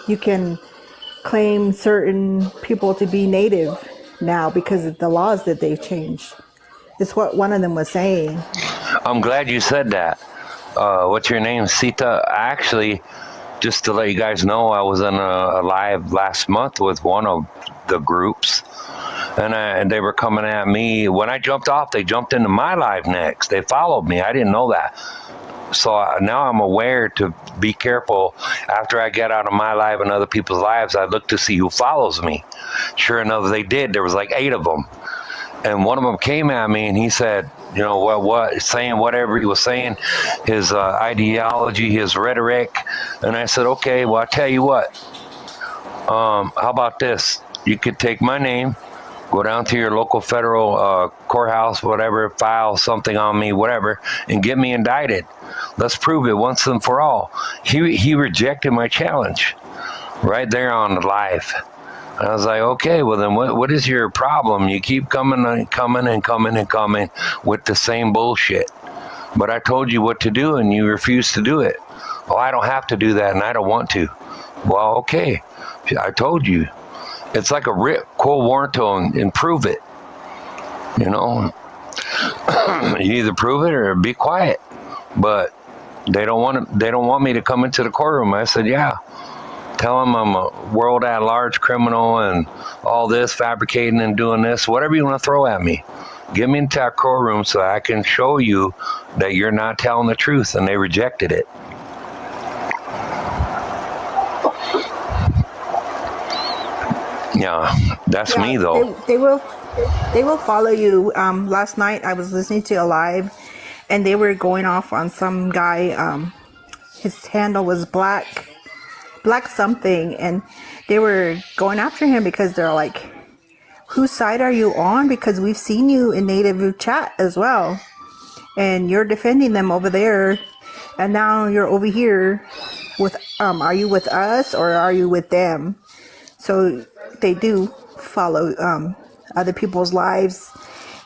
C: you can claim certain people to be native now because of the laws that they've changed. It's what one of them was saying.
O: I'm glad you said that. What's your name, Sita? Actually, just to let you guys know, I was in a live last month with one of the groups, and they were coming at me. When I jumped off, they jumped into my live next. They followed me. I didn't know that. So now I'm aware to be careful. After I get out of my live and other people's lives, I look to see who follows me. Sure enough, they did. There was like 8 of them. And one of them came at me and he said, you know, what saying whatever he was saying, his ideology, his rhetoric. And I said, okay, well, I'll tell you what. How about this? You could take my name, go down to your local federal courthouse, whatever, file something on me, whatever, and get me indicted. Let's prove it once and for all. He rejected my challenge right there on the live. I was like, okay, well then what is your problem? You keep coming with the same bullshit. But I told you what to do and you refuse to do it. Oh, I don't have to do that and I don't want to. Well, okay, I told you. It's like a writ quo warranto and prove it. You know, you either prove it or be quiet. But they don't want me to come into the courtroom. I said, yeah. Tell them I'm a world at large criminal and all this, fabricating and doing this, whatever you want to throw at me. Get me into that courtroom so I can show you that you're not telling the truth. And they rejected it. Yeah, that's me though.
C: They will follow you. Last night I was listening to a live, and they were going off on some guy. His handle was black something, and they were going after him because they're like, "Whose side are you on? Because we've seen you in native chat as well." and you're defending them over there, and now you're over here with, are you with us or are you with them? So they do follow other people's lives,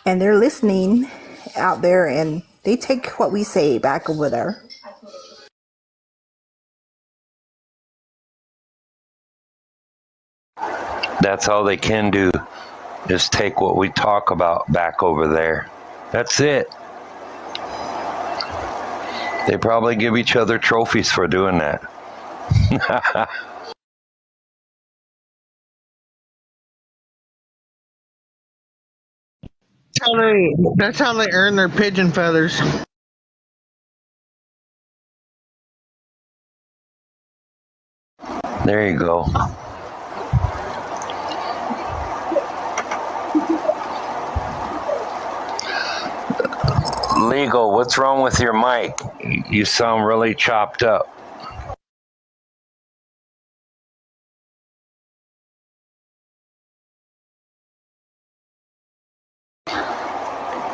C: and they're listening out there, and they take what we say back over there.
O: That's all they can do, is take what we talk about back over there. That's it. They probably give each other trophies for doing that.
Q: That's how they earn their pigeon feathers.
O: There you go. Legal, what's wrong with your mic? You sound really chopped up.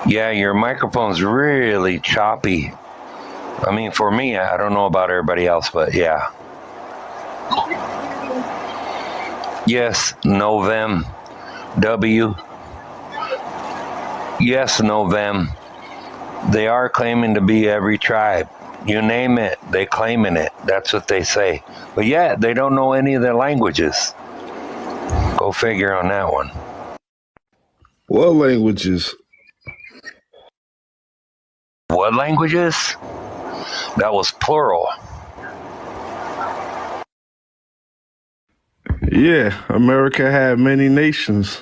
O: Yeah, your microphone's really choppy. I mean, for me, I don't know about everybody else, but yeah. Yes, no them. W. Yes, no them. They are claiming to be every tribe. You name it, they claiming it. That's what they say. But yeah, they don't know any of their languages. Go figure on that one.
R: What languages?
O: What languages? That was plural.
R: Yeah, America had many nations.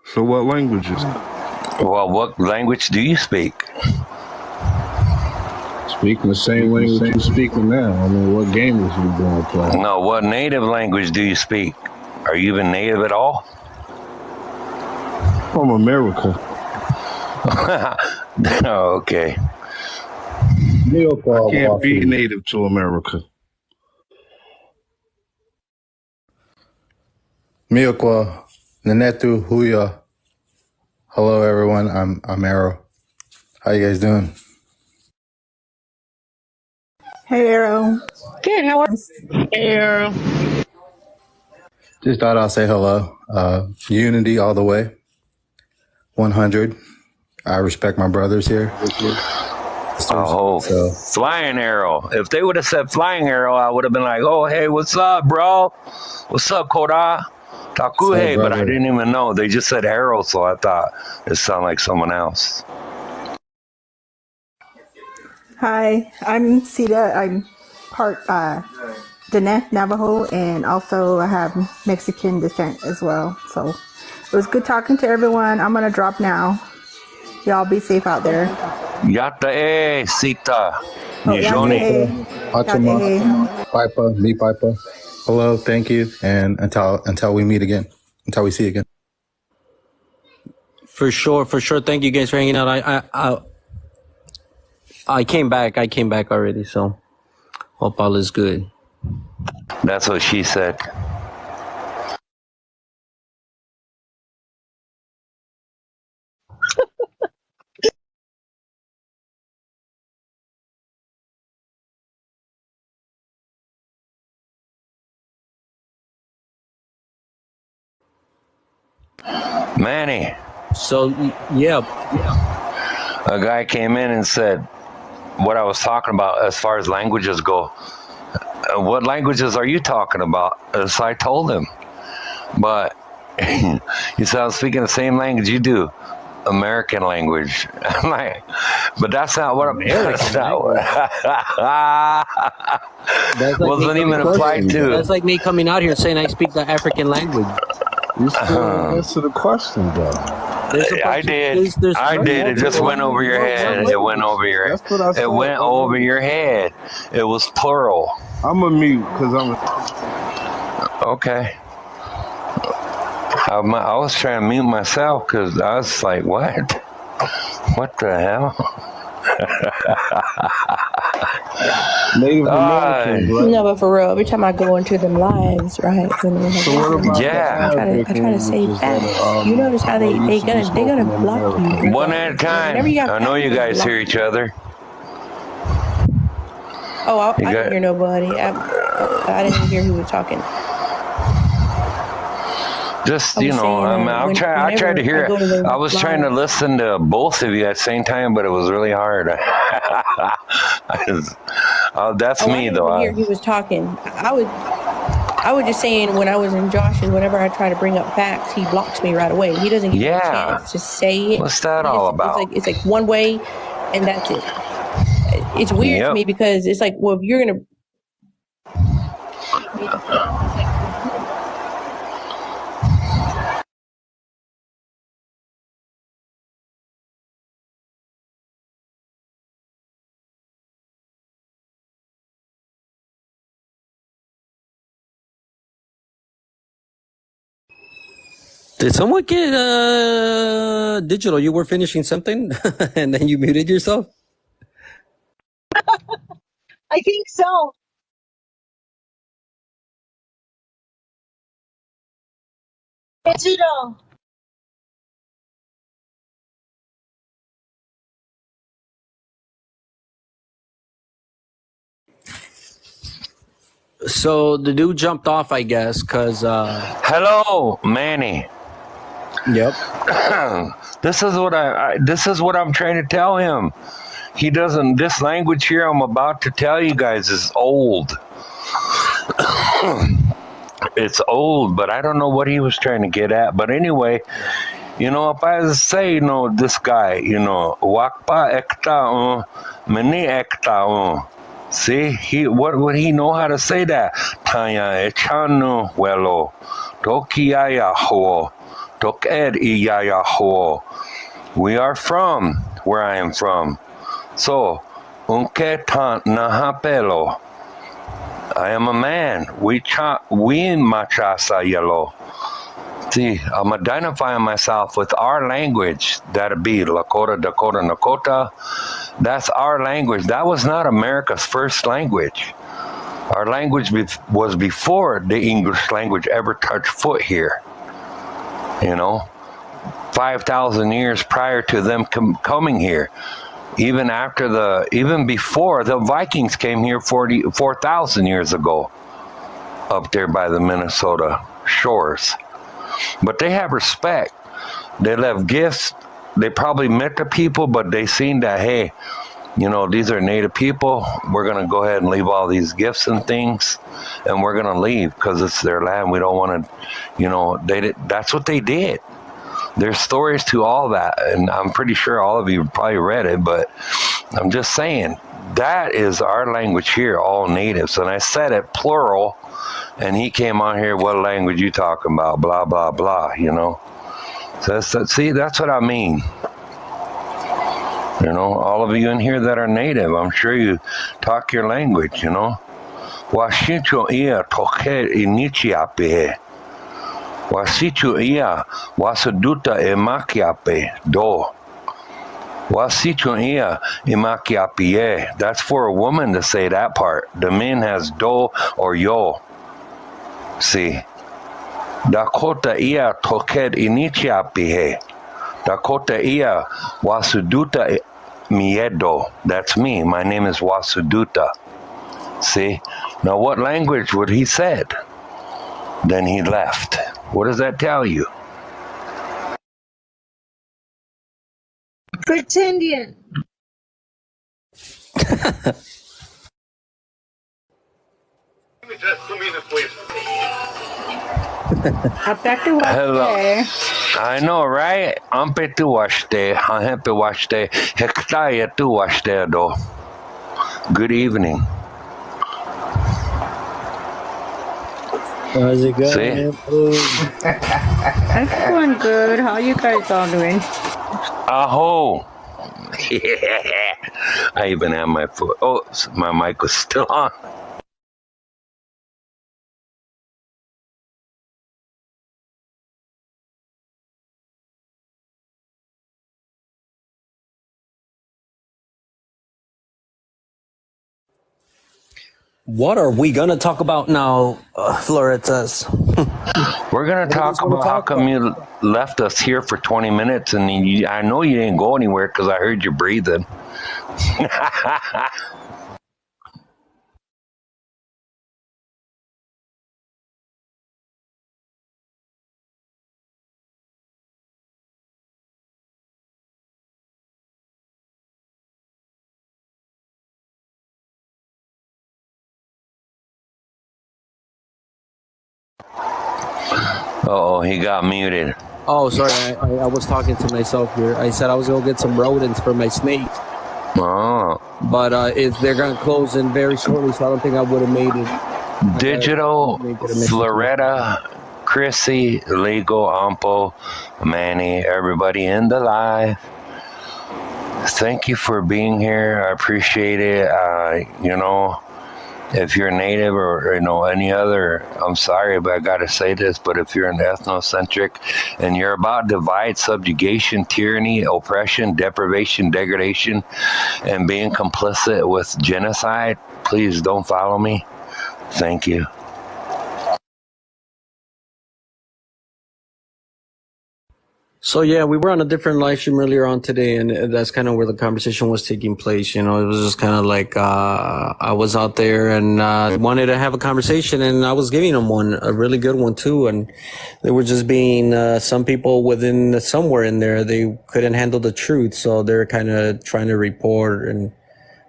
R: So what languages?
O: Well, what language do you speak?
R: Speaking the same language you're speaking now. I mean, what game is you going to play?
O: No, what native language do you speak? Are you even native at all?
R: From America.
O: Oh, okay.
R: I can't be native to America.
S: Miokwa, Nanetu, Huya. Hello, everyone. I'm Arrow. How you guys doing?
C: Hey, Arrow.
H: Good. How are you?
Q: Hey, Arrow.
S: Just thought I'll say hello. Unity all the way. 100. I respect my brothers here.
O: Oh, so. Flying Arrow. If they would have said Flying Arrow, I would have been like, oh, hey, what's up, bro? What's up, Koda? Takuhe, but I didn't even know. They just said Arrow, so I thought it sounded like someone else.
C: Hi, I'm Sita. I'm part Diné Navajo, and also I have Mexican descent as well. So it was good talking to everyone. I'm going to drop now. Y'all be safe out there.
O: Yata Sita.
S: Nijoni. Achuma. Piper. Me Piper. Hello, thank you. And until we meet again. Until we see again.
B: For sure. Thank you guys for hanging out. I came back already, so hope all is good.
O: That's what she said. Manny.
B: So, yeah.
O: A guy came in and said what I was talking about as far as languages go. What languages are you talking about? So I told him. But he said, I'm speaking the same language you do. American language. I'm like, but that's not what that's not what.
B: That's like
O: wasn't even applied to.
B: That's like me coming out here saying I speak the African language.
R: You still answer the question, though.
O: I did. I did. It just went over your head. It went over your head. It went over your head. It was plural.
R: I'm a mute because I'm.
O: Okay. I was trying to mute myself because I was like, what? What the hell?
P: Native Americans,
O: Uh,
P: right?
K: No, but for real, every time I go into them lives, right, when they have
P: So what
K: racist
P: about the
K: stuff,
O: yeah.
P: Arabic
K: I try to say
P: languages
K: facts. You notice how
P: that used to be
K: they're gonna
P: spoken in
K: block you
P: America?
O: One at a
K: regardless. Whenever
O: time.
K: you got
O: I know
K: facts,
O: you
K: they
O: guys hear
K: block
O: each
K: you.
O: other.
K: Oh,
O: You
K: I didn't
O: got
K: hear nobody. I didn't even hear who was talking.
O: just,
K: I was saying,
O: I tried to
K: whenever I
O: hear it.
K: go to
O: I
K: the
O: was trying to
K: lives,
O: listen to both of you at the same time, but it was really hard. That's
K: oh, I
O: me
K: didn't even
O: though.
K: hear he was talking. I was just saying when I was in Josh's, whenever I try to bring up facts, he blocks me right away. He doesn't give me a
O: Yeah.
K: chance to say it.
O: What's that
K: He
O: all
K: just
O: about?
K: it's like one way, and that's it. It's weird to
O: Yep.
K: me because it's like, well, if you're gonna
B: Did someone get digital? You were finishing something and then you muted yourself?
L: I think so. Digital.
B: So the dude jumped off, I guess, because.
O: Hello, Manny.
B: Yep.
O: This is what this is what I'm trying to tell him. He doesn't. This language here I'm about to tell you guys is old. It's old, but I don't know what he was trying to get at. But anyway, if I say, this guy, wakpa ekta mini ekta see, what would he know how to say that? Tanya echanu welo, tokiaya ho, toked iyaya ho. We are from where I am from. So, unke tant nahapelo. I am a man. We machasa yellow. See, I'm identifying myself with our language. That'd be Lakota, Dakota, Nakota. That's our language. That was not America's first language. Our language was before the English language ever touched foot here. 5,000 years prior to them coming here. Even before the Vikings came here 4,000 years ago, up there by the Minnesota shores. But they have respect. They left gifts. They probably met the people, but they seen that, hey, these are native people. We're going to go ahead and leave all these gifts and things, and we're going to leave because it's their land. We don't want to, that's what they did. There's stories to all that, and I'm pretty sure all of you probably read it, but I'm just saying, that is our language here, all natives. And I said it plural, and he came on here, what language you talking about, blah, blah, blah, So see, that's what I mean. All of you in here that are native, I'm sure you talk your language, Washicho ia toke inichiape. Wasichu ia wasuduta emakiape do. Wasichu ia emakiapie. That's for a woman to say that part. The man has do or yo. See. Dakota ia toked inichiapihe. Dakota ia wasuduta miedo. That's me. My name is Wasuduta. See? Now what language would he said? Then he left. What does that tell you?
L: Pretendian.
O: Hello. I know, right? Ampe tu washte, hampe washte, hektaya tu washte do. Good evening.
P: How's it going,
O: See?
P: man?
H: It's going good. How you guys all doing?
O: Aho. I even have my foot. Oh, my mic was still on.
B: What are we gonna talk about now, Floretas?
O: We're gonna talk about how come you left us here for 20 minutes, and I know you didn't go anywhere because I heard you breathing. Oh, he got muted.
B: Oh, sorry, I was talking to myself here. I said I was gonna get some rodents for my snake.
O: Oh.
B: But they're gonna close in very shortly, so I don't think I would have made it.
O: Digital, Floretta, Chrissy, Legal, Ampo, Manny, everybody in the live. Thank you for being here. I appreciate it. If you're native or any other, I'm sorry, but I gotta say this, but if you're an ethnocentric and you're about divide, subjugation, tyranny, oppression, deprivation, degradation, and being complicit with genocide, please don't follow me. Thank you.
B: So yeah, we were on a different live stream earlier on today, and that's kind of where the conversation was taking place. It was just kind of like I was out there and wanted to have a conversation, and I was giving them one, a really good one too. And they were just being some people within somewhere in there, they couldn't handle the truth, so they're kind of trying to report. And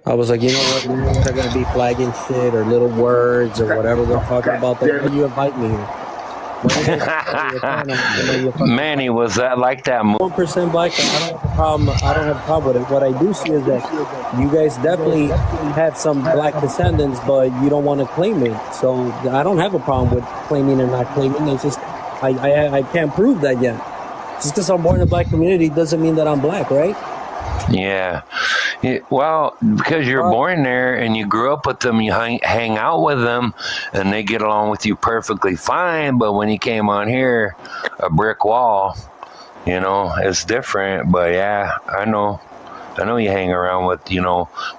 B: I was like, you know what, we're not gonna be flagging shit or little words or whatever we're talking about. Then you invite me here.
O: Manny, was that like that?
B: 1% black. I don't have a problem. I don't have a problem with it. What I do see is that you guys definitely have some black descendants, but you don't want to claim it. So I don't have a problem with claiming or not claiming. It's just I can't prove that yet. Just because I'm born in a black community doesn't mean that I'm black, right?
O: Yeah. Well, because you're born there and you grew up with them, you hang out with them, and they get along with you perfectly fine. But when you came on here, a brick wall, it's different. But yeah, I know you hang around with,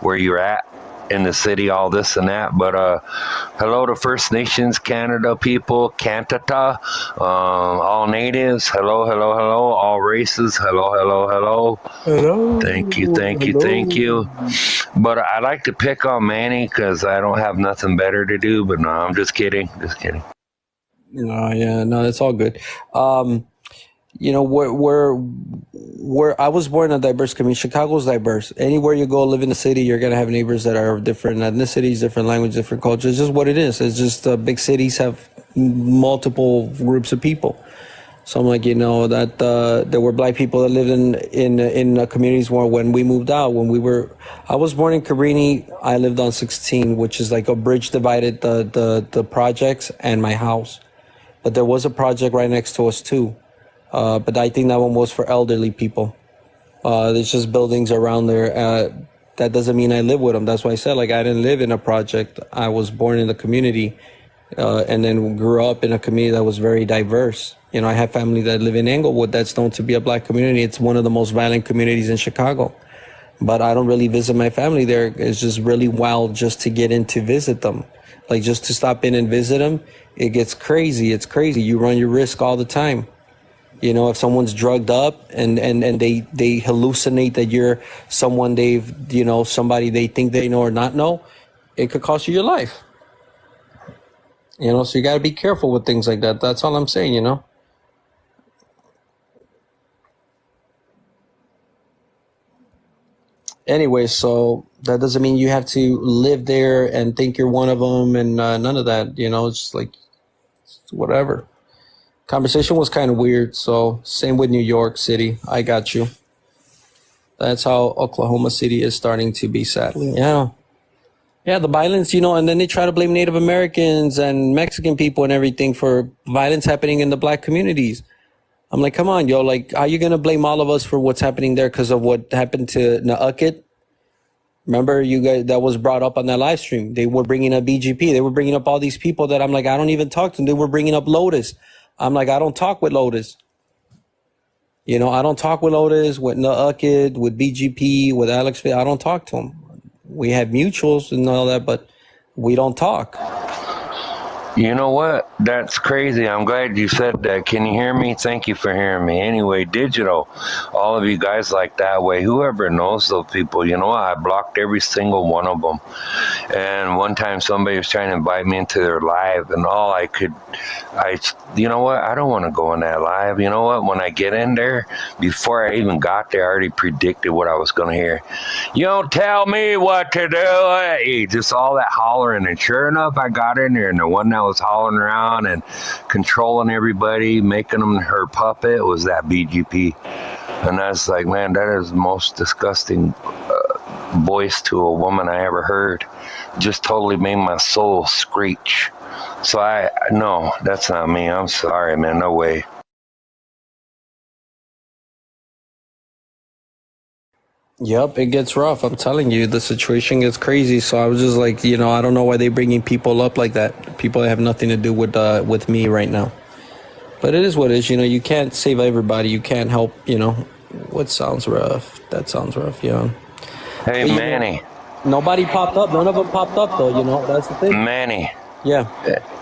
O: where you're at in the city, all this and that. But hello to First Nations, Canada people, Cantata, all natives, hello, all races, hello. Thank you. But I like to pick on Manny because I don't have nothing better to do. But no, I'm just kidding.
B: No, it's all good. Where I was born in a diverse community. Chicago's diverse. Anywhere you go, live in the city, you're gonna have neighbors that are different ethnicities, different languages, different cultures. It's just what it is. It's just big cities have multiple groups of people. So I'm like, that there were black people that lived in communities where when we moved out, I was born in Cabrini. I lived on 16, which is like a bridge divided the projects and my house. But there was a project right next to us too. But I think that one was for elderly people. There's just buildings around there. That doesn't mean I live with them. That's why I said, I didn't live in a project. I was born in the community, and then grew up in a community that was very diverse. I have family that live in Englewood that's known to be a black community. It's one of the most violent communities in Chicago. But I don't really visit my family there. It's just really wild just to get in to visit them. Just to stop in and visit them, it gets crazy. It's crazy. You run your risk all the time. If someone's drugged up and they hallucinate that you're someone somebody they think they know or not know, it could cost you your life. So you got to be careful with things like that. That's all I'm saying, Anyway, so that doesn't mean you have to live there and think you're one of them and none of that, it's just whatever. Conversation was kind of weird, so same with New York City. I got you. That's how Oklahoma City is starting to be, sadly. Yeah, the violence, and then they try to blame Native Americans and Mexican people and everything for violence happening in the black communities. I'm like, come on, yo, how you going to blame all of us for what's happening there because of what happened to Naukit? Remember, you guys, that was brought up on that live stream. They were bringing up BGP. They were bringing up all these people that I'm like, I don't even talk to them. They were bringing up Lotus. I'm like, I don't talk with Lotus. I don't talk with Lotus, with Naukit, with BGP, with Alex. I don't talk to them. We have mutuals and all that, but we don't talk.
O: You know what? That's crazy. I'm glad you said that. Can you hear me? Thank you for hearing me. Anyway, digital, all of you guys like that way, whoever knows those people, you know, I blocked every single one of them. And one time somebody was trying to invite me into their live, and you know what? I don't want to go in that live. You know what? When I get in there, before I even got there, I already predicted what I was going to hear. You don't tell me what to do. Hey, just all that hollering. And sure enough, I got in there, and the one that was hollering around and controlling everybody, making them her puppet, was that BGP. And I was like, man, that is the most disgusting voice to a woman I ever heard. Just totally made my soul screech. So no, that's not me. I'm sorry, man. No way.
B: Yep, it gets rough. I'm telling you, the situation gets crazy. So I was just like, you know, I don't know why they're bringing people up like that. People that have nothing to do with me right now. But it is what it is. You know, you can't save everybody. You can't help, you know. What sounds rough? That sounds rough, yeah.
O: Hey,
B: But,
O: Manny.
B: Nobody popped up. None of them popped up, though, you know. That's the thing.
O: Manny.
B: Yeah.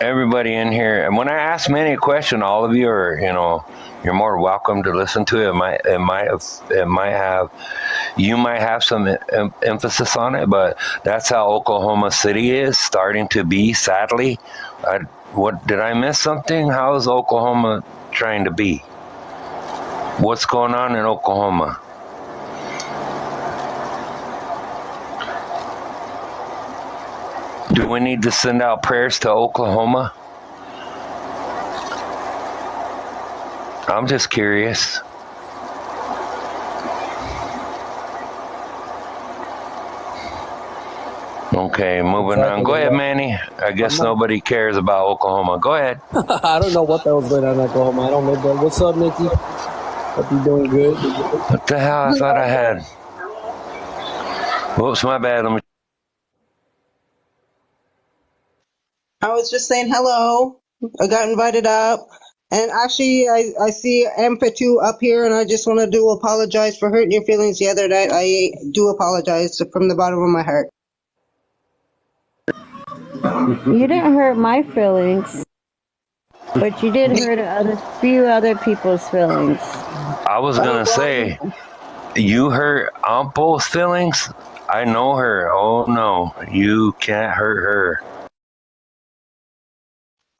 O: Everybody in here, and when I ask Manny a question, all of you are, you know, you're more welcome to listen to it. You might have some emphasis on it, but that's how Oklahoma City is starting to be, sadly. What did I miss something? How is Oklahoma trying to be? What's going on in Oklahoma? Do we need to send out prayers to Oklahoma? I'm just curious. Okay, moving on. Go ahead, Manny. I guess nobody cares about Oklahoma. Go ahead.
P: I don't know what the hell's going on in Oklahoma. I don't know, but what's up, Nikki? Hope you're doing good.
O: What the hell? I thought I had. Whoops, my bad. Let me.
T: I was just saying hello. I got invited up. And actually, I see Amplitude up here, and I just want to apologize for hurting your feelings the other night. I do apologize from the bottom of my heart.
U: You didn't hurt my feelings, but you did hurt a few other people's feelings.
O: I was going to say, you hurt Ample's feelings? I know her. Oh, no. You can't hurt her.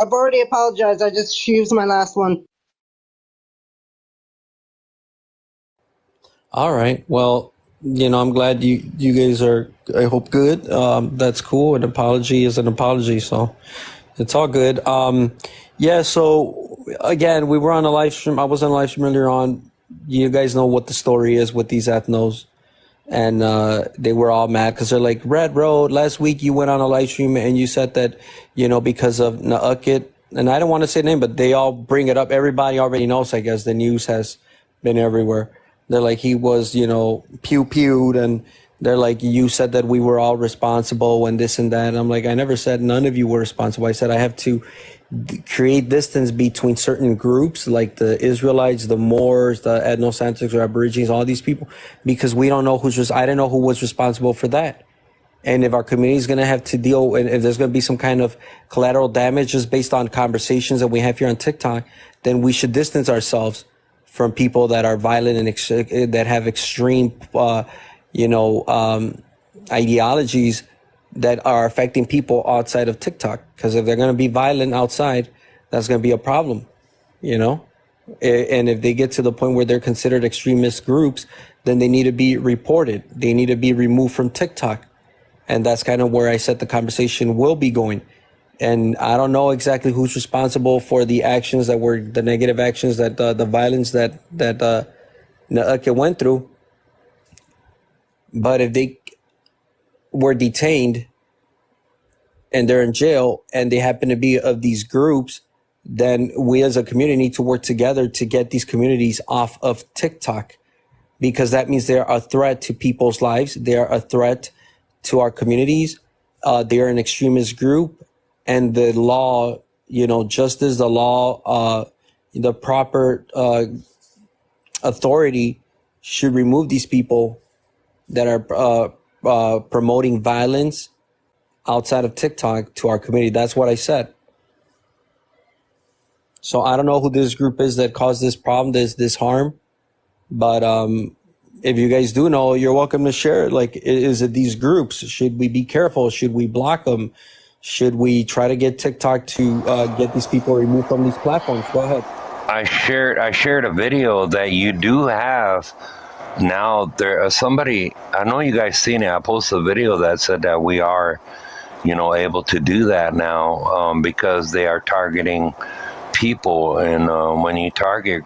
T: I've already apologized. She was my last one.
B: All right. Well, you know, I'm glad you guys are, I hope, good. That's cool. An apology is an apology. So it's all good. Yeah. So again, we were on a live stream. I was on a live stream earlier on. You guys know what the story is with these ethnos. And they were all mad because they're like, Red Road, last week you went on a live stream and you said that, you know, because of Naukit, and I don't want to say name, but they all bring it up. Everybody already knows, I guess. The news has been everywhere. They're like, he was, you know, pew-pewed, and they're like, you said that we were all responsible and this and that. And I'm like, I never said none of you were responsible. I said I have to create distance between certain groups like the Israelites, the Moors, the ethnocentrics or Aborigines, all these people, because we don't know I didn't know who was responsible for that. And if our community is going to have to deal, and if there's going to be some kind of collateral damage just based on conversations that we have here on TikTok, then we should distance ourselves from people that are violent and that have extreme, ideologies that are affecting people outside of TikTok. Because if they're going to be violent outside, that's going to be a problem, you know? And if they get to the point where they're considered extremist groups, then they need to be reported. They need to be removed from TikTok. And that's kind of where I said the conversation will be going. And I don't know exactly who's responsible for the actions that were the negative actions that the violence that Naukit went through. But if they were detained and they're in jail and they happen to be of these groups, then we as a community need to work together to get these communities off of TikTok, because that means they're a threat to people's lives. They are a threat to our communities. They are an extremist group, and the law, you know, just as the law, the proper authority should remove these people that are promoting violence outside of TikTok to our community. That's what I said. So I don't know who this group is that caused this problem, this harm, but if you guys do know, you're welcome to share it. Like, is it these groups? Should we be careful? Should we block them? Should we try to get TikTok to get these people removed from these platforms? Go ahead.
O: I shared a video that you do have now. There somebody, I know you guys seen it. I posted a video that said that we are, able to do that now because they are targeting people, and when you target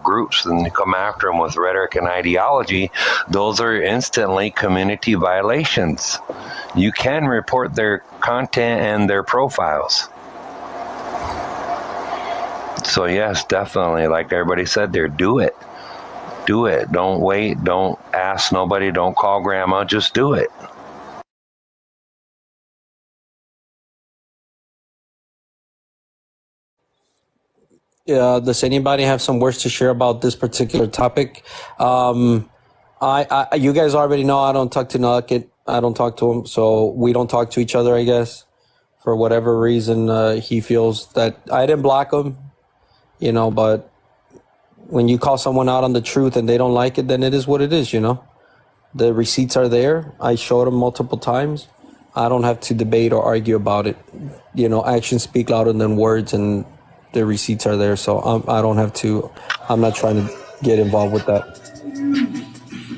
O: groups and you come after them with rhetoric and ideology, those are instantly community violations. You can report their content and their profiles. So yes, definitely, like everybody said there, do it. Don't wait, don't ask nobody, don't call grandma, just do it.
B: Does anybody have some words to share about this particular topic? You guys already know I don't talk to Nugget. I don't talk to him, so we don't talk to each other, I guess. For whatever reason, he feels that I didn't block him, but when you call someone out on the truth and they don't like it, then it is what it is, The receipts are there. I showed them multiple times. I don't have to debate or argue about it. Actions speak louder than words, and the receipts are there, so I don't have to. I'm not trying to get involved with that.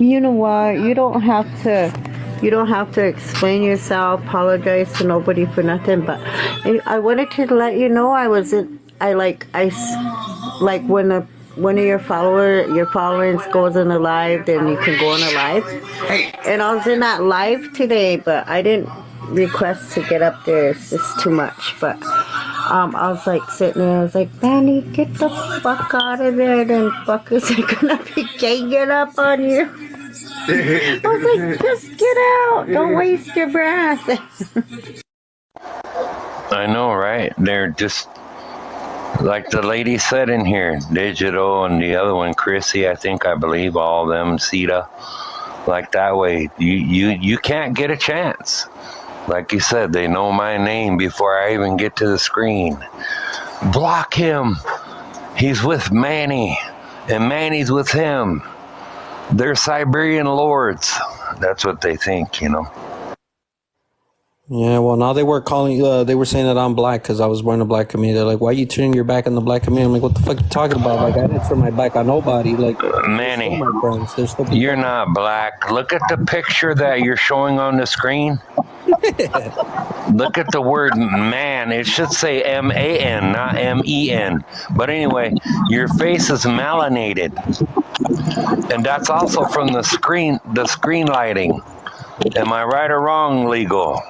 U: You know what? You don't have to explain yourself, apologize to nobody for nothing. But I wanted to let you know when one of your followers goes in a live, then you can go on a live. And I was in that live today, but I didn't request to get up there. It's just too much. But I was like sitting there, I was like, Manny, get the fuck out of there, then fuckers are gonna be ganging up on you. I was like, just get out, don't waste your breath.
O: I know, right? They're just, like the lady said in here, Digital and the other one, Chrissy, I believe, all of them, Sita, like that way, you can't get a chance. Like you said, they know my name before I even get to the screen. Block him. He's with Manny, and Manny's with him. They're Siberian lords. That's what they think,
B: Yeah, well, now they were saying that I'm black because I was wearing a black community. They're like, why are you turning your back on the black community? I'm like, what the fuck are you talking about? Like, I didn't turn my back on nobody. Like,
O: Manny,
B: my friends. They're still
O: you're not black. Look at the picture that you're showing on the screen. Look at the word man. It should say M-A-N, not M-E-N. But anyway, your face is melanated. And that's also from the screen lighting. Am I right or wrong, Legal?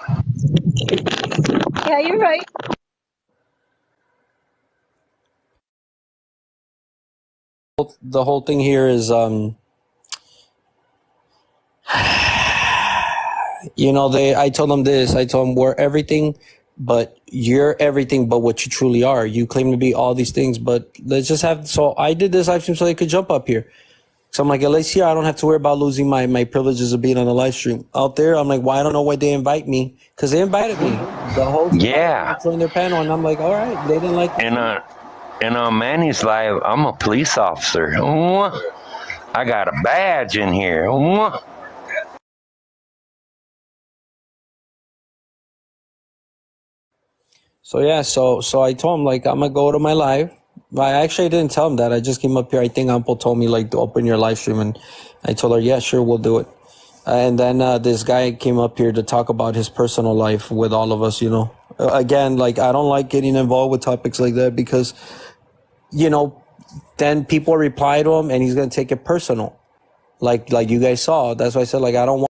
L: Yeah, you're right.
B: The whole thing here is, I told them this. I told them we're everything, but you're everything but what you truly are. You claim to be all these things, but let's just have. So I did this live stream so they could jump up here. So I'm like, at least here I don't have to worry about losing my privileges of being on the live stream. Out there, I'm like, why I don't know why they invite me? Because they invited me. The whole joined their panel, and I'm like, all right, they didn't like.
O: And on Manny's live, I'm a police officer. I got a badge in here.
B: So yeah, so I told him, like, I'm gonna go to my live. I didn't tell him that. I just came up here. I think Uncle told me, like, to open your live stream, and I told her, yeah, sure, we'll do it. And then this guy came up here to talk about his personal life with all of us. Again, like, I don't like getting involved with topics like that because, then people reply to him and he's gonna take it personal, like you guys saw. That's why I said, like, I don't want